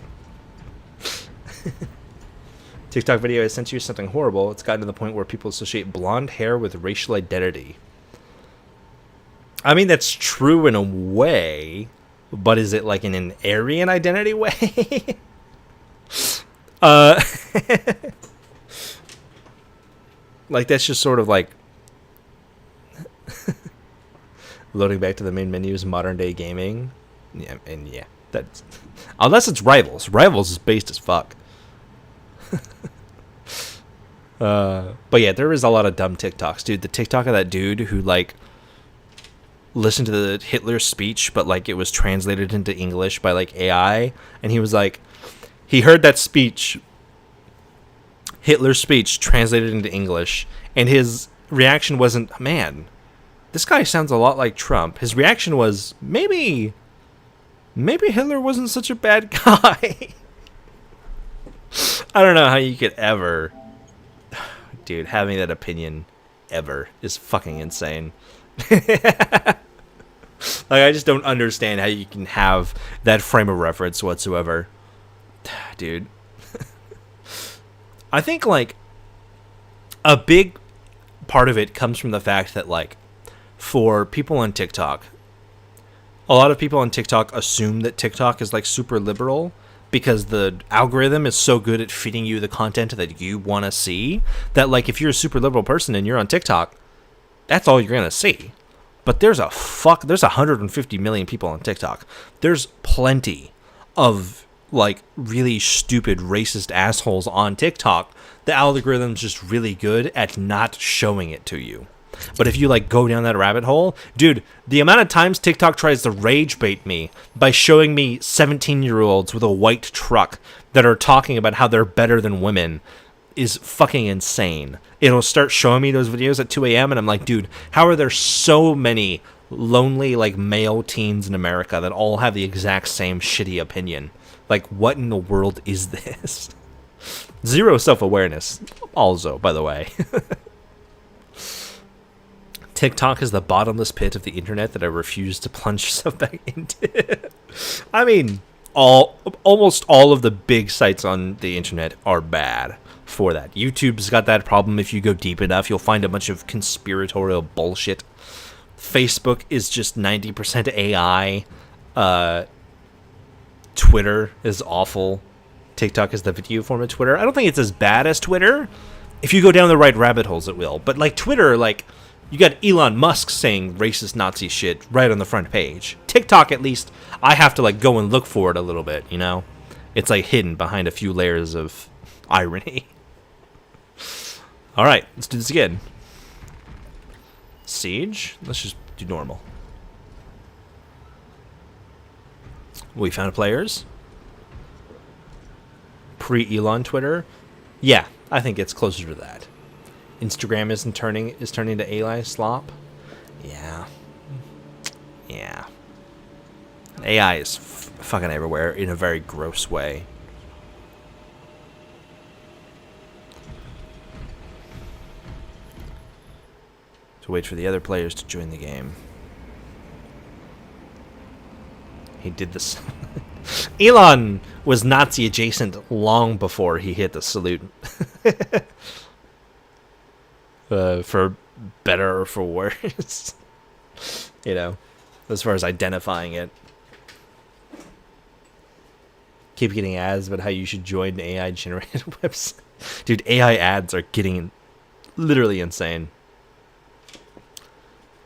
TikTok video I sent you something horrible. It's gotten to the point where people associate blonde hair with racial identity. I mean, that's true in a way, but is it like in an Aryan identity way? Like, that's just sort of like loading back to the main menu is modern day gaming. Yeah, and yeah, that's unless it's Rivals. Rivals is based as fuck. But yeah, there is a lot of dumb TikToks, dude. The TikTok of that dude who like listened to the Hitler speech, but like it was translated into English by like AI, and he was like, he heard that speech, Hitler's speech translated into English, and his reaction wasn't, man, this guy sounds a lot like Trump. His reaction was, maybe Hitler wasn't such a bad guy. I don't know how you could ever, dude, having that opinion ever is fucking insane. Like, I just don't understand how you can have that frame of reference whatsoever. Dude. I think, like, a big part of it comes from the fact that, like, for people on TikTok, a lot of people on TikTok assume that TikTok is, like, super liberal because the algorithm is so good at feeding you the content that you want to see that, like, if you're a super liberal person and you're on TikTok, that's all you're going to see. But there's 150 million people on TikTok. There's plenty of, like, really stupid racist assholes on TikTok. The algorithm's just really good at not showing it to you. But if you, like, go down that rabbit hole, dude, the amount of times TikTok tries to rage bait me by showing me 17-year-olds with a white truck that are talking about how they're better than women is fucking insane. It'll start showing me those videos at 2 a.m. and I'm like, dude, how are there so many lonely, like, male teens in America that all have the exact same shitty opinion? Like, what in the world is this? Zero self-awareness, also, by the way. TikTok is the bottomless pit of the internet that I refuse to plunge yourself back into. I mean, almost all of the big sites on the internet are bad for that. YouTube's got that problem. If you go deep enough, you'll find a bunch of conspiratorial bullshit. Facebook is just 90% AI. Twitter is awful. TikTok is the video form of Twitter. I don't think it's as bad as Twitter. If you go down the right rabbit holes, it will. But, like, Twitter, like, you got Elon Musk saying racist Nazi shit right on the front page. TikTok, at least, I have to, like, go and look for it a little bit, you know? It's, like, hidden behind a few layers of irony. All right, let's do this again. Siege? Let's just do normal. We found players. Pre-Elon Twitter. Yeah, I think it's closer to that. Instagram is turning to AI slop. Yeah. AI is fucking everywhere in a very gross way. To wait for the other players to join the game. He did this. Elon was Nazi adjacent long before he hit the salute. For better or for worse. You know, as far as identifying it. Keep getting ads about how you should join AI generated websites. Dude, AI ads are getting literally insane.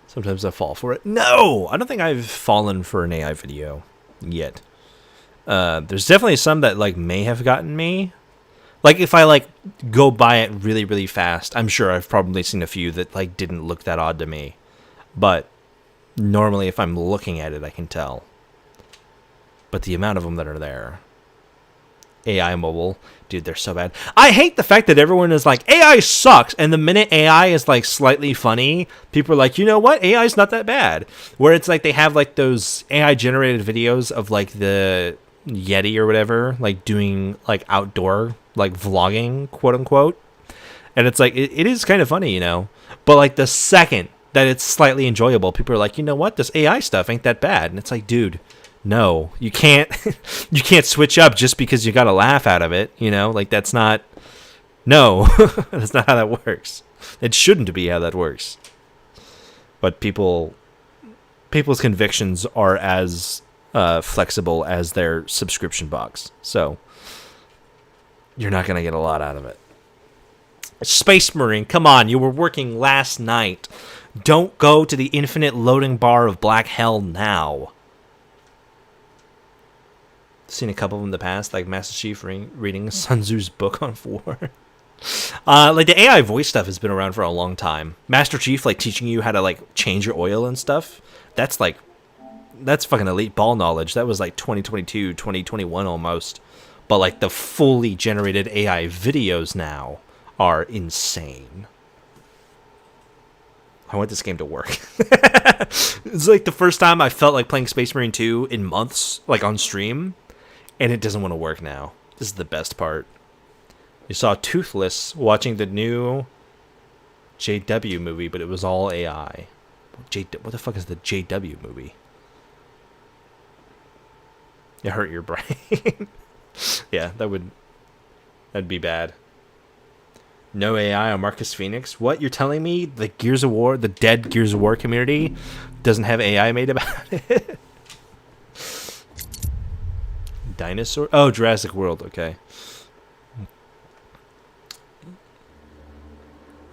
Sometimes I fall for it. No, I don't think I've fallen for an AI video yet. There's definitely some that like may have gotten me. Like if I like go by it really, really fast, I'm sure I've probably seen a few that like didn't look that odd to me. But normally if I'm looking at it, I can tell. But the amount of them that are there. AI mobile. Dude, they're so bad. I hate the fact that everyone is like, AI sucks. And the minute AI is like slightly funny, people are like, you know what? AI is not that bad. Where it's like they have like those AI generated videos of like the Yeti or whatever, like doing like outdoor, like vlogging, quote unquote. And it's like, it is kind of funny, you know? But like the second that it's slightly enjoyable, people are like, you know what? This AI stuff ain't that bad. And it's like, dude, no, you can't you can't switch up just because you got a laugh out of it, you know? Like that's not that's not how that works. It shouldn't be how that works. But people's convictions are as flexible as their subscription box. So you're not going to get a lot out of it. Space Marine, come on, you were working last night. Don't go to the infinite loading bar of black hell now. Seen a couple of them in the past, like Master Chief reading Sun Tzu's book on war. Like the AI voice stuff has been around for a long time. Master Chief like teaching you how to like change your oil and stuff. That's fucking elite ball knowledge. That was like 2022, 2021 almost. But like the fully generated AI videos now are insane. I want this game to work. It's like the first time I felt like playing Space Marine 2 in months, like on stream. And it doesn't want to work now. This is the best part. You saw Toothless watching the new JW movie, but it was all AI. What the fuck is the JW movie? It hurt your brain. Yeah, that'd be bad. No AI on Marcus Phoenix? What, you're telling me the Gears of War, the dead Gears of War community doesn't have AI made about it? Dinosaur? Oh, Jurassic World, okay.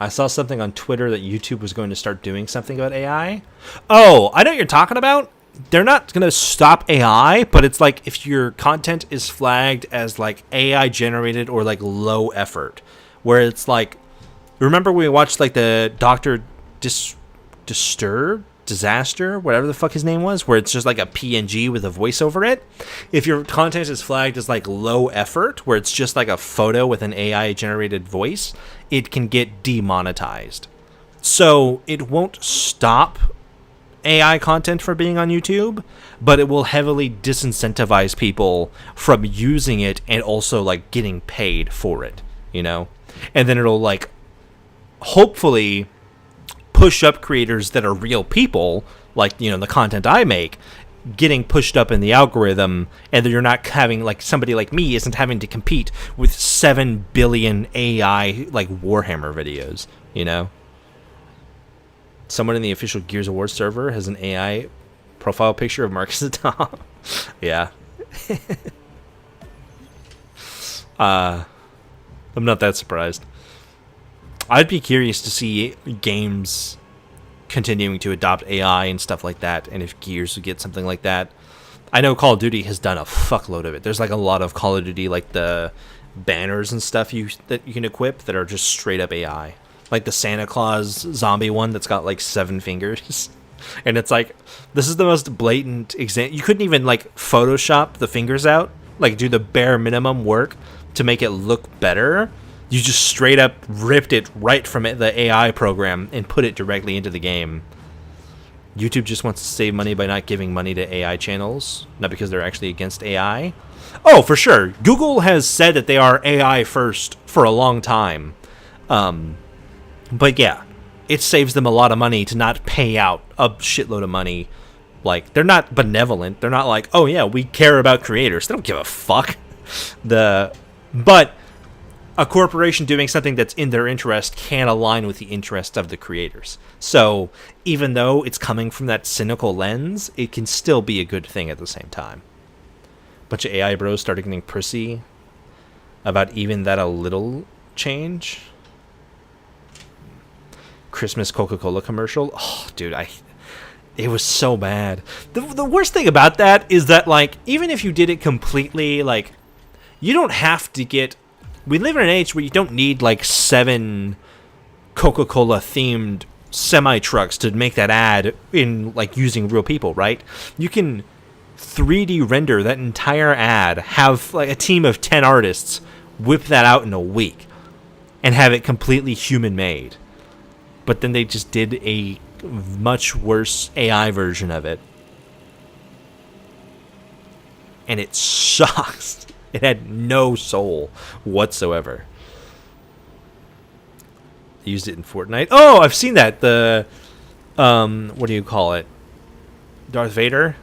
I saw something on Twitter that YouTube was going to start doing something about AI. Oh, I know what you're talking about. They're not going to stop AI, but it's like if your content is flagged as like AI generated or like low effort, where it's like, remember we watched like the Dr. Disaster, whatever the fuck his name was, where it's just like a PNG with a voice over it. If your content is flagged as like low effort, where it's just like a photo with an AI generated voice, it can get demonetized. So it won't stop AI content from being on YouTube, but it will heavily disincentivize people from using it and also like getting paid for it, you know? And then it'll like hopefully push up creators that are real people, like, you know, the content I make, getting pushed up in the algorithm, and that you're not having, like, somebody like me isn't having to compete with 7 billion AI, like, Warhammer videos, you know? Someone in the official Gears of War server has an AI profile picture of Marcus at the top. Yeah. I'm not that surprised. I'd be curious to see games continuing to adopt AI and stuff like that, and if Gears would get something like that. I know Call of Duty has done a fuckload of it. There's like a lot of Call of Duty, like the banners and stuff that you can equip that are just straight up AI. Like the Santa Claus zombie one that's got like 7 fingers. And it's like, this is the most blatant example. You couldn't even like Photoshop the fingers out, like do the bare minimum work to make it look better. You just straight up ripped it right from the AI program and put it directly into the game. YouTube just wants to save money by not giving money to AI channels, not because they're actually against AI. Oh, for sure. Google has said that they are AI first for a long time. But yeah, it saves them a lot of money to not pay out a shitload of money. Like, they're not benevolent. They're not like, oh yeah, we care about creators. They don't give a fuck. But a corporation doing something that's in their interest can align with the interest of the creators. So even though it's coming from that cynical lens, it can still be a good thing at the same time. Bunch of AI bros started getting prissy about even that a little change. Christmas Coca-Cola commercial. Oh, dude, It was so bad. The worst thing about that is that, like, even if you did it completely, like, you don't have to get... We live in an age where you don't need, like, 7 Coca-Cola themed semi-trucks to make that ad in, like, using real people, right? You can 3D render that entire ad, have, like, a team of 10 artists whip that out in a week, and have it completely human-made. But then they just did a much worse AI version of it. And it sucks. It had no soul whatsoever. They used it in Fortnite. Oh, I've seen that. The, what do you call it? Darth Vader?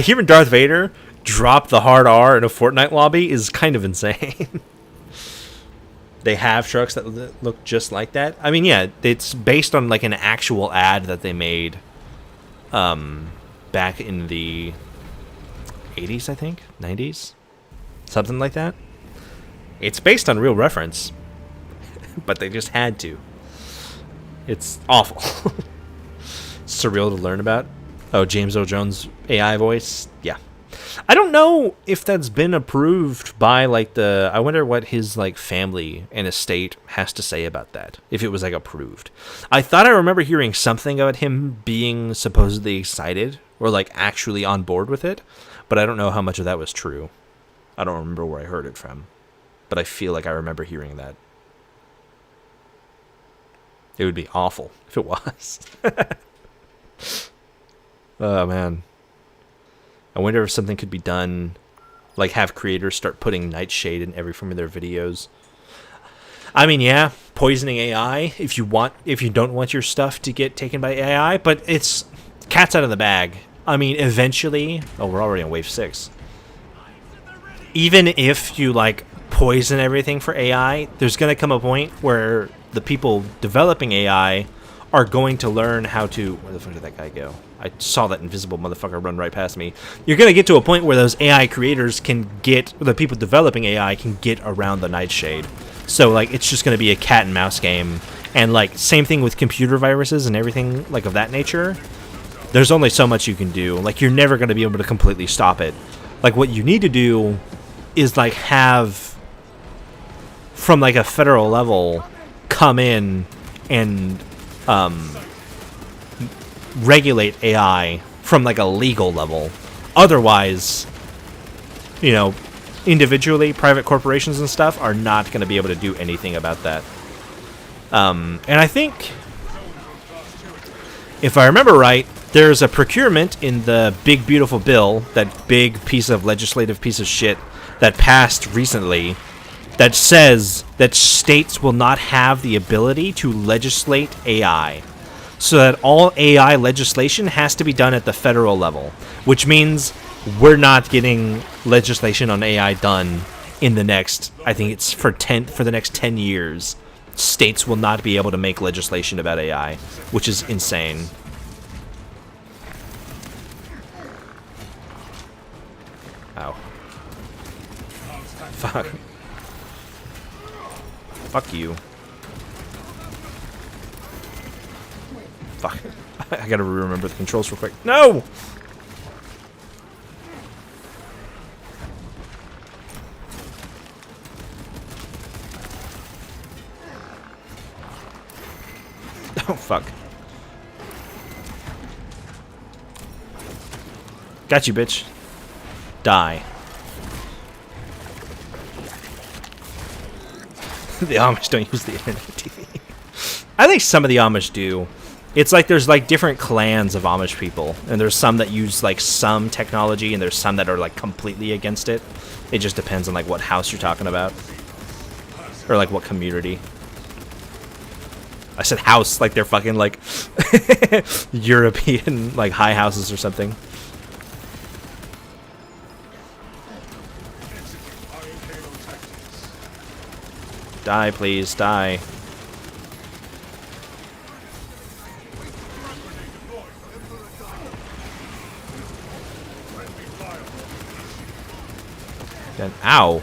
Hearing Darth Vader drop the hard R in a Fortnite lobby is kind of insane. They have trucks that look just like that. I mean, yeah, it's based on like an actual ad that they made back in the 80s, I think, 90s, something like that. It's based on real reference, but they just had to. It's awful. Surreal to learn about. Oh, James Earl Jones AI voice. Yeah. I don't know if that's been approved by, like, the... I wonder what his, like, family and estate has to say about that, if it was, like, approved. I thought I remember hearing something about him being supposedly excited, or, like, actually on board with it, but I don't know how much of that was true. I don't remember where I heard it from, but I feel like I remember hearing that. It would be awful if it was. Oh, man. I wonder if something could be done, like have creators start putting Nightshade in every form of their videos. I mean, yeah, poisoning AI if you don't want your stuff to get taken by AI, but it's cat's out of the bag. I mean, eventually, oh, we're already on wave 6. Even if you like poison everything for AI, there's going to come a point where the people developing AI are going to learn how to... Where the fuck did that guy go? I saw that invisible motherfucker run right past me. You're going to get to a point where those AI creators can get... The people developing AI can get around the Nightshade. So, like, it's just going to be a cat and mouse game. And, like, same thing with computer viruses and everything, like, of that nature. There's only so much you can do. Like, you're never going to be able to completely stop it. Like, what you need to do is, like, have... From, like, a federal level, come in and... regulate AI from like a legal level. Otherwise, you know, individually, private corporations and stuff are not going to be able to do anything about that. And I think, if I remember right, there's a procurement in the big beautiful bill, that big piece of legislative piece of shit that passed recently, that says that states will not have the ability to legislate AI. So that all AI legislation has to be done at the federal level, which means we're not getting legislation on AI done in the next, I think it's for the next 10 years. States will not be able to make legislation about AI, which is insane. Ow. Fuck. Fuck you. Fuck. I gotta remember the controls real quick. No! Oh, fuck. Got you, bitch. Die. The Amish don't use the internet TV. I think some of the Amish do. It's like there's like different clans of Amish people, and there's some that use like some technology, and there's some that are like completely against it. It just depends on like what house you're talking about, or like what community. I said house, like they're fucking like European like high houses or something. Die, please, die. Then, ow.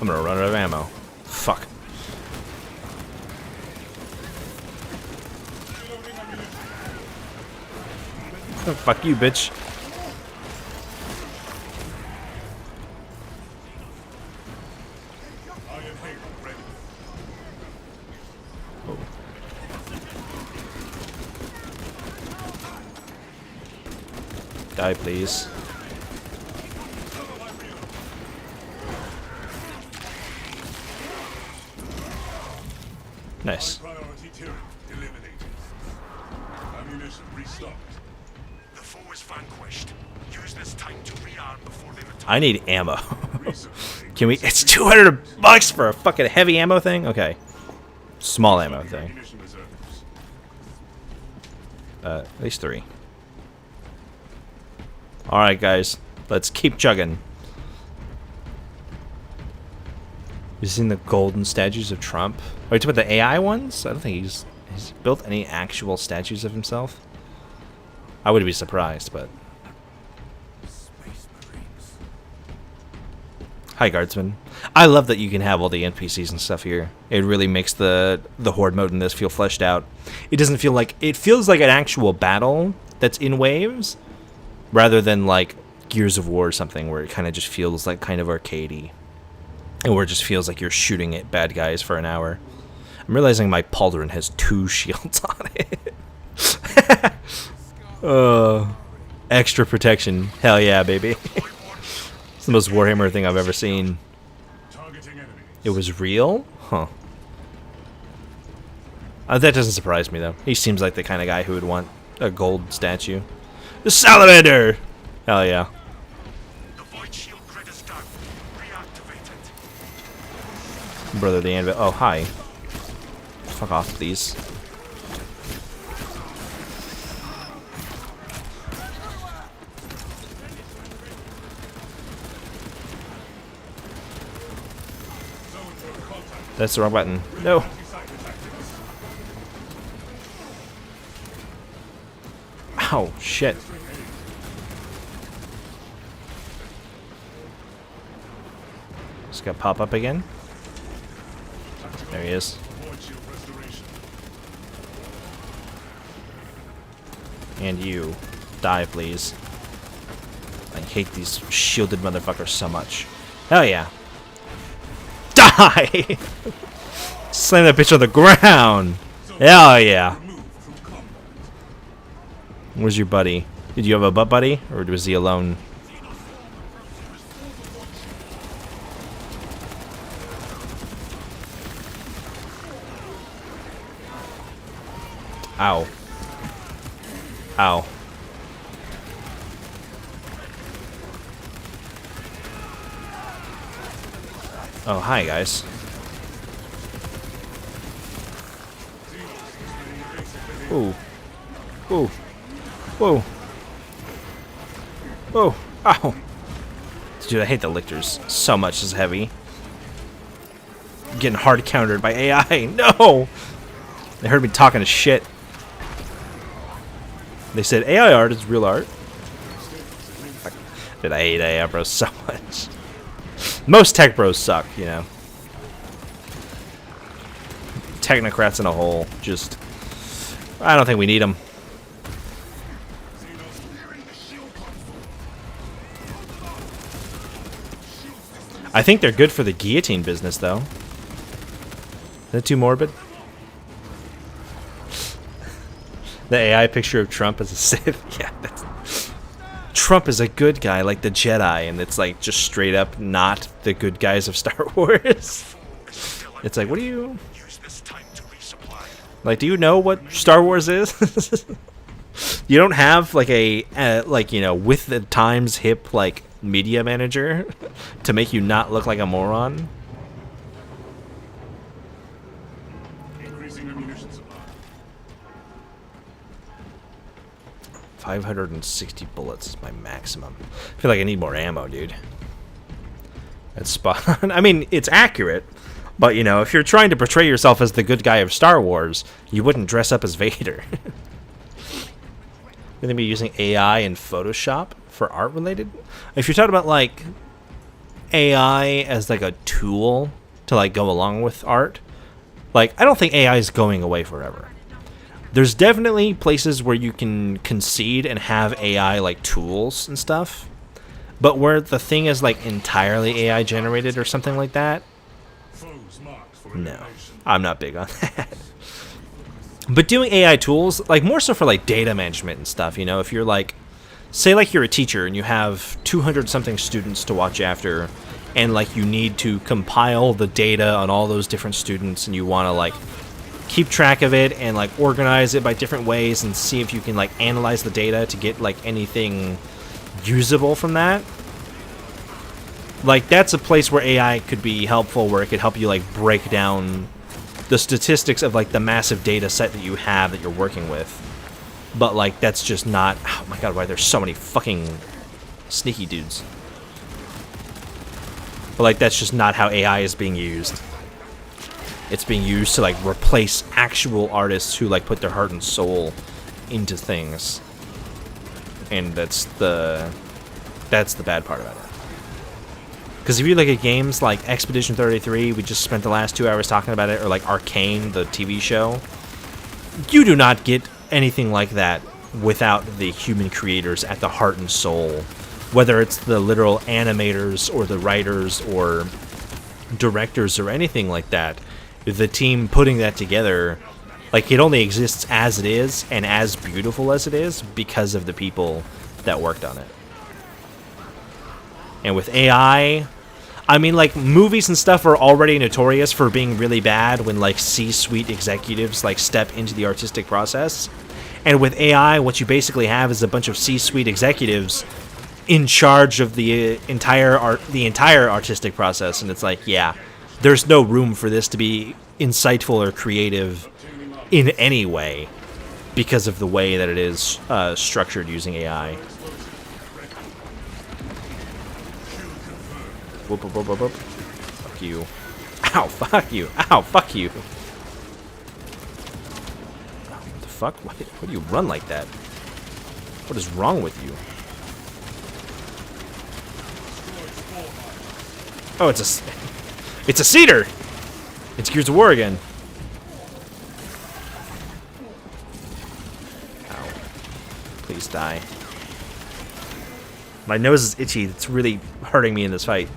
I'm gonna run out of ammo. Fuck. Oh, fuck you, bitch. Die, please. Nice. Priority turret eliminated. Ammunition restocked. The foe is vanquished. Use this time to rearm before they return. I need ammo. Can we? It's $200 for a fucking heavy ammo thing. Okay. Small ammo thing. Ammunition reserves. At least 3. All right, guys. Let's keep chugging. You seen the golden statues of Trump? Are you talking about the AI ones? I don't think he's built any actual statues of himself. I would be surprised, but. Space Marines. Hi, Guardsman. I love that you can have all the NPCs and stuff here. It really makes the horde mode in this feel fleshed out. It doesn't feel like it feels like an actual battle that's in waves, rather than like Gears of War or something where it kind of just feels like kind of arcadey, and where it just feels like you're shooting at bad guys for an hour. I'm realizing my pauldron has 2 shields on it. Extra protection. Hell yeah, baby. It's the most Warhammer thing I've ever seen. Targeting enemies. It was real? Huh. That doesn't surprise me, though. He seems like the kind of guy who would want a gold statue. The Salamander! Hell yeah. The void shield grid is down. Reactivate it. Brother the Anvil. Oh, hi. Fuck off, please. That's the wrong button. No. Ow, shit. Just gotta pop up again. There he is. Void shield restoration. And you. Die, please. I hate these shielded motherfuckers so much. Hell yeah. Die! Slam that bitch on the ground! Hell yeah. Where's your buddy? Did you have a butt buddy? Or was he alone? Ow. Ow. Oh, hi, guys. Ooh. Ooh. Whoa. Whoa. Ow. Dude, I hate the lictors so much. It's heavy. I'm getting hard countered by AI. No! They heard me talking to shit. They said AI art is real art. Dude, I hate AI bros so much. Most tech bros suck, you know. Technocrats in a whole. Just, I don't think we need them. I think they're good for the guillotine business, though. Is that too morbid? The AI picture of Trump as a Sith? Yeah, that's... Trump is a good guy, like the Jedi, and it's like just straight up not the good guys of Star Wars. It's like, what do you... Like, do you know what Star Wars is? You don't have, like, a, like, you know, with the times hip, like, media manager to make you not look like a moron? Increasing ammunition supply. 560 bullets is my maximum. I feel like I need more ammo, dude. That's spot on. I mean, it's accurate, but, you know, if you're trying to portray yourself as the good guy of Star Wars, you wouldn't dress up as Vader. You're going to be using AI and Photoshop for art related? If you're talking about, like, AI as like a tool to like go along with art, like I don't think AI is going away forever. There's definitely places where you can concede and have AI like tools and stuff, but where the thing is like entirely AI generated or something like that, Foes marked for no, elimination. I'm not big on that. But doing AI tools, like more so for like data management and stuff, you know, if you're like, say like you're a teacher and you have 200 something students to watch after, and like you need to compile the data on all those different students, and you want to like keep track of it and like organize it by different ways and see if you can like analyze the data to get like anything usable from that. Like that's a place where AI could be helpful, where it could help you like break down the statistics of like the massive data set that you have that you're working with. But like that's just not, oh my god, why there's so many fucking sneaky dudes. But like that's just not how AI is being used. It's being used to like replace actual artists who like put their heart and soul into things. And that's the bad part about it. Because if you look at games like Expedition 33, we just spent the last 2 hours talking about it, or like Arcane, the TV show, you do not get anything like that without the human creators at the heart and soul. Whether it's the literal animators or the writers or directors or anything like that, the team putting that together, like it only exists as it is and as beautiful as it is because of the people that worked on it. And with AI, I mean, like, movies and stuff are already notorious for being really bad when, like, C-suite executives, like, step into the artistic process. And with AI, what you basically have is a bunch of C-suite executives in charge of the entire artistic process. And it's like, yeah, there's no room for this to be insightful or creative in any way because of the way that it is structured using AI. Whoop, whoop, whoop, whoop, whoop. Fuck you. Ow, fuck you. Ow, fuck you. What the fuck? Why do you run like that? What is wrong with you? Oh, it's a cedar! It's Gears of War again. Ow. Please die. My nose is itchy. It's really hurting me in this fight.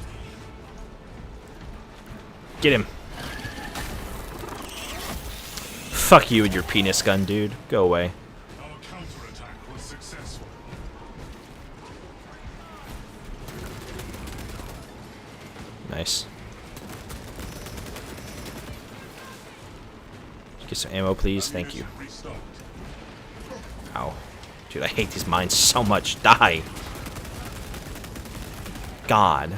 Get him. Fuck you and your penis gun, dude. Go away. Our counterattack was successful. Nice. Get some ammo, please. Thank you. Restocked. Ow. Dude, I hate these mines so much. Die. God.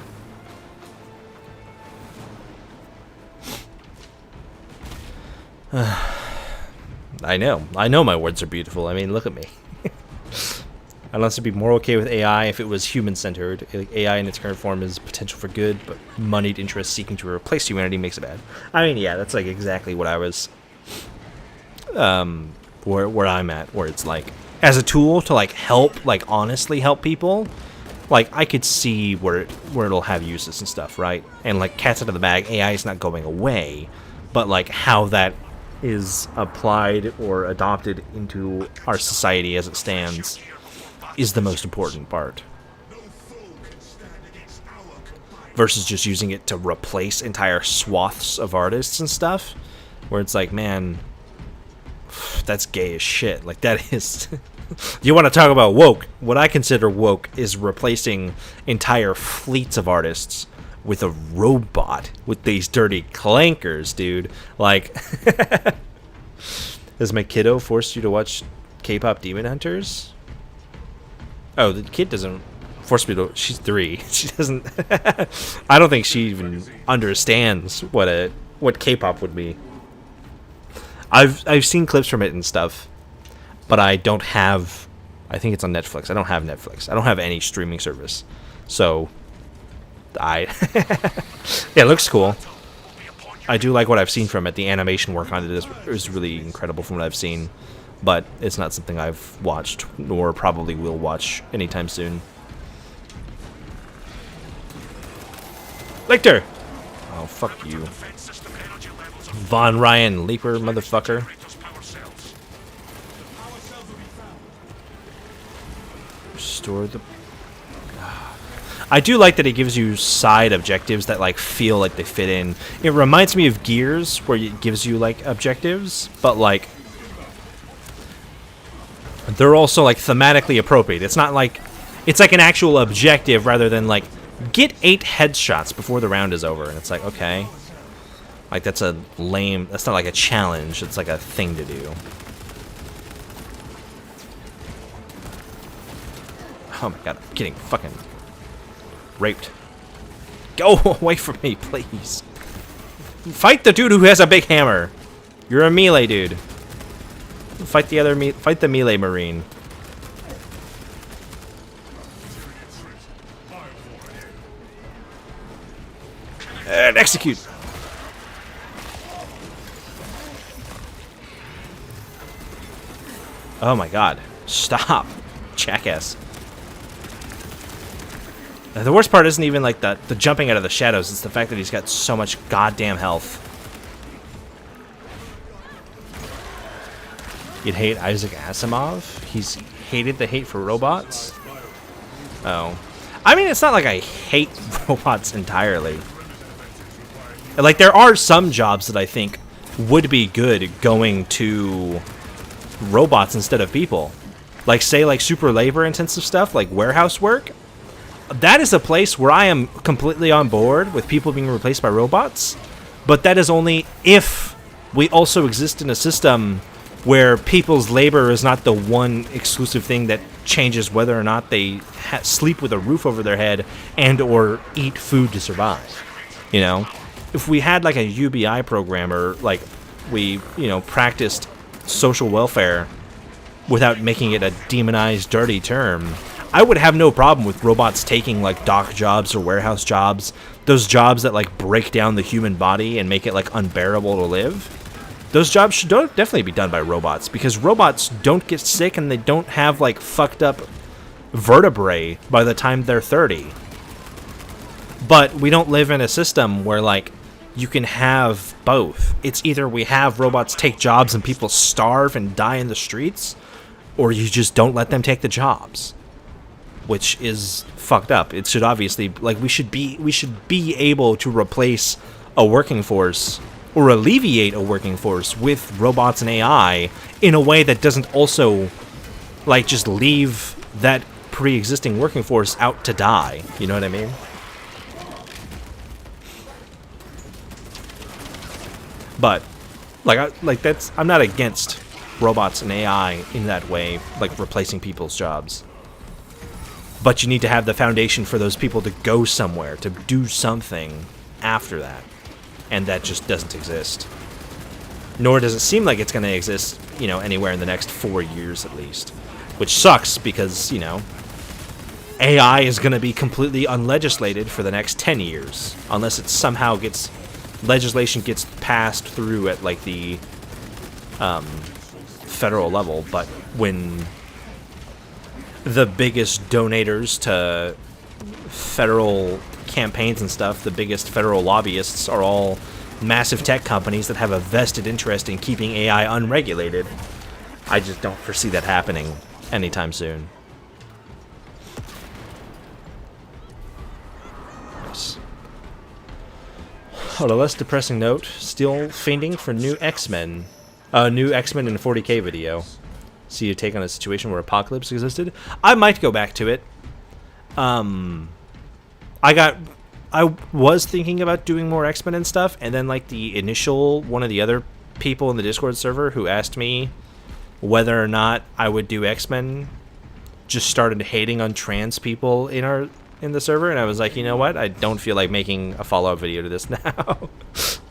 I know my words are beautiful. I mean, look at me. I'd honestly be more okay with AI if it was human-centered. AI in its current form is potential for good, but moneyed interests seeking to replace humanity makes it bad. I mean, yeah, that's like exactly what I was, where I'm at, where it's like, as a tool to like help, like honestly help people, like I could see where it'll have uses and stuff, right? And like cat's out of the bag, AI is not going away, but like how that is applied or adopted into our society as it stands is the most important part. Versus just using it to replace entire swaths of artists and stuff, where it's like, man, that's gay as shit. Like that is... You want to talk about woke? What I consider woke is replacing entire fleets of artists with a robot with these dirty clankers, dude. Like, has my kiddo forced you to watch K-pop Demon Hunters? Oh, the kid doesn't force me to. She's 3. She doesn't. I don't think she even understands what K-pop would be. I've seen clips from it and stuff, but I don't have. I think it's on Netflix. I don't have Netflix. I don't have any streaming service, so yeah, it looks cool. I do like what I've seen from it. The animation work on it is really incredible from what I've seen, but it's not something I've watched nor probably will watch anytime soon. Lictor! Oh, fuck you. Von Ryan Leaper, motherfucker. Restore the... I do like that it gives you side objectives that like feel like they fit in. It reminds me of Gears, where it gives you like objectives, but like they're also like thematically appropriate. It's not like it's like an actual objective rather than like get 8 headshots before the round is over. And it's like, okay, like that's a lame. That's not like a challenge. It's like a thing to do. Oh my god, I'm getting fucking raped. Go away from me, please. Fight the dude who has a big hammer. You're a melee dude. Fight the other fight the melee marine. And execute. Oh my god. Stop. Jackass. The worst part isn't even like the jumping out of the shadows, it's the fact that he's got so much goddamn health. You'd hate Isaac Asimov? He's hated the hate for robots? Oh. I mean, it's not like I hate robots entirely. Like, there are some jobs that I think would be good going to robots instead of people. Like, say, like, super labor-intensive stuff, like warehouse work. That is a place where I am completely on board with people being replaced by robots, but that is only if we also exist in a system where people's labor is not the one exclusive thing that changes whether or not they sleep with a roof over their head and or eat food to survive. You know, if we had like a UBI programmer, like we, you know, practiced social welfare without making it a demonized, dirty term, I would have no problem with robots taking like dock jobs or warehouse jobs, those jobs that like break down the human body and make it like unbearable to live. Those jobs should definitely be done by robots, because robots don't get sick and they don't have like fucked up vertebrae by the time they're 30. But we don't live in a system where like you can have both. It's either we have robots take jobs and people starve and die in the streets, or you just don't let them take the jobs, which is fucked up. It should obviously, like, we should be able to replace a working force or alleviate a working force with robots and AI in a way that doesn't also like just leave that pre-existing working force out to die. You know what I mean? But like that's, I'm not against robots and AI in that way, like replacing people's jobs. But you need to have the foundation for those people to go somewhere, to do something after that. And that just doesn't exist. Nor does it seem like it's going to exist, you know, anywhere in the next 4 years at least. Which sucks because, you know, AI is going to be completely unlegislated for the next 10 years. Unless it somehow gets, legislation gets passed through at like the federal level. But when the biggest donators to federal campaigns and stuff, the biggest federal lobbyists, are all massive tech companies that have a vested interest in keeping AI unregulated, I just don't foresee that happening anytime soon. Nice. On a less depressing note, still fiending for new X-Men. New X-Men in a 40k video. See your take on a situation where Apocalypse existed. I might go back to it. I was thinking about doing more X-Men and stuff, and then like the initial one of the other people in the Discord server who asked me whether or not I would do X-Men just started hating on trans people in the server, and I was like, you know what? I don't feel like making a follow-up video to this now.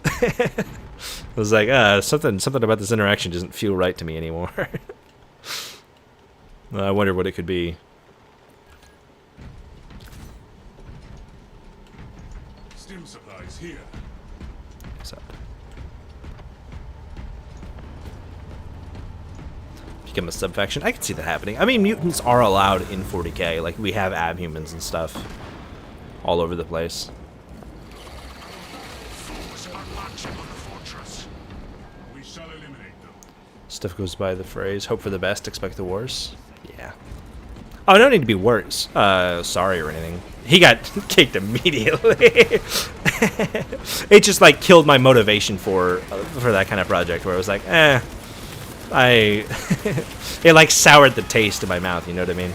I was like, something about this interaction doesn't feel right to me anymore. I wonder what it could be. Stim supplies here. What's up? Become a sub-faction? I can see that happening. I mean, mutants are allowed in 40k. Like, we have abhumans and stuff all over the place. Stuff goes by the phrase, hope for the best, expect the worst. Yeah. Oh, no need to be worse. Sorry or anything. He got kicked immediately. It just like killed my motivation for that kind of project where I was like, it like soured the taste in my mouth, you know what I mean?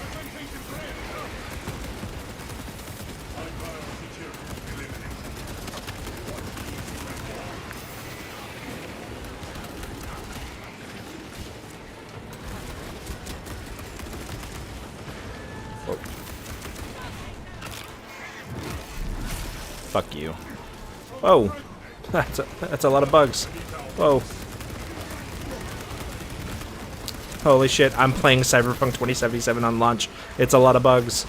Fuck you. Whoa. That's a lot of bugs. Whoa. Holy shit, I'm playing Cyberpunk 2077 on launch. It's a lot of bugs.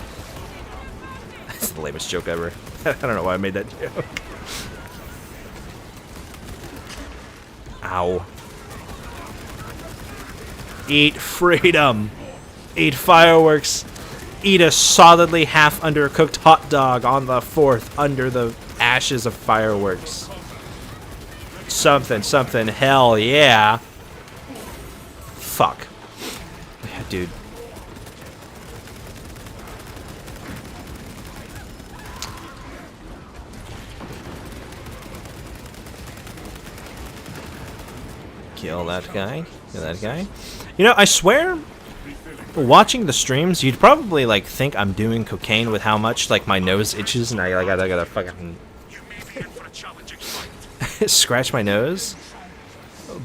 That's the lamest joke ever. I don't know why I made that joke. Ow. Eat freedom. Eat fireworks. Eat a solidly half undercooked hot dog on the 4th under the ashes of fireworks. Something, hell yeah. Fuck. Yeah, dude. Kill that guy. Kill that guy. You know, I swear, watching the streams, you'd probably like think I'm doing cocaine with how much like my nose itches and I gotta fucking scratch my nose.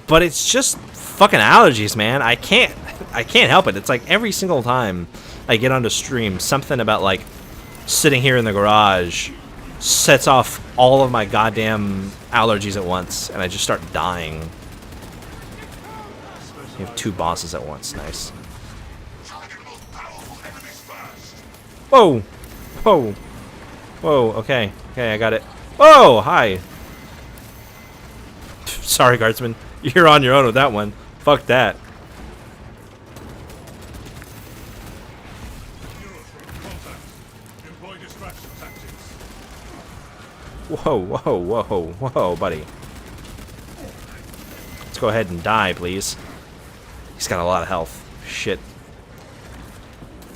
But it's just fucking allergies, man. I can't help it. It's like every single time I get onto stream, something about like sitting here in the garage sets off all of my goddamn allergies at once, and I just start dying. You have 2 bosses at once. Nice. Whoa! Whoa! Whoa, okay. Okay, I got it. Whoa! Hi! Sorry, guardsman. You're on your own with that one. Fuck that. Whoa, whoa, whoa, whoa, buddy. Let's go ahead and die, please. He's got a lot of health. Shit.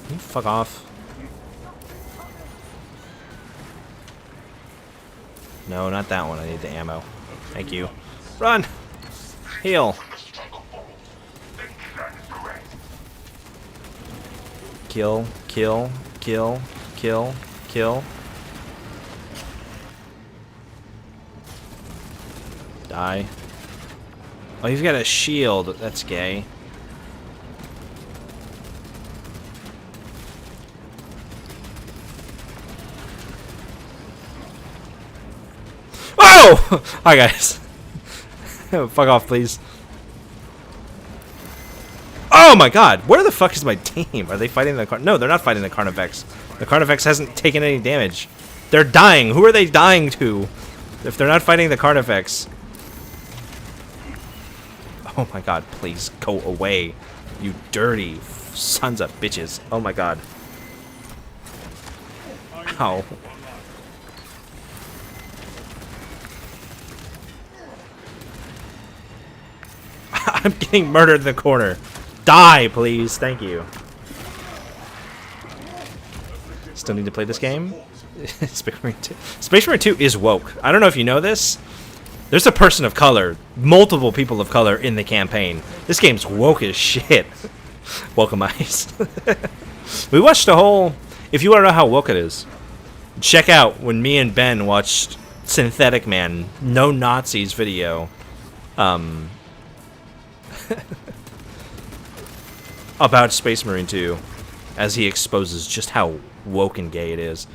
Can you fuck off? No, not that one. I need the ammo. Thank you. Run! Heal! Kill, kill, kill, kill, kill. Die. Oh, you've got a shield. That's gay. Oh! Hi, guys. Fuck off, please. Oh my god! Where the fuck is my team? Are they fighting the No, they're not fighting the Carnifex. The Carnifex hasn't taken any damage. They're dying. Who are they dying to? If they're not fighting the Carnifex. Oh my god, please go away. You dirty sons of bitches. Oh my god. Ow. I'm getting murdered in the corner. Die, please. Thank you. Still need to play this game? Space Marine 2. Space Marine 2 is woke. I don't know if you know this. There's a person of color, multiple people of color in the campaign. This game's woke as shit. Welcome, Ice. We watched a whole... If you want to know how woke it is, check out when me and Ben watched Synthetic Man, No Nazis video. About Space Marine 2, as he exposes just how woke and gay it is.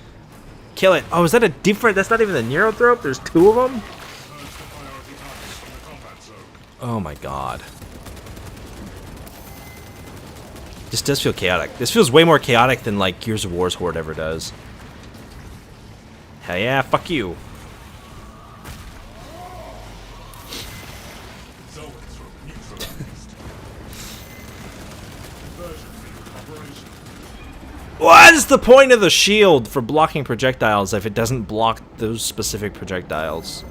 Kill it. Oh, is that a different... That's not even the Neurothrope? There's 2 of them? Oh my god. This does feel chaotic. This feels way more chaotic than, like, Gears of War's Horde ever does. Hell yeah, fuck you. What is the point of the shield for blocking projectiles if it doesn't block those specific projectiles?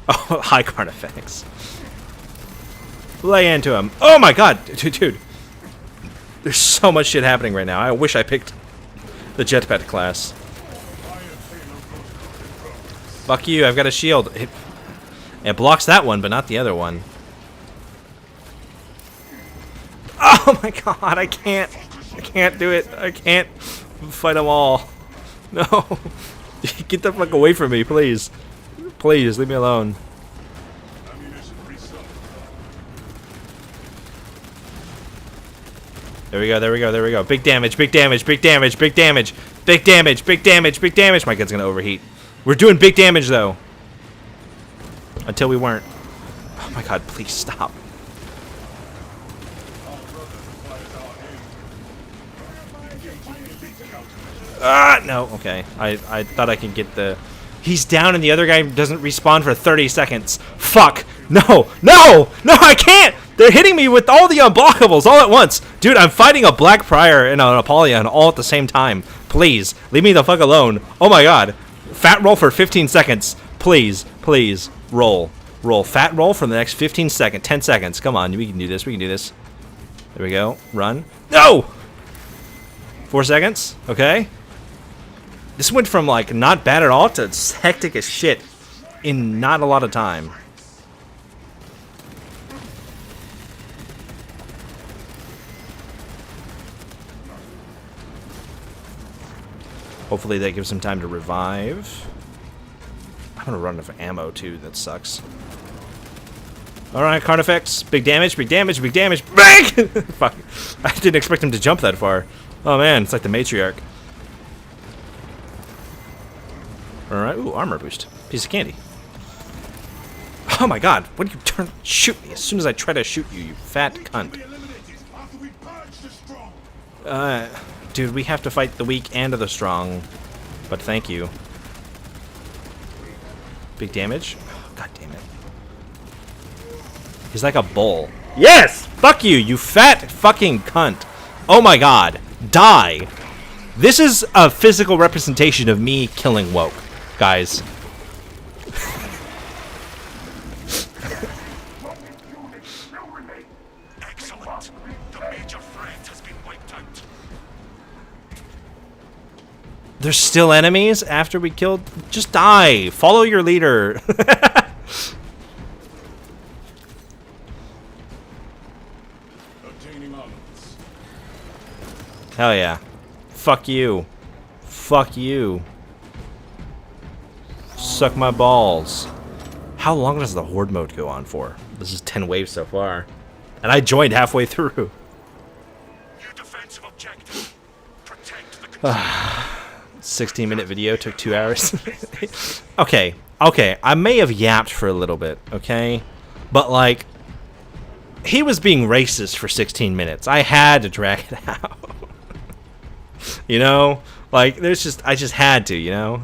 Oh, high Carnifex. Lay into him. Oh my god, dude. There's so much shit happening right now. I wish I picked the jetpack class. Fuck you, I've got a shield. It blocks that one, but not the other one. Oh my god, I can't do it. I can't fight them all. No. Get the fuck away from me, please. Please, leave me alone. There we go, there we go, there we go. Big damage, big damage, big damage, big damage, big damage, big damage, big damage. My gun's gonna overheat. We're doing big damage though. Until we weren't. Oh my god, please stop. Ah, no, okay. I thought I could get the... He's down and the other guy doesn't respawn for 30 seconds. Fuck! No! No! No, I can't! They're hitting me with all the unblockables all at once! Dude, I'm fighting a Black Prior and an Apollyon all at the same time. Please, leave me the fuck alone. Oh my god. Fat roll for 15 seconds. Please, please, roll. Roll. Fat roll for the next 15 seconds. 10 seconds. Come on, we can do this. We can do this. There we go. Run. No! 4 seconds. Okay. This went from, like, not bad at all to hectic as shit in not a lot of time. Hopefully that gives him time to revive. I'm gonna run out of ammo, too. That sucks. Alright, Carnifex. Big damage, big damage, big damage. Big! Fuck. I didn't expect him to jump that far. Oh, man. It's like the Matriarch. Alright, ooh, armor boost. Piece of candy. Oh my god, what do you shoot me as soon as I try to shoot you, you fat cunt. Dude, we have to fight the weak and the strong. But thank you. Big damage? Oh, god damn it. He's like a bull. Yes! Fuck you, you fat fucking cunt. Oh my god. Die. This is a physical representation of me killing woke. Guys. Excellent. The major threat has been wiped out. There's still enemies after we killed... Just die. Follow your leader. Hell yeah. Fuck you. Fuck you. Suck my balls. How long does the horde mode go on for? This is 10 waves so far. And I joined halfway through. New defensive objective. Protect the control. 16-minute video took 2 hours. Okay. Okay. I may have yapped for a little bit. Okay. But like, he was being racist for 16 minutes. I had to drag it out. You know? Like, there's just, I just had to, you know?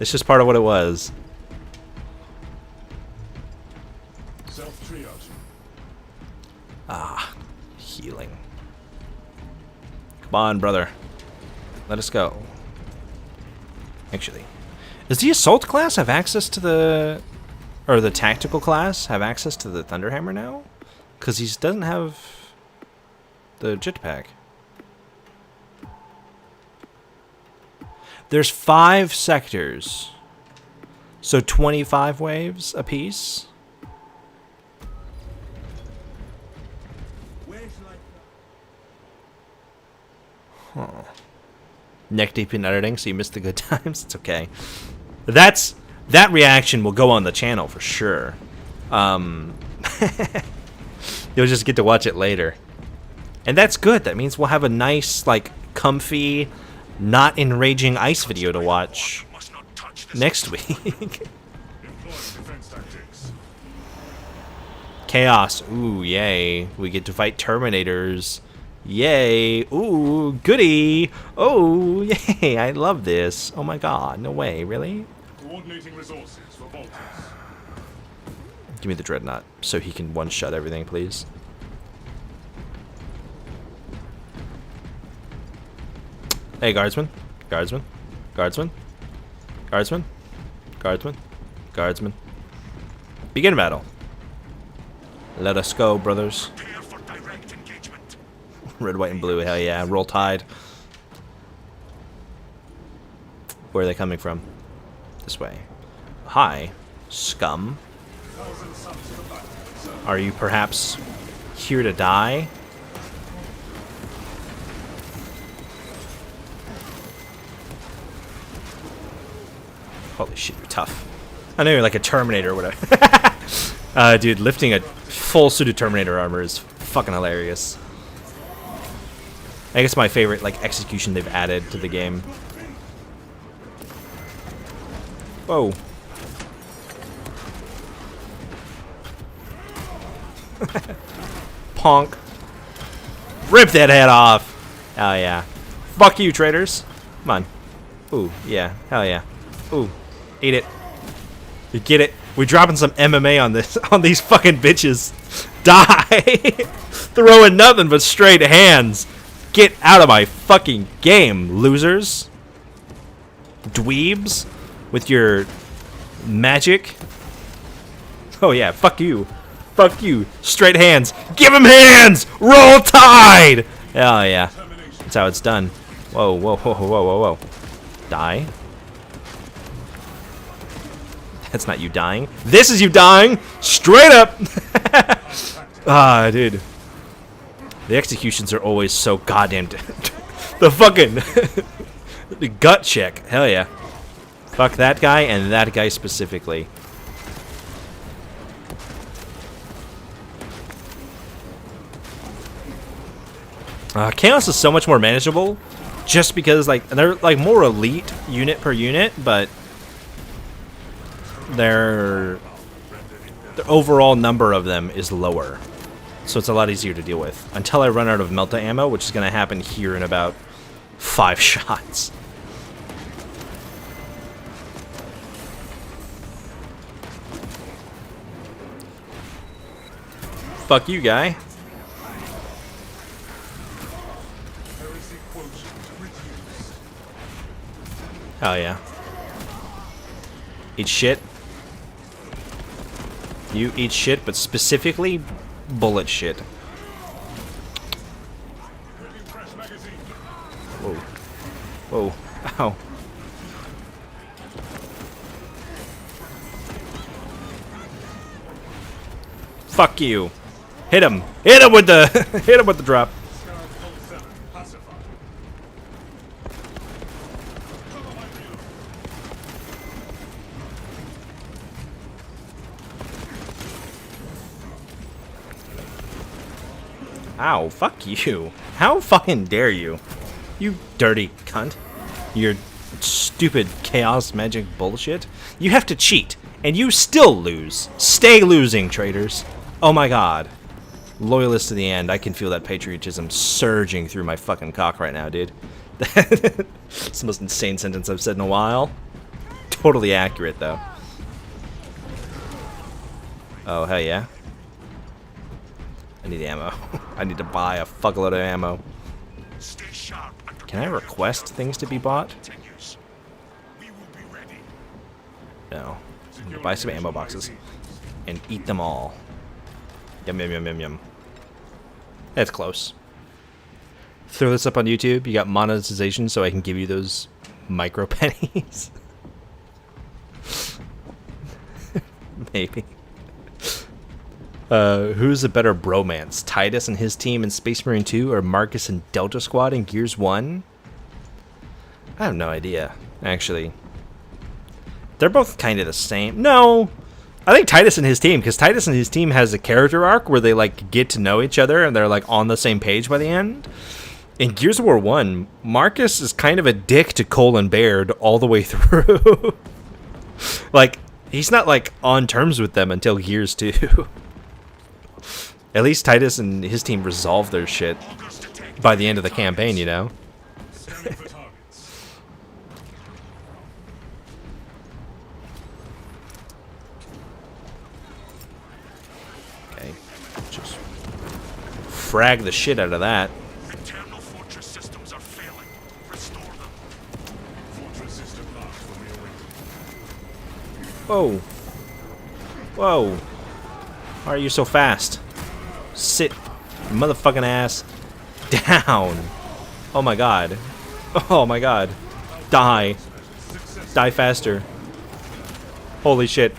It's just part of what it was. Self-triage. Ah, healing. Come on, brother. Let us go. Actually, does the assault class have access to the, or the tactical class have access to the Thunderhammer now? Because he doesn't have the jetpack. There's 5 sectors, so 25 waves apiece. Huh. Neck deep in editing, so you missed the good times. It's okay. That reaction will go on the channel for sure. You'll just get to watch it later, and that's good. That means we'll have a nice, like, comfy, not enraging ice video to watch next week. Chaos. Ooh, yay. We get to fight Terminators. Yay. Ooh, goody. Oh, yay. I love this. Oh my god. No way. Really? Coordinating resources for Voltus. Give me the Dreadnought so he can one-shot everything, please. Hey, guardsman. Guardsman. Guardsman. Guardsman. Guardsman. Guardsman. Begin battle. Let us go, brothers. Prepare for direct engagement. Red, white, and blue. Hell yeah. Roll Tide. Where are they coming from? This way. Hi, scum. Are you perhaps here to die? Holy shit, you're tough. I know you're like a Terminator or whatever. Dude, lifting a full suit of Terminator armor is fucking hilarious. I guess my favorite like execution they've added to the game. Whoa. Punk. Rip that head off. Oh yeah. Fuck you, traitors. Come on. Ooh, yeah. Hell yeah. Ooh. Eat it. You get it? We're dropping some MMA on this on these fucking bitches. Die! Throwing nothing but straight hands. Get out of my fucking game, losers. Dweebs with your magic. Oh yeah, fuck you. Fuck you. Straight hands. Give him hands! Roll Tide! Oh yeah. That's how it's done. Whoa, whoa, whoa, whoa, whoa, whoa. Die. That's not you dying. This is you dying! Straight up! Ah, dude. The executions are always so goddamn... the fucking... the gut check. Hell yeah. Fuck that guy and that guy specifically. Chaos is so much more manageable just because like they're like more elite unit per unit, but the overall number of them is lower. So it's a lot easier to deal with. Until I run out of Melta ammo, which is going to happen here in about 5 shots. Fuck you, guy. Oh yeah. Eat shit. You eat shit, but specifically bullet shit. Whoa. Whoa. Ow. Fuck you. Hit him. Hit him with the hit him with the drop. Ow, fuck you. How fucking dare you? You dirty cunt. Your stupid chaos magic bullshit. You have to cheat, and you still lose. Stay losing, traitors. Oh my god. Loyalist to the end. I can feel that patriotism surging through my fucking cock right now, dude. It's the most insane sentence I've said in a while. Totally accurate, though. Oh, hell yeah. I need ammo. I need to buy a fuckload of ammo. Stay sharp and Can I request things to be bought? continues. We will be ready. No. I'm gonna buy some ammo boxes and eat them all. Yum, yum, yum, yum, yum. That's close. Throw this up on YouTube. You got monetization, so I can give you those micro pennies. Maybe. Who's a better bromance? Titus and his team in Space Marine 2 or Marcus and Delta Squad in Gears 1? I have no idea, actually. They're both kind of the same. No! I think Titus and his team, because Titus and his team has a character arc where they, like, get to know each other and they're, like, on the same page by the end. In Gears of War 1, Marcus is kind of a dick to Cole and Baird all the way through. Like, he's not, like, on terms with them until Gears 2. At least Titus and his team resolve their shit by the end of the campaign, you know? Okay. Just frag the shit out of that. Internal fortress systems are failing. Restore them. Fortress system locked for rearrangement. Whoa. Whoa. Why are you so fast? Sit, motherfucking ass, down. Oh my god. Oh my god. Die. Die faster. Holy shit.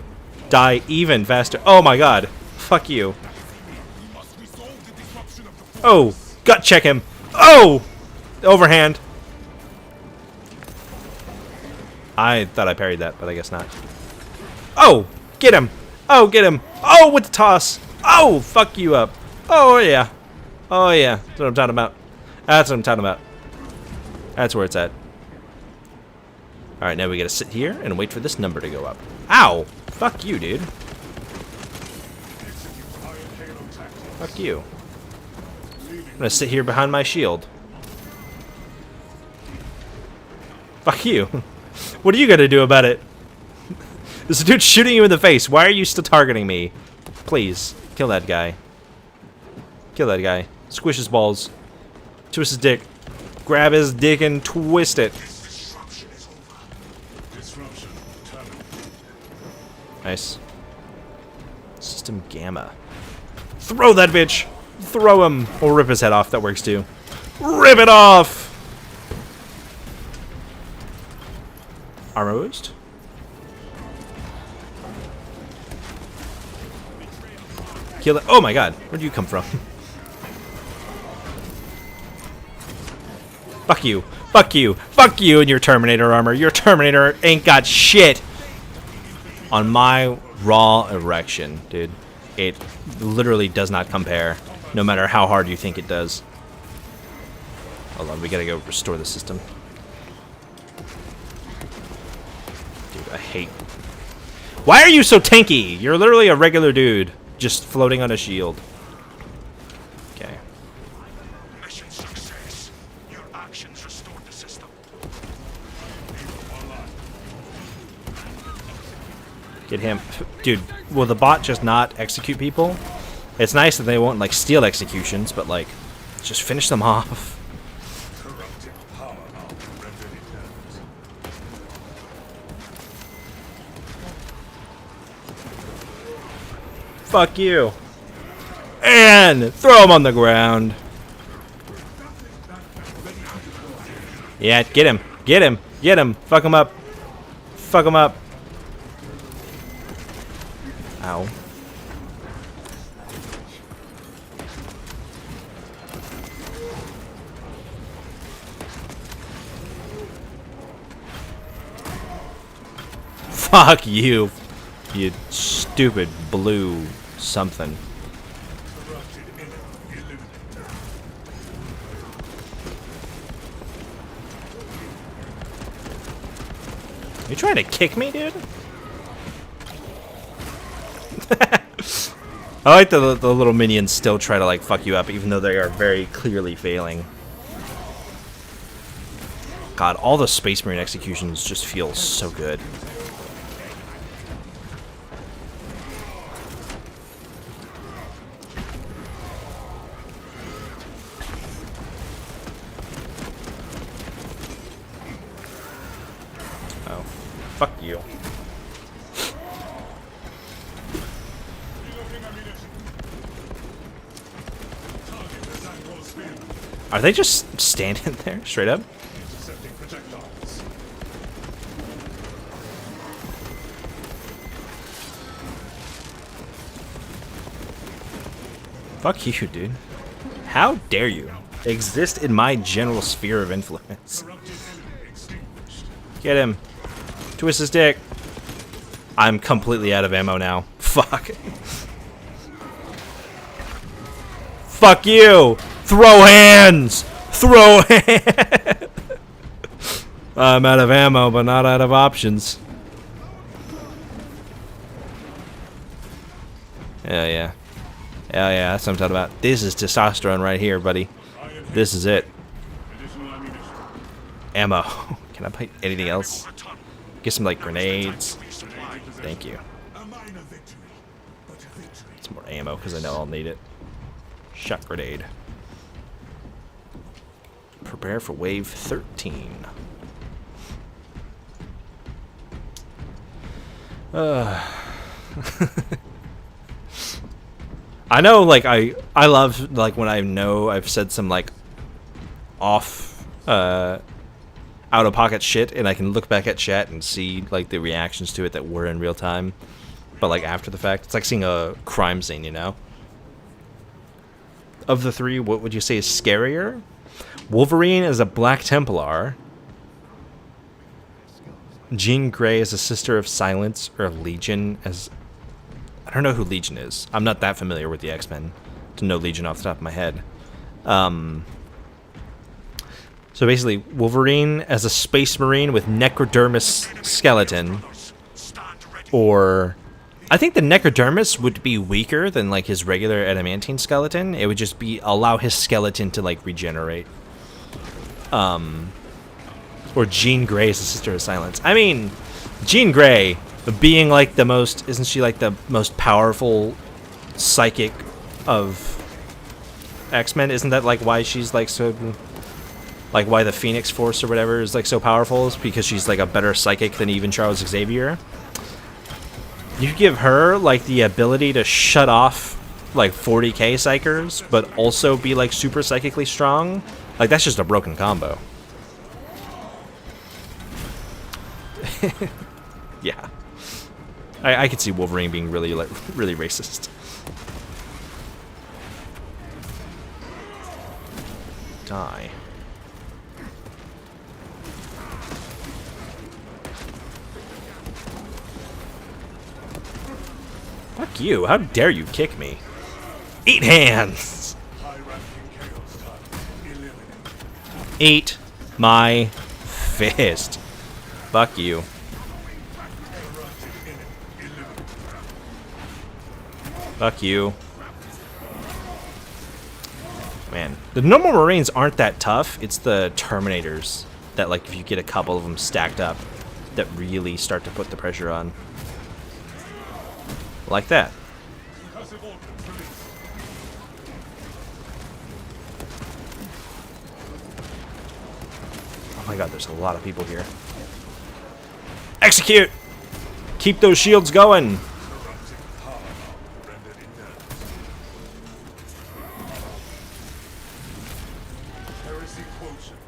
Die even faster. Oh my god. Fuck you. Oh. Gut check him. Oh! Overhand. I thought I parried that, but I guess not. Oh! Get him! Oh, get him! Oh, with the toss! Oh, fuck you up. Oh, yeah. Oh, yeah. That's what I'm talking about. That's what I'm talking about. That's where it's at. Alright, now we gotta sit here and wait for this number to go up. Ow! Fuck you, dude. Fuck you. I'm gonna sit here behind my shield. Fuck you. What are you gonna do about it? There's a dude shooting you in the face. Why are you still targeting me? Please, kill that guy. Kill that guy. Squish his balls. Twist his dick. Grab his dick and twist it. Nice. System Gamma. Throw that bitch! Throw him! Or rip his head off. That works too. Rip it off! Armor boost. Kill it. Oh my god. Where'd you come from? Fuck you. Fuck you. Fuck you and your Terminator armor. Your Terminator ain't got shit on my raw erection, dude. It literally does not compare, no matter how hard you think it does. Hold on, we gotta go restore the system. Dude, I hate... Why are you so tanky? You're literally a regular dude, just floating on a shield. Okay. Mission success. Your actions restored the system. Get him. Dude, will the bot just not execute people? It's nice that they won't, like, steal executions, but, like, just finish them off. Corrupted power armor rendered inert. Fuck you. And throw him on the ground. Yeah, get him. Get him. Get him. Fuck him up. Fuck him up. Ow. Fuck you. You stupid blue something. You trying to kick me, dude? I like the little minions still try to like fuck you up, even though they are very clearly failing. God, all the Space Marine executions just feel so good. Oh, fuck you. Are they just standing there, straight up? Intercepting projectiles. Fuck you, dude. How dare you exist in my general sphere of influence? Corrupted enemy extinguished. Get him. Twist his dick. I'm completely out of ammo now. Fuck. Fuck you! Throw hands! Throw hands! I'm out of ammo, but not out of options. Yeah, yeah. Yeah, yeah, that's what I'm talking about. This is testosterone right here, buddy. This is it. Additional ammunition. Ammo. Can I buy anything else? Get some, like, grenades. Thank you. A minor victory, but a victory. Some more ammo, because I know I'll need it. Shot grenade. Prepare for wave 13. I know, like, I love, like, when I know I've said some, like, off, out-of-pocket shit, and I can look back at chat and see, like, the reactions to it that were in real time. But, like, after the fact, it's like seeing a crime scene, you know? Of the three, what would you say is scarier? Wolverine as a Black Templar. Jean Grey as a Sister of Silence, or Legion as... I don't know who Legion is. I'm not that familiar with the X-Men to know Legion off the top of my head. So basically, Wolverine as a Space Marine with Necrodermis skeleton, or... I think the Necrodermis would be weaker than, like, his regular adamantine skeleton. It would just be allow his skeleton to, like, regenerate. Or Jean Grey as the Sister of Silence. I mean, Jean Grey being, like, the most... Isn't she, like, the most powerful psychic of X-Men? Isn't that, like, why she's, like, so... Like, why the Phoenix Force or whatever is, like, so powerful? Is because she's, like, a better psychic than even Charles Xavier? You give her, like, the ability to shut off, like, 40k psychers, but also be, like, super psychically strong. Like, that's just a broken combo. Yeah. I could see Wolverine being really, like, really racist. Die. Fuck you. How dare you kick me? Eat hands! Eat my fist. Fuck you. Fuck you. Man. The normal Marines aren't that tough. It's the Terminators that, like, if you get a couple of them stacked up, that really start to put the pressure on. Like that. Oh my god, there's a lot of people here. Execute! Keep those shields going!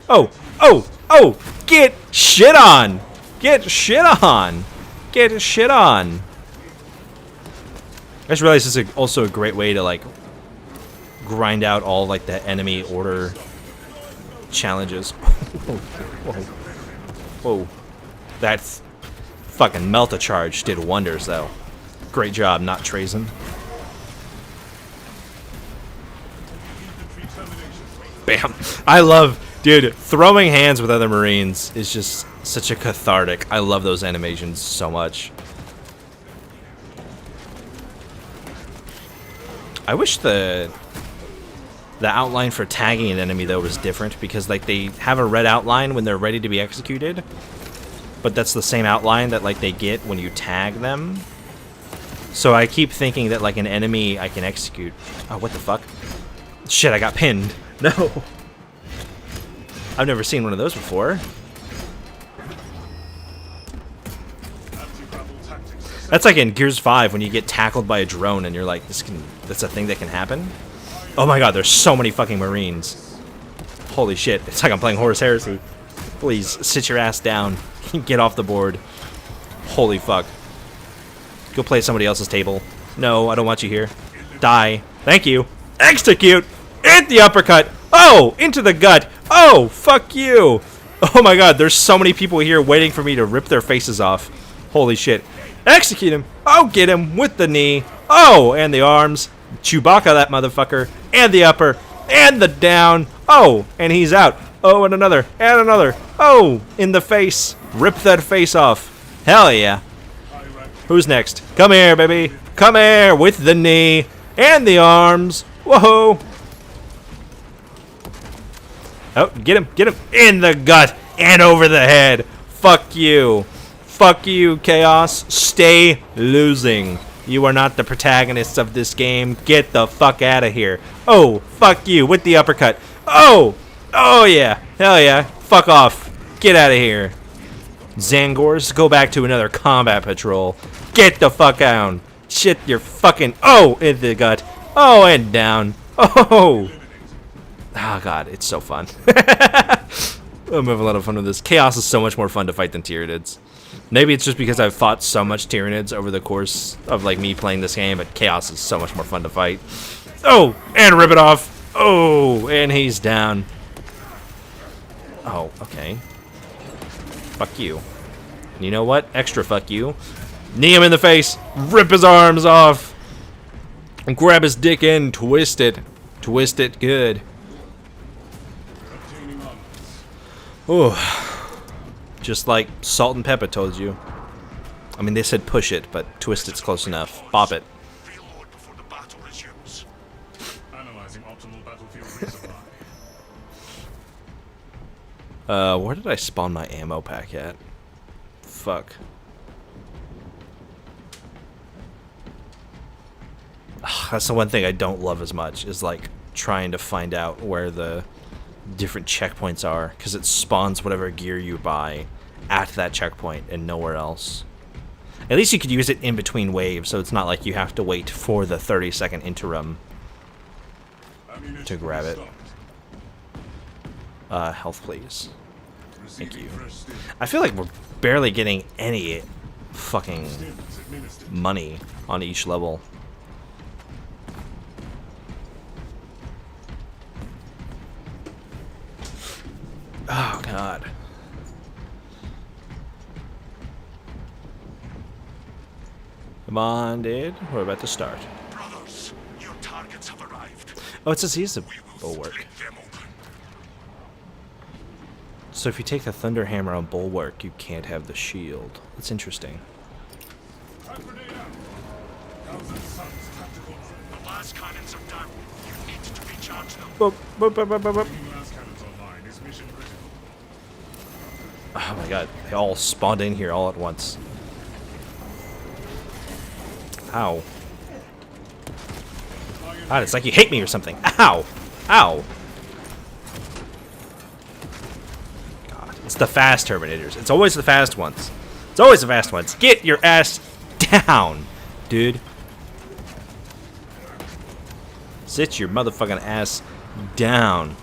Oh! Oh! Oh! Get shit on! Get shit on! Get shit on! I just realized this is also a great way to, like, grind out all, like, the enemy order challenges. Whoa. Whoa. Whoa. That's fucking melt-a-charge did wonders, though. Great job, not Trazen. Bam. I love... Dude, throwing hands with other Marines is just such a cathartic. I love those animations so much. I wish the outline for tagging an enemy, though, was different, because, like, they have a red outline when they're ready to be executed, but that's the same outline that, like, they get when you tag them. So I keep thinking that, like, an enemy I can execute. Oh, what the fuck? Shit, I got pinned. No. I've never seen one of those before. That's like in Gears 5 when you get tackled by a drone and you're like, that's a thing that can happen? Oh my god, there's so many fucking Marines. Holy shit, it's like I'm playing Horus Heresy. Please, sit your ass down. Get off the board. Holy fuck. Go play at somebody else's table. No, I don't want you here. Die. Thank you. Execute! Hit the uppercut! Oh! Into the gut! Oh! Fuck you! Oh my god, there's so many people here waiting for me to rip their faces off. Holy shit. Execute him! Oh, get him with the knee! Oh! And the arms. Chewbacca that motherfucker. And the upper. And the down. Oh! And he's out. Oh, and another. And another. Oh! In the face. Rip that face off. Hell yeah. Who's next? Come here, baby. Come here with the knee. And the arms. Whoa! Oh, get him in the gut and over the head. Fuck you. Fuck you, Chaos. Stay losing. You are not the protagonists of this game. Get the fuck out of here. Oh, fuck you with the uppercut. Oh, oh yeah. Hell yeah. Fuck off. Get out of here. Zangors, go back to another combat patrol. Get the fuck out. Shit, you're fucking... Oh, in the gut. Oh, and down. Oh! Oh, God, it's so fun. I'm having a lot of fun with this. Chaos is so much more fun to fight than Tyranids. Maybe it's just because I've fought so much Tyranids over the course of, like, me playing this game, but Chaos is so much more fun to fight. Oh! And rip it off! Oh! And he's down. Oh, okay. Fuck you. And you know what? Extra fuck you. Knee him in the face! Rip his arms off! And grab his dick and twist it. Twist it good. Oh, just like Salt and Pepper told you. I mean, they said push it, but twist it's close enough. Bop it. Reload before the battle resumes. Analyzing optimal battlefield resupply. Where did I spawn my ammo pack at? Fuck. Ugh, that's the one thing I don't love as much, is like trying to find out where the different checkpoints are, because it spawns whatever gear you buy at that checkpoint and nowhere else. At least you could use it in between waves, so it's not like you have to wait for the 30-second interim to grab it. Health, please. Thank you. I feel like we're barely getting any fucking money on each level. Oh, God. Come on, dude. We're about to start. Brothers, your targets have arrived. Oh, it says he's a We will bulwark. split them open. So if you take the Thunder Hammer on Bulwark, you can't have the shield. That's interesting. The last cannons are down. You need to recharge them. Boop, boop, boop, boop, boop, boop. Last cannons online is mission critical. Oh my god, they all spawned in here all at once. Ow. God, it's like you hate me or something. Ow! Ow! God, it's the fast Terminators. It's always the fast ones. It's always the fast ones. Get your ass down, dude. Sit your motherfucking ass down.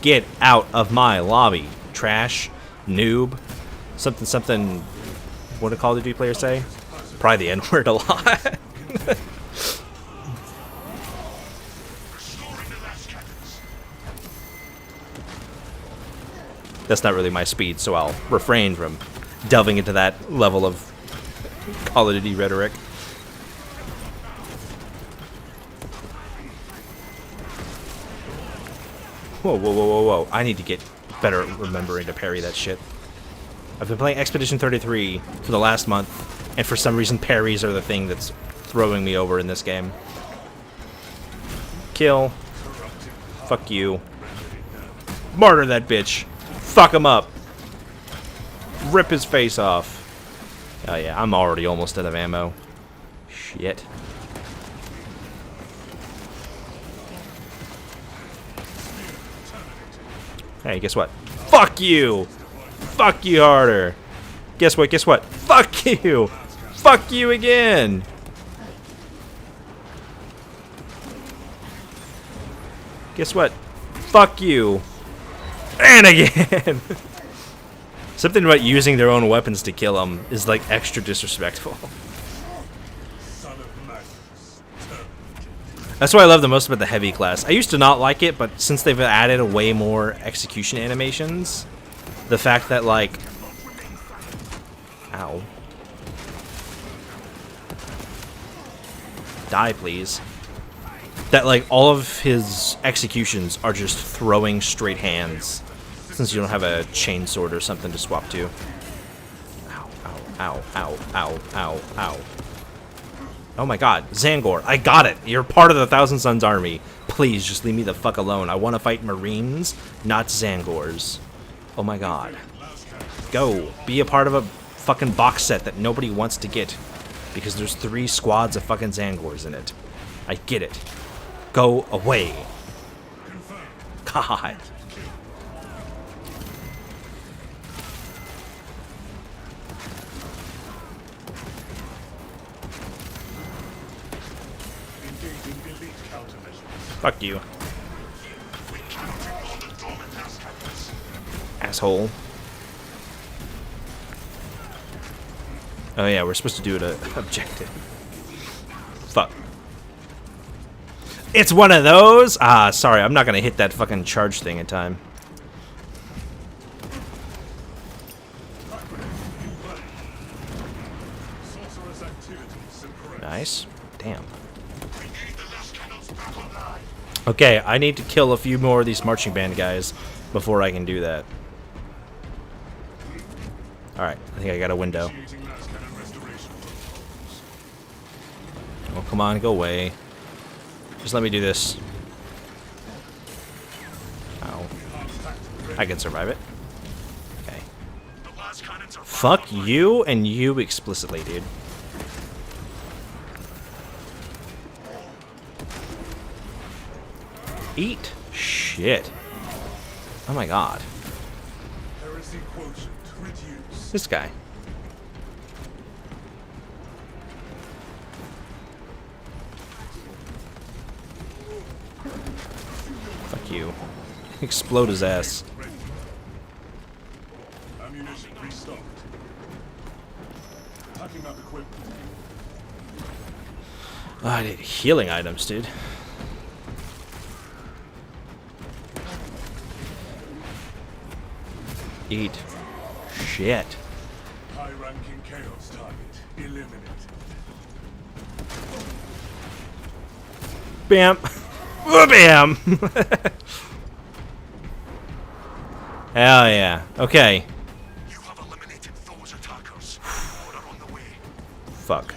Get out of my lobby, trash, noob, something, something. What do Call of Duty players say? Probably the N-word a lot. Restoring the last cannons. That's not really my speed, so I'll refrain from delving into that level of Call of Duty rhetoric. Whoa, whoa, whoa, whoa, whoa. I need to get better at remembering to parry that shit. I've been playing Expedition 33 for the last month, and for some reason parries are the thing that's throwing me over in this game. Kill. Fuck you. Murder that bitch. Fuck him up. Rip his face off. Oh yeah, I'm already almost out of ammo. Shit. Hey, guess what? Fuck you! Fuck you harder! Guess what? Guess what? Fuck you! Fuck you again! Guess what? Fuck you! And again! Something about using their own weapons to kill them is like extra disrespectful. That's what I love the most about the heavy class. I used to not like it, but since they've added way more execution animations, the fact that like, ow, die please, that like all of his executions are just throwing straight hands, since you don't have a chainsword or something to swap to. Ow, ow, ow, ow, ow, ow, ow. Oh my god, Zangor, I got it! You're part of the Thousand Sons army. Please, just leave me the fuck alone. I want to fight Marines, not Zangors. Oh my god. Go. Be a part of a fucking box set that nobody wants to get. Because there's 3 squads of fucking Zangors in it. I get it. Go away. God. Engaging elite Fuck you. Asshole. Oh yeah, we're supposed to do it objective. Fuck. It's one of those? Ah, sorry, I'm not gonna hit that fucking charge thing in time. Nice. Damn. Okay, I need to kill a few more of these marching band guys before I can do that. Alright, I think I got a window. Oh, come on, go away. Just let me do this. Ow. I can survive it. Okay. Fuck you and you explicitly, dude. Eat. Shit. Oh my god. This guy. Fuck you. Explode his ass. Ammunition restocked. Packing up equipment. Oh, I need healing items, dude. Eat. Shit. High-ranking chaos target eliminated. Bam. Bam. Hell yeah. Okay. You have eliminated those attackers. More are on the way. Fuck.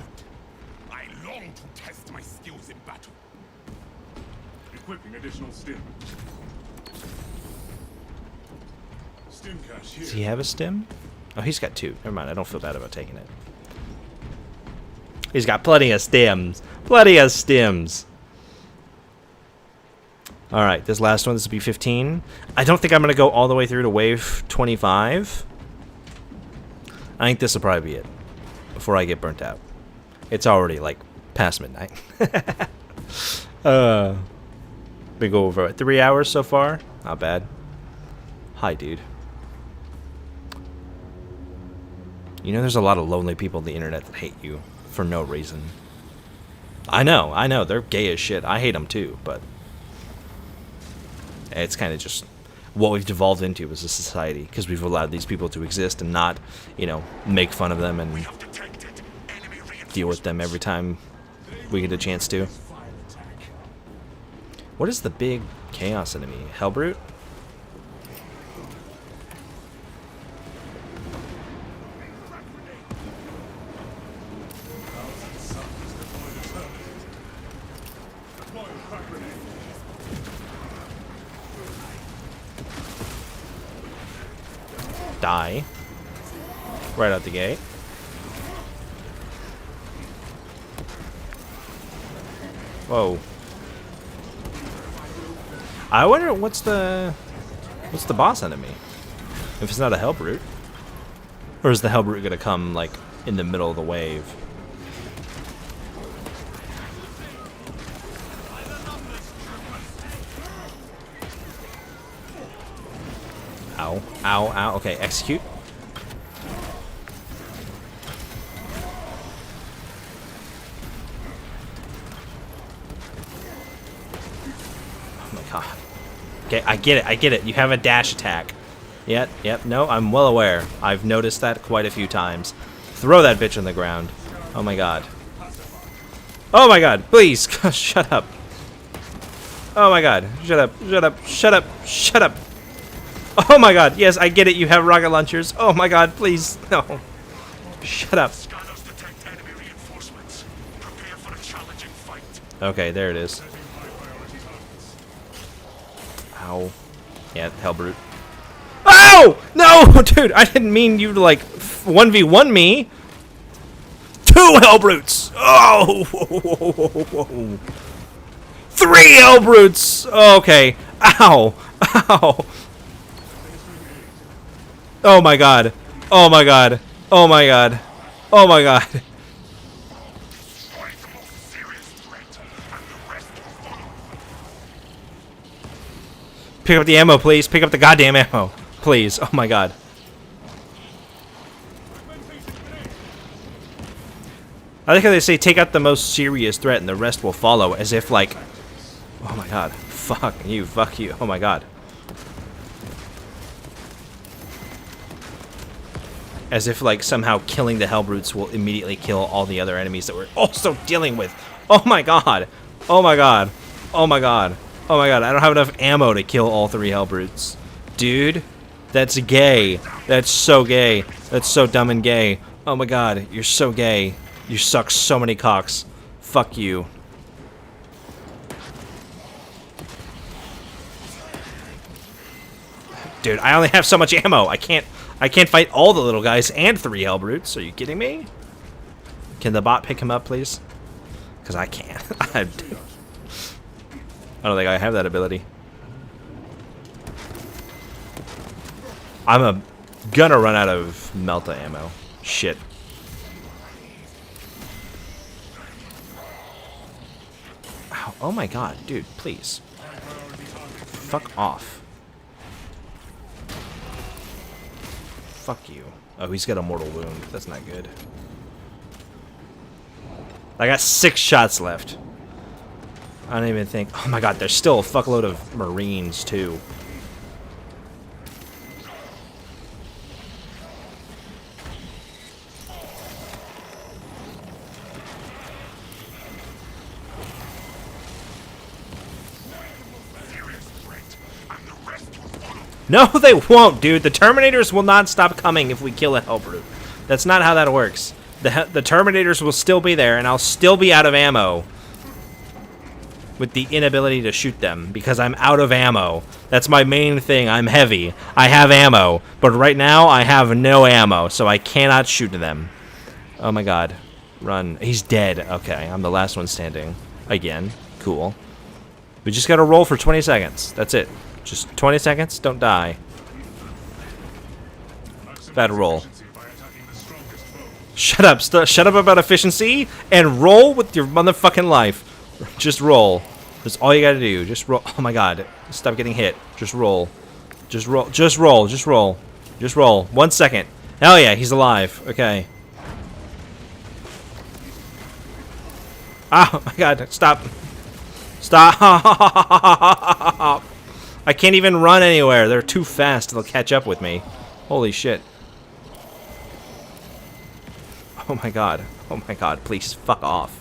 I long to test my skills in battle. Equipping additional stim. Stim cache here. Does he have a stim? Oh, he's got two. Never mind. I don't feel bad about taking it. He's got plenty of stims. Plenty of stims. Alright, this last one, this will be 15. I don't think I'm going to go all the way through to wave 25. I think this will probably be it. Before I get burnt out. It's already, like, past midnight. We go over, what, 3 hours so far? Not bad. Hi, dude. You know there's a lot of lonely people on the internet that hate you for no reason. I know, they're gay as shit. I hate them too, but it's kind of just what we've devolved into as a society because we've allowed these people to exist and not, you know, make fun of them and deal with them every time we get a chance to. What is the big chaos enemy? Hellbrute? Die. Right out the gate. Whoa. I wonder what's the boss enemy? If it's not a Hellbrute. Or is the Hellbrute gonna come like in the middle of the wave? Ow, ow, ow. Okay, execute. Oh my god. Okay, I get it. You have a dash attack. Yep, no, I'm well aware. I've noticed that quite a few times. Throw that bitch on the ground. Oh my god. Oh my god, please, shut up. Oh my god, shut up, shut up, shut up, shut up. Oh my god, yes, I get it, you have rocket launchers. Oh my god, please, no. Shut up. Scanners detect enemy reinforcements. Prepare for a challenging fight. Okay, there it is. Ow. Yeah, Hellbrute. Ow! No, dude, I didn't mean you to, like, 1v1 me. 2 Hellbrutes! Oh! 3 Hellbrutes! Oh, okay. Ow! Ow! Oh my god. Oh my god. Oh my god. Oh my god. Fight the most serious threat, and the rest will follow Pick up the ammo, please. Pick up the goddamn ammo. Please. Oh my god. I like how they say take out the most serious threat and the rest will follow, as if like, oh my god, fuck you, oh my god. As if like somehow killing the Hellbrutes will immediately kill all the other enemies that we're also dealing with. Oh my god, oh my god, oh my god, oh my god, I don't have enough ammo to kill all 3 Hellbrutes. Dude, that's gay. That's so gay. That's so dumb and gay. Oh my god, you're so gay. You suck so many cocks. Fuck you. Dude, I only have so much ammo. I can't fight all the little guys and 3 Hellbrutes. Are you kidding me? Can the bot pick him up, please? Because I can't. I don't think I have that ability. I'm gonna run out of Melta ammo. Shit. Ow, oh my god, dude, please. Fuck off. Fuck you. Oh, he's got a mortal wound. That's not good. I got 6 shots left. I don't even think... Oh my god, there's still a fuckload of Marines, too. No, they won't, dude. The Terminators will not stop coming if we kill a Hellbrute. That's not how that works. The Terminators will still be there, and I'll still be out of ammo. With the inability to shoot them, because I'm out of ammo. That's my main thing. I'm heavy. I have ammo. But right now, I have no ammo, so I cannot shoot them. Oh my god. Run. He's dead. Okay, I'm the last one standing. Again. Cool. We just gotta roll for 20 seconds. That's it. Just 20 seconds, don't die. Bad roll. Shut up, shut up about efficiency, and roll with your motherfucking life. Just roll. That's all you gotta do. Just roll. Oh my god. Stop getting hit. Just roll. Just roll. Just roll. Just roll. Just roll. 1 second. Hell yeah, he's alive. Okay. Oh my god, stop. Stop. I can't even run anywhere. They're too fast. They'll catch up with me. Holy shit. Oh my god. Oh my god. Please fuck off.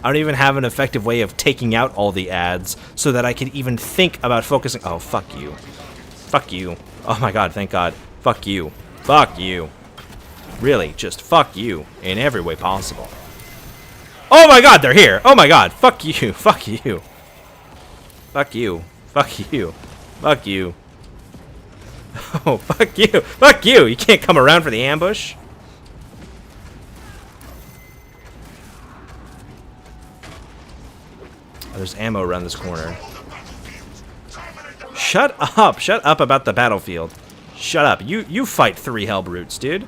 I don't even have an effective way of taking out all the ads so that I can even think about focusing. Oh, fuck you. Fuck you. Oh my god, thank god. Fuck you. Fuck you. Really, just fuck you in every way possible. Oh my god, they're here. Oh my god. Fuck you. Fuck you. Fuck you. Fuck you. Fuck you. Oh, fuck you. Fuck you. You can't come around for the ambush. Oh, there's ammo around this corner. Shut up. Shut up about the battlefield. Shut up. You fight 3 Hellbrutes, dude.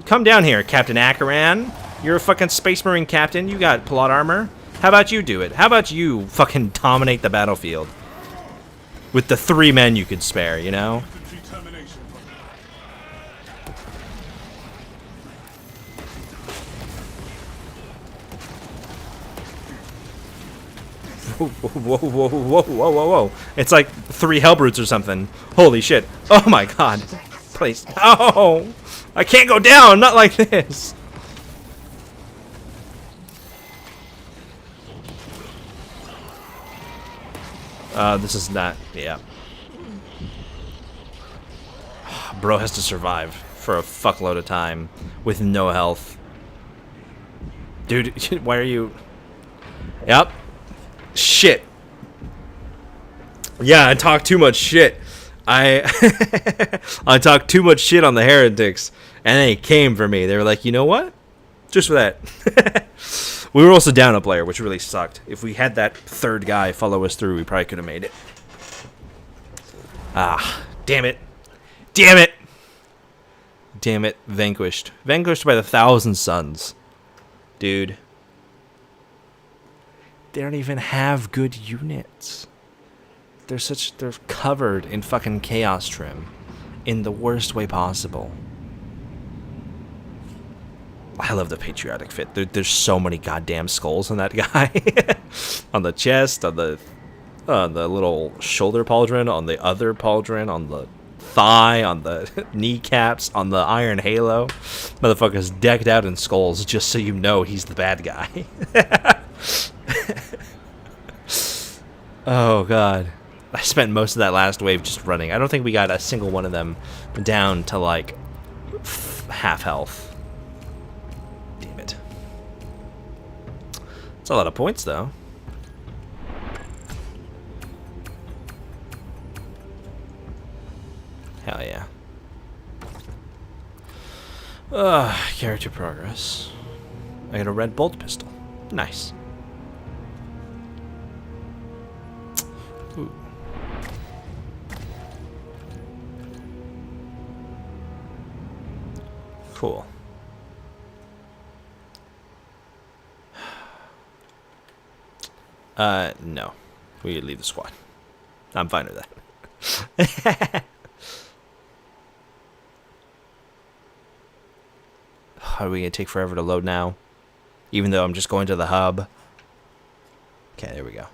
Come down here, Captain Akaran. You're a fucking Space Marine captain. You got plot armor. How about you do it? How about you fucking dominate the battlefield? With the 3 men you could spare, you know? Whoa, whoa, whoa, whoa, whoa, whoa, whoa. It's like 3 Hellbrutes or something. Holy shit. Oh my god. Please. Oh! I can't go down! Not like this! This is not... Yeah. Bro has to survive for a fuckload of time with no health. Dude, why are you... Yep. Shit. Yeah, I talk too much shit. I talked too much shit on the heretics, and they came for me. They were like, you know what? Just for that. We were also down a player, which really sucked. If we had that 3rd guy follow us through, we probably could have made it. Ah, damn it. Damn it. Damn it. Vanquished. Vanquished by the 1,000 Suns. Dude. They don't even have good units. they're covered in fucking chaos trim in the worst way possible. I love the patriotic fit. There's so many goddamn skulls on that guy. On the chest, on the little shoulder pauldron, on the other pauldron, on the thigh, on the kneecaps, on the iron halo. Motherfucker's decked out in skulls just so you know he's the bad guy. Oh god. I spent most of that last wave just running. I don't think we got a single one of them down to like half health. Damn it. It's a lot of points though. Hell yeah. Character progress. I got a red bolt pistol. Nice. Ooh. Cool. No. We leave the squad. I'm fine with that. Are we gonna take forever to load now? Even though I'm just going to the hub. Okay, there we go.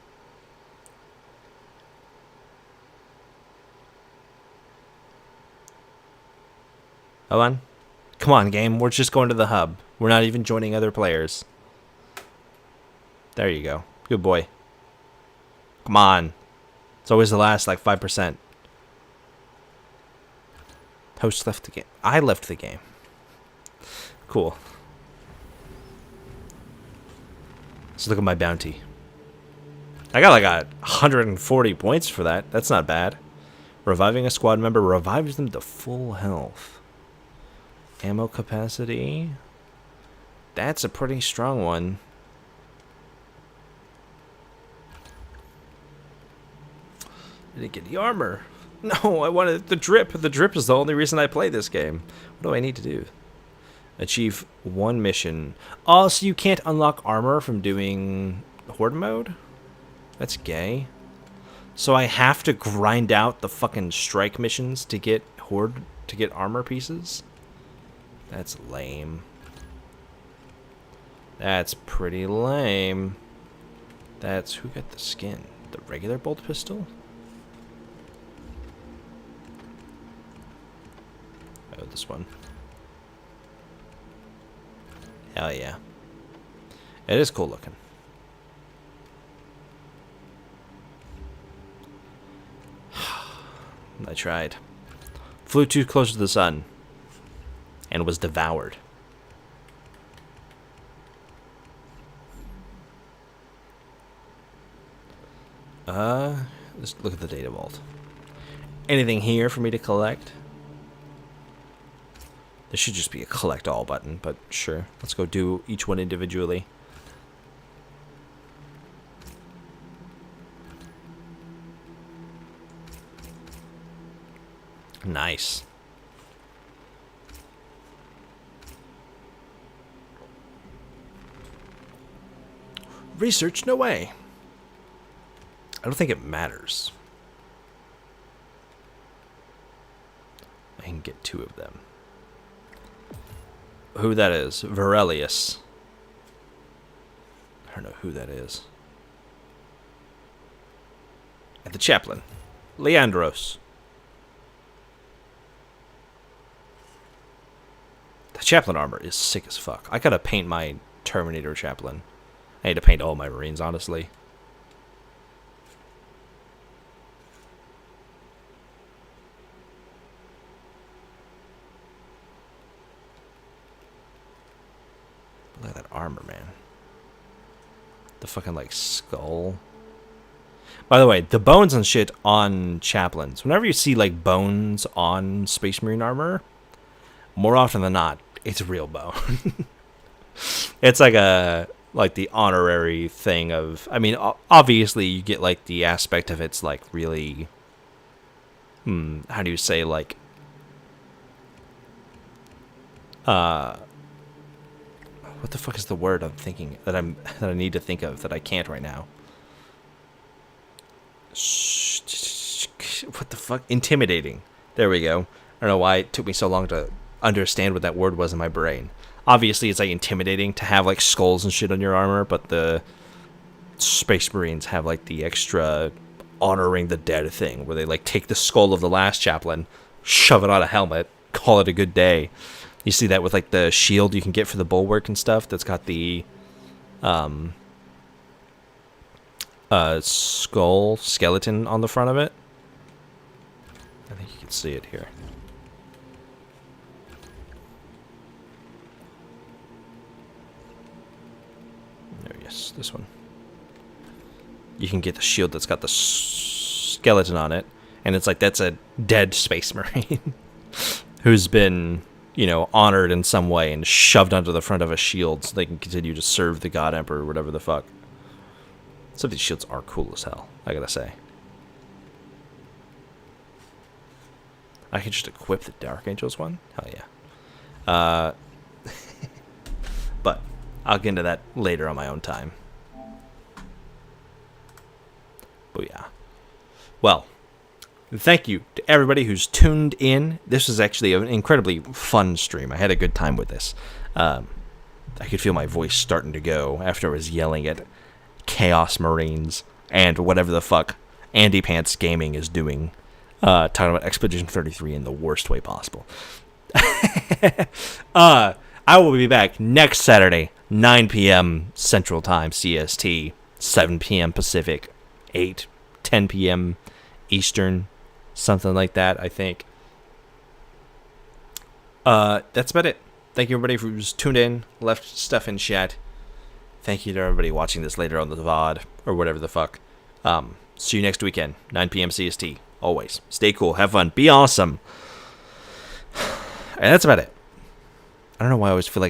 Hold on. Come on, game. We're just going to the hub. We're not even joining other players. There you go. Good boy. Come on. It's always the last, like, 5%. Host left the game. I left the game. Cool. Let's look at my bounty. I got like 140 points for that. That's not bad. Reviving a squad member revives them to full health. Ammo capacity. That's a pretty strong one. I didn't get the armor. No, I wanted the drip. The drip is the only reason I play this game. What do I need to do? Achieve one mission. Oh, so you can't unlock armor from doing horde mode? That's gay. So I have to grind out the fucking strike missions to get horde, to get armor pieces? That's lame. That's pretty lame. That's who got the skin? The regular bolt pistol? Oh, this one. Hell yeah. It is cool looking. I tried. Flew too close to the sun. And was devoured. Let's look at the data vault. Anything here for me to collect? There should just be a collect all button, but sure. Let's go do each one individually. Nice. Research? No way. I don't think it matters. I can get 2 of them. Who that is? Varelius. I don't know who that is. And the chaplain. Leandros. The chaplain armor is sick as fuck. I gotta paint my Terminator chaplain. I need to paint all my Marines, honestly. Look at that armor, man. The fucking, like, skull. By the way, the bones and shit on chaplains. Whenever you see, like, bones on Space Marine armor, more often than not, it's real bone. It's like the honorary thing of, I mean, obviously you get, like, the aspect of it's, like, really, how do you say, like, what the fuck is the word I'm thinking that I need to think of that I can't right now? fuck? Intimidating. There we go. I don't know why it took me so long to understand what that word was in my brain. Obviously, it's like intimidating to have like skulls and shit on your armor, but the Space Marines have like the extra honoring the dead thing, where they like take the skull of the last chaplain, shove it on a helmet, call it a good day. You see that with like the shield you can get for the bulwark and stuff that's got the skeleton on the front of it. I think you can see it here. There, yes, this one. You can get the shield that's got the skeleton on it, and it's like that's a dead Space Marine who's been, you know, honored in some way and shoved onto the front of a shield so they can continue to serve the God Emperor or whatever the fuck. Some of these shields are cool as hell, I gotta say. I could just equip the Dark Angels one? Hell yeah. But I'll get into that later on my own time. Booyah. Well, thank you to everybody who's tuned in. This was actually an incredibly fun stream. I had a good time with this. I could feel my voice starting to go after I was yelling at Chaos Marines and whatever the fuck Andy Pants Gaming is doing. Talking about Expedition 33 in the worst way possible. I will be back next Saturday, 9 p.m. Central Time, CST, 7 p.m. Pacific, 10 p.m. Eastern, something like that, I think. That's about it. Thank you, everybody, who's tuned in, left stuff in chat. Thank you to everybody watching this later on the VOD, or whatever the fuck. See you next weekend, 9 p.m. CST. Always. Stay cool. Have fun. Be awesome. And that's about it. I don't know why I always feel like